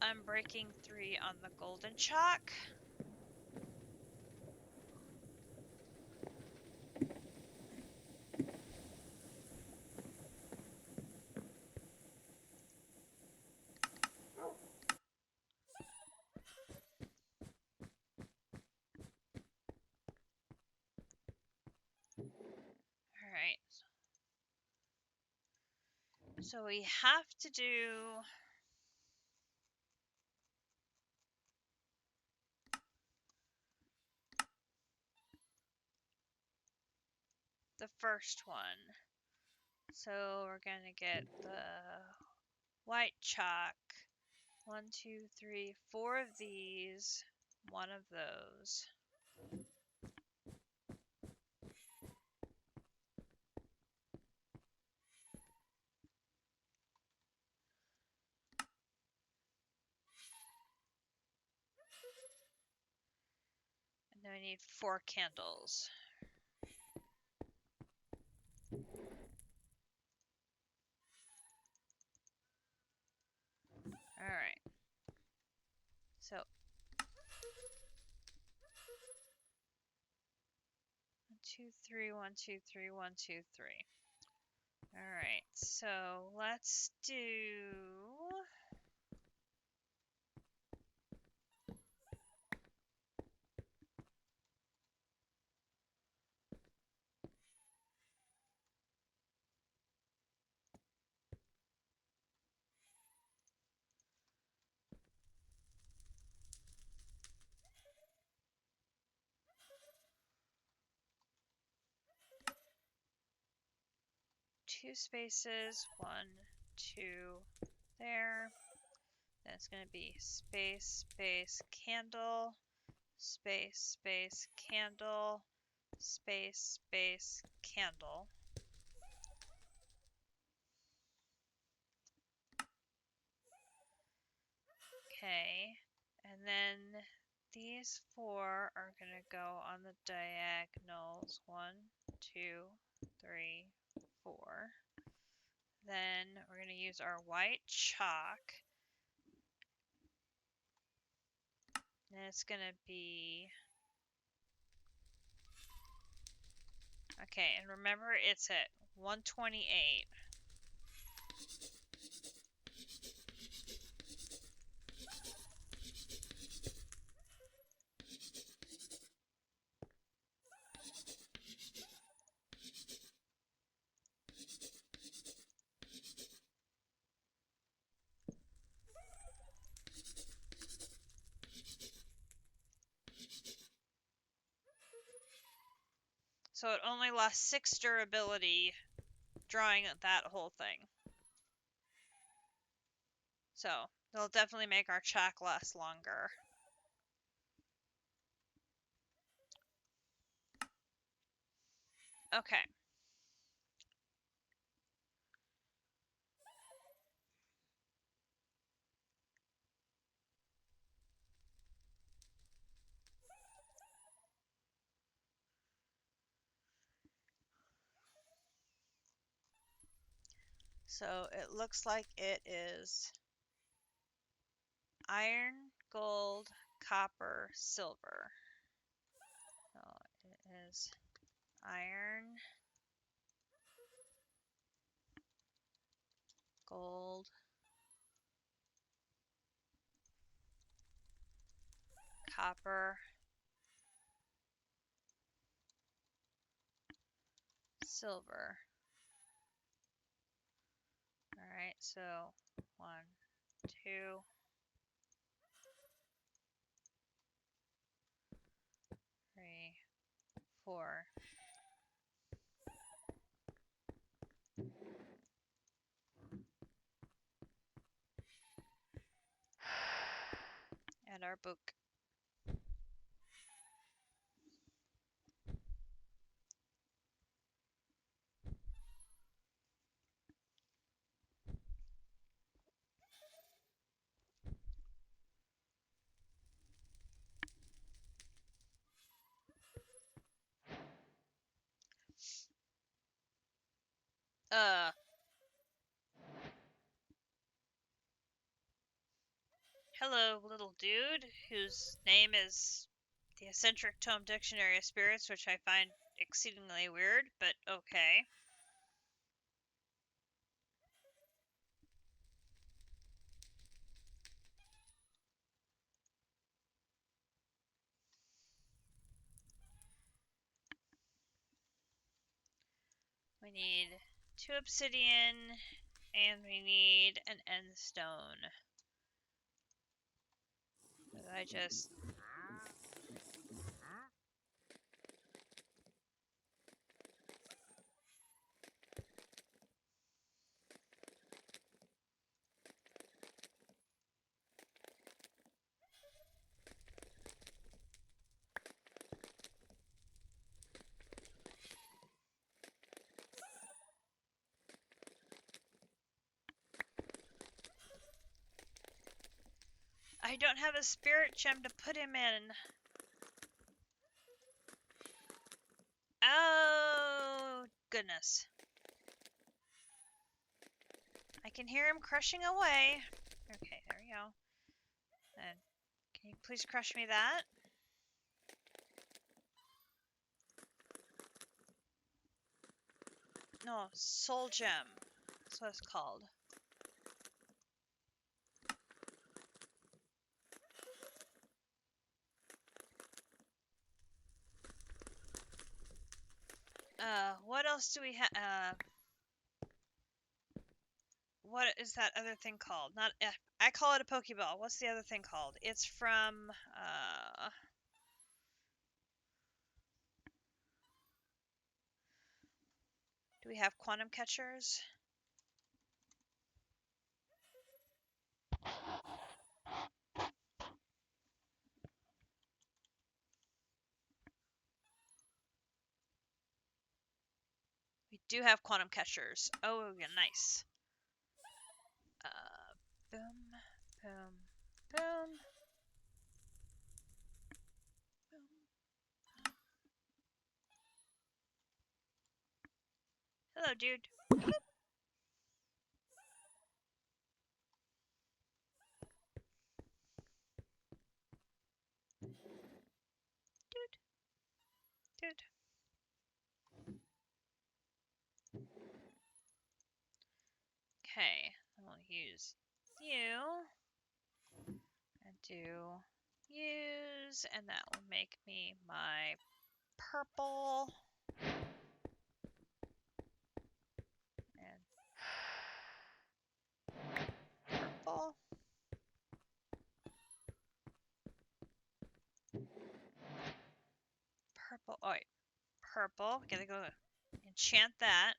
Unbreaking 3 on the golden chalk. Alright. So we have to do the first one. So we're going to get the white chalk. 1, 2, 3, 4 of these, 1 of those. And then we need 4 candles. Alright. So 1, 2, 3, 1, 2, 3, 1, 2, 3. Alright, so let's do two spaces, 1, 2 there. Then it's going to be space, space, candle, space, space, candle, space, space, candle. Okay, and then these 4 are going to go on the diagonals. 1, 2, 3, 4. Then we're going to use our white chalk. And it's going to be... Okay, and remember it's at 128. So it only lost 6 durability drawing that whole thing. So it'll definitely make our chalk last longer. Okay. So it looks like it is iron, gold, copper, silver. So it is iron, gold, copper, silver. Alright, so 1, 2, 3, 4. And our book. Hello, little dude, whose name is the Eccentric Tome Dictionary of Spirits, which I find exceedingly weird, but okay. We need 2 obsidian, and we need an end stone. I just... I don't have a spirit gem to put him in. Oh, goodness. I can hear him crushing away. Okay, there we go. And can you please crush me that? No, soul gem. That's what it's called. What else do we have? What is that other thing called? Not, I call it a Pokeball. What's the other thing called? It's from, do we have quantum catchers? We do have quantum catchers. Oh, yeah, nice. Boom, boom, boom. Boom. Hello, dude. Dude. Dude. Okay, I'll use you and do use, and that will make me my purple. And purple. Purple. Oh, wait. Purple. We gotta go enchant that.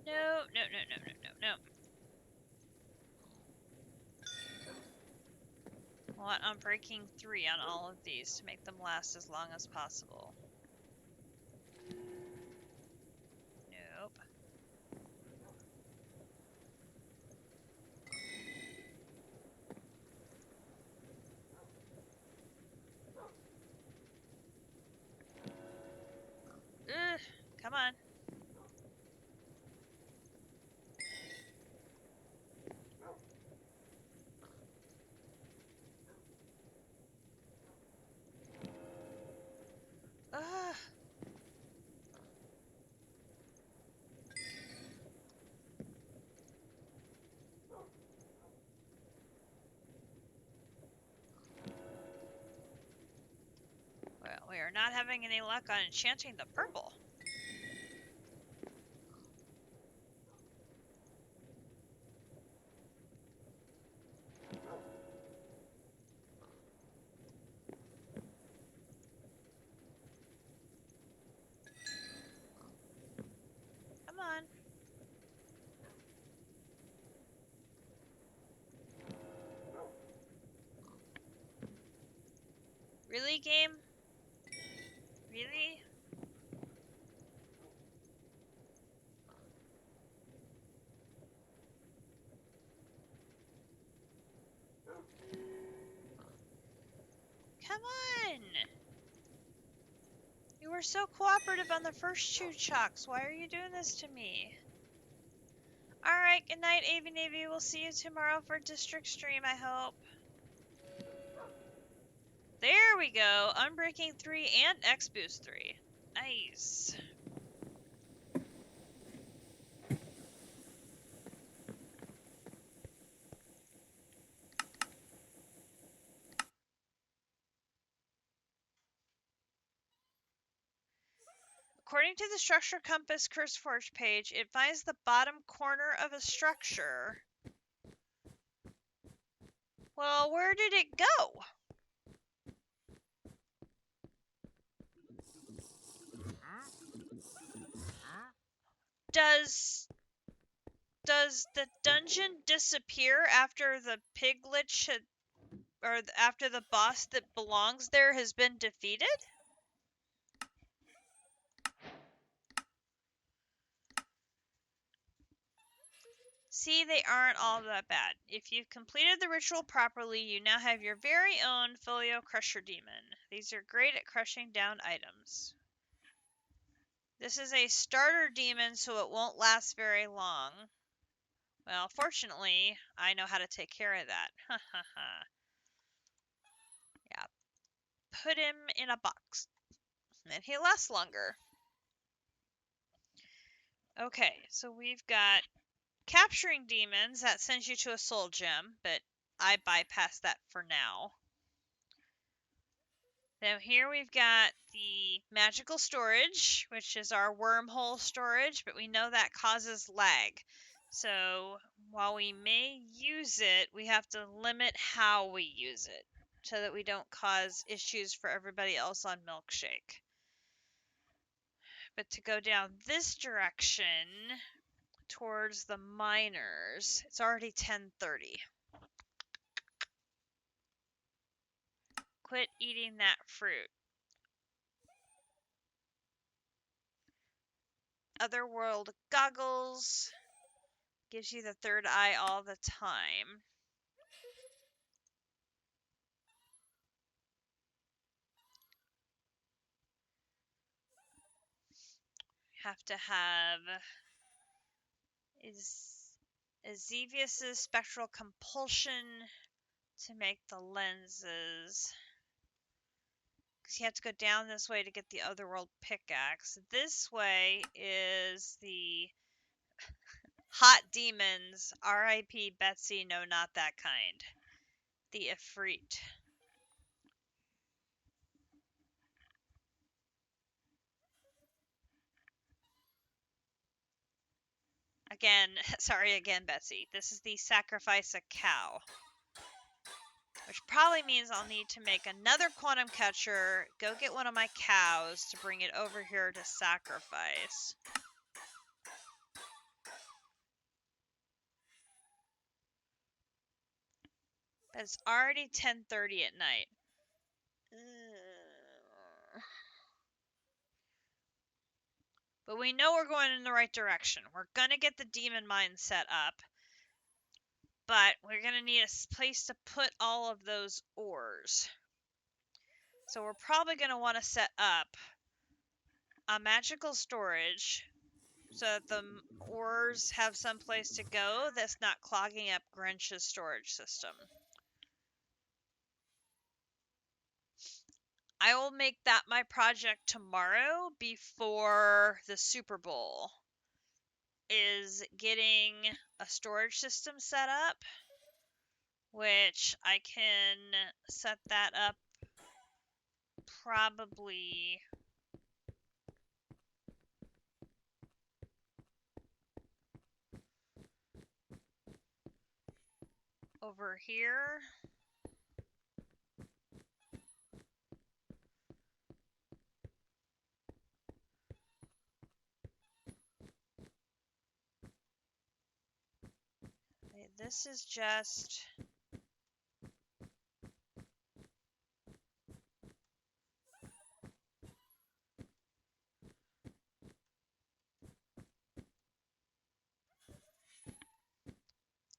No, no, no, no, no, no, no. Want Unbreaking 3 on all of these to make them last as long as possible. Nope. Ugh, come on. Ugh. Well, we are not having any luck on enchanting the purple. Come on. Really, game? Really? Come on! You were so cooperative on the first two chalks. Why are you doing this to me? Alright, good night, Avy Navy. We'll see you tomorrow for District Stream, I hope. There we go. Unbreaking 3 and X-Boost 3. Nice. According to the Structure Compass CurseForge page, it finds the bottom corner of a structure. Well, where did it go? Does the dungeon disappear after the piglet or after the boss that belongs there has been defeated? See, they aren't all that bad. If you've completed the ritual properly, you now have your very own Folio Crusher Demon. These are great at crushing down items. This is a starter demon, so it won't last very long. Well, fortunately, I know how to take care of that. Ha ha ha. Yeah. Put him in a box. And he lasts longer. Okay, so we've got capturing demons. That sends you to a soul gem, but I bypassed that for now. Now here we've got the magical storage, which is our wormhole storage, but we know that causes lag. So while we may use it, we have to limit how we use it so that we don't cause issues for everybody else on Milkshake. But to go down this direction towards the miners, it's already 10:30. Quit eating that fruit. Otherworld goggles gives you the third eye all the time. Have to have Ezevius's spectral compulsion to make the lenses. Because you have to go down this way to get the Otherworld pickaxe. This way is the Hot Demons, R.I.P. Betsy, no, not that kind. The Ifrit. Again, sorry again, Betsy. This is the sacrifice a cow. Which probably means I'll need to make another quantum catcher, go get one of my cows to bring it over here to sacrifice. It's already 10:30 at night. But we know we're going in the right direction. We're going to get the demon mine set up. But we're going to need a place to put all of those ores. So we're probably going to want to set up a magical storage so that the ores have some place to go that's not clogging up Grinch's storage system. I will make that my project tomorrow before the Super Bowl, is getting a storage system set up, which I can set that up probably over here. This is just...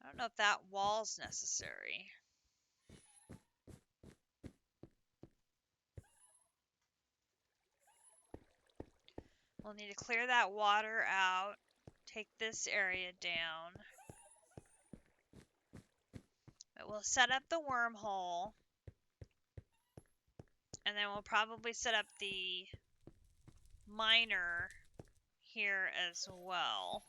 I don't know if that wall's necessary. We'll need to clear that water out, take this area down. But we'll set up the wormhole, and then we'll probably set up the miner here as well.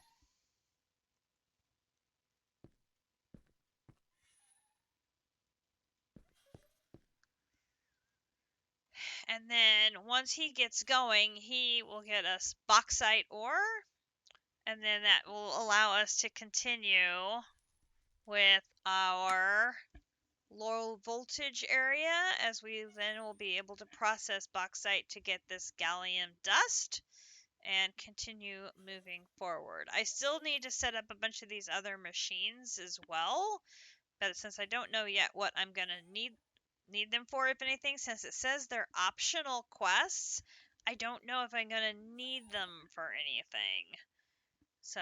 And then once he gets going, he will get us bauxite ore, and then that will allow us to continue with our low voltage area, as we then will be able to process bauxite to get this gallium dust and continue moving forward. I still need to set up a bunch of these other machines as well, but since I don't know yet what I'm going to need them for, if anything, since it says they're optional quests, I don't know if I'm going to need them for anything. So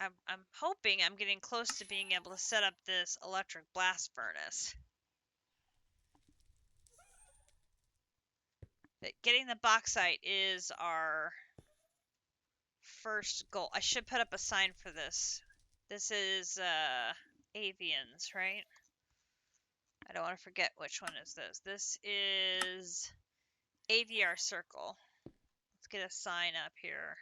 I'm hoping I'm getting close to being able to set up this electric blast furnace. But getting the bauxite is our first goal. I should put up a sign for this. This is Avians, right? I don't want to forget which one is this. This is AVR Circle. Let's get a sign up here.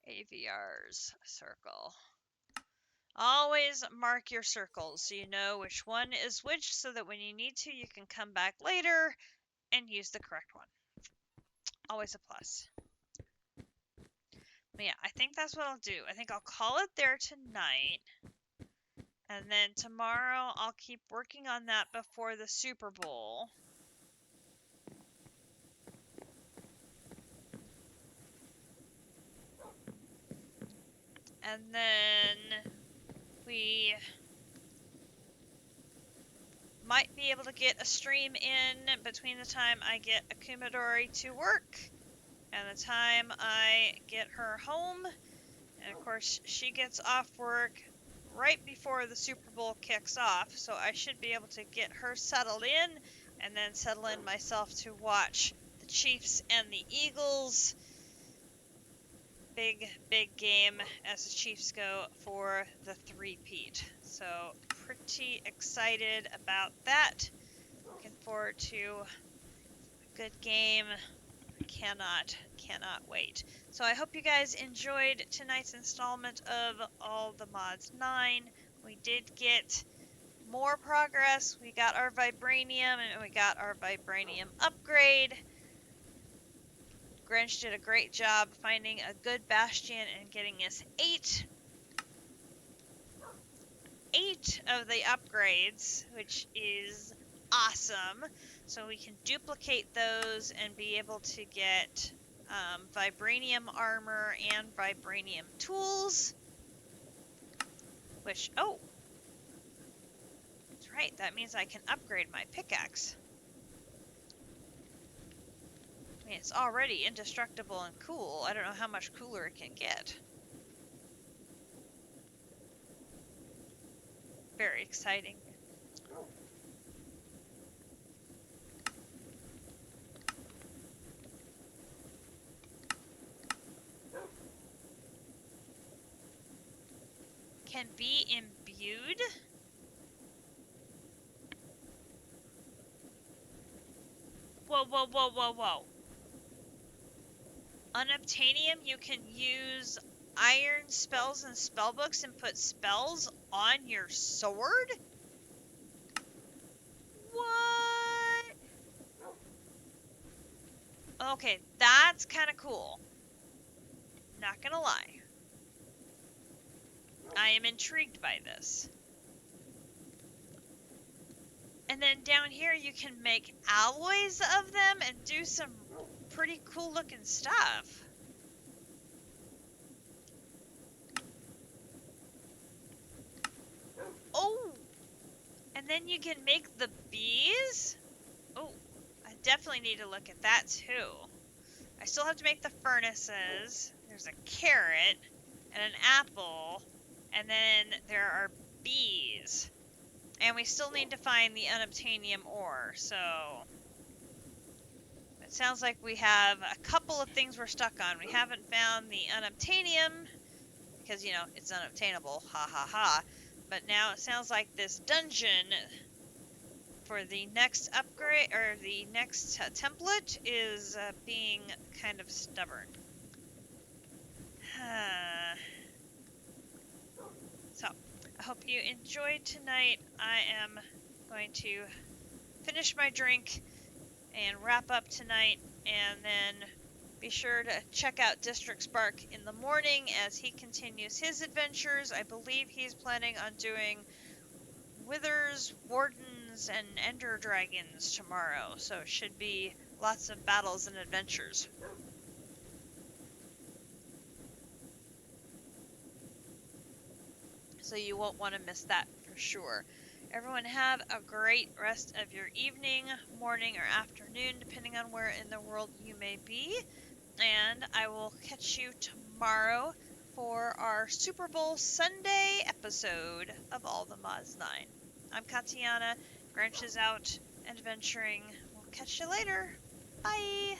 AVR's Circle. Always mark your circles so you know which one is which, so that when you need to, you can come back later and use the correct one. Always a plus. But yeah, I think that's what I'll do. I think I'll call it there tonight. And then tomorrow I'll keep working on that before the Super Bowl. And then we might be able to get a stream in between the time I get Akumadori to work and the time I get her home. And of course, she gets off work right before the Super Bowl kicks off, so I should be able to get her settled in and then settle in myself to watch the Chiefs and the Eagles. Big game as the Chiefs go for the three-peat. So pretty excited about that. Looking forward to a good game. Cannot wait. So I hope you guys enjoyed tonight's installment of All the Mods 9. We did get more progress. We got our Vibranium and we got our Vibranium upgrade. Grinch did a great job finding a good bastion and getting us 8 of the upgrades, which is awesome. So we can duplicate those and be able to get vibranium armor and vibranium tools. Which, oh, that's right. That means I can upgrade my pickaxe. I mean, it's already indestructible and cool. I don't know how much cooler it can get. Very exciting. Can be imbued? Whoa, whoa, whoa, whoa, whoa. Unobtainium, you can use iron spells and spellbooks and put spells on your sword? What? Okay, that's kind of cool. Not gonna lie. I am intrigued by this. And then down here you can make alloys of them and do some pretty cool looking stuff. Oh! And then you can make the bees? Oh, I definitely need to look at that too. I still have to make the furnaces. There's a carrot and an apple. And then there are bees. And we still need to find the unobtainium ore, so it sounds like we have a couple of things we're stuck on. We haven't found the unobtainium, because, you know, it's unobtainable, ha ha ha. But now it sounds like this dungeon for the next upgrade, or the next template, is being kind of stubborn. So, I hope you enjoyed tonight. I am going to finish my drink and wrap up tonight, and then be sure to check out District Spark in the morning as he continues his adventures. I believe he's planning on doing Withers, Wardens, and Ender Dragons tomorrow, so it should be lots of battles and adventures. So you won't want to miss that for sure. Everyone have a great rest of your evening, morning, or afternoon, depending on where in the world you may be. And I will catch you tomorrow for our Super Bowl Sunday episode of All the Mods 9. I'm Katiana. Grinch is out adventuring. We'll catch you later. Bye!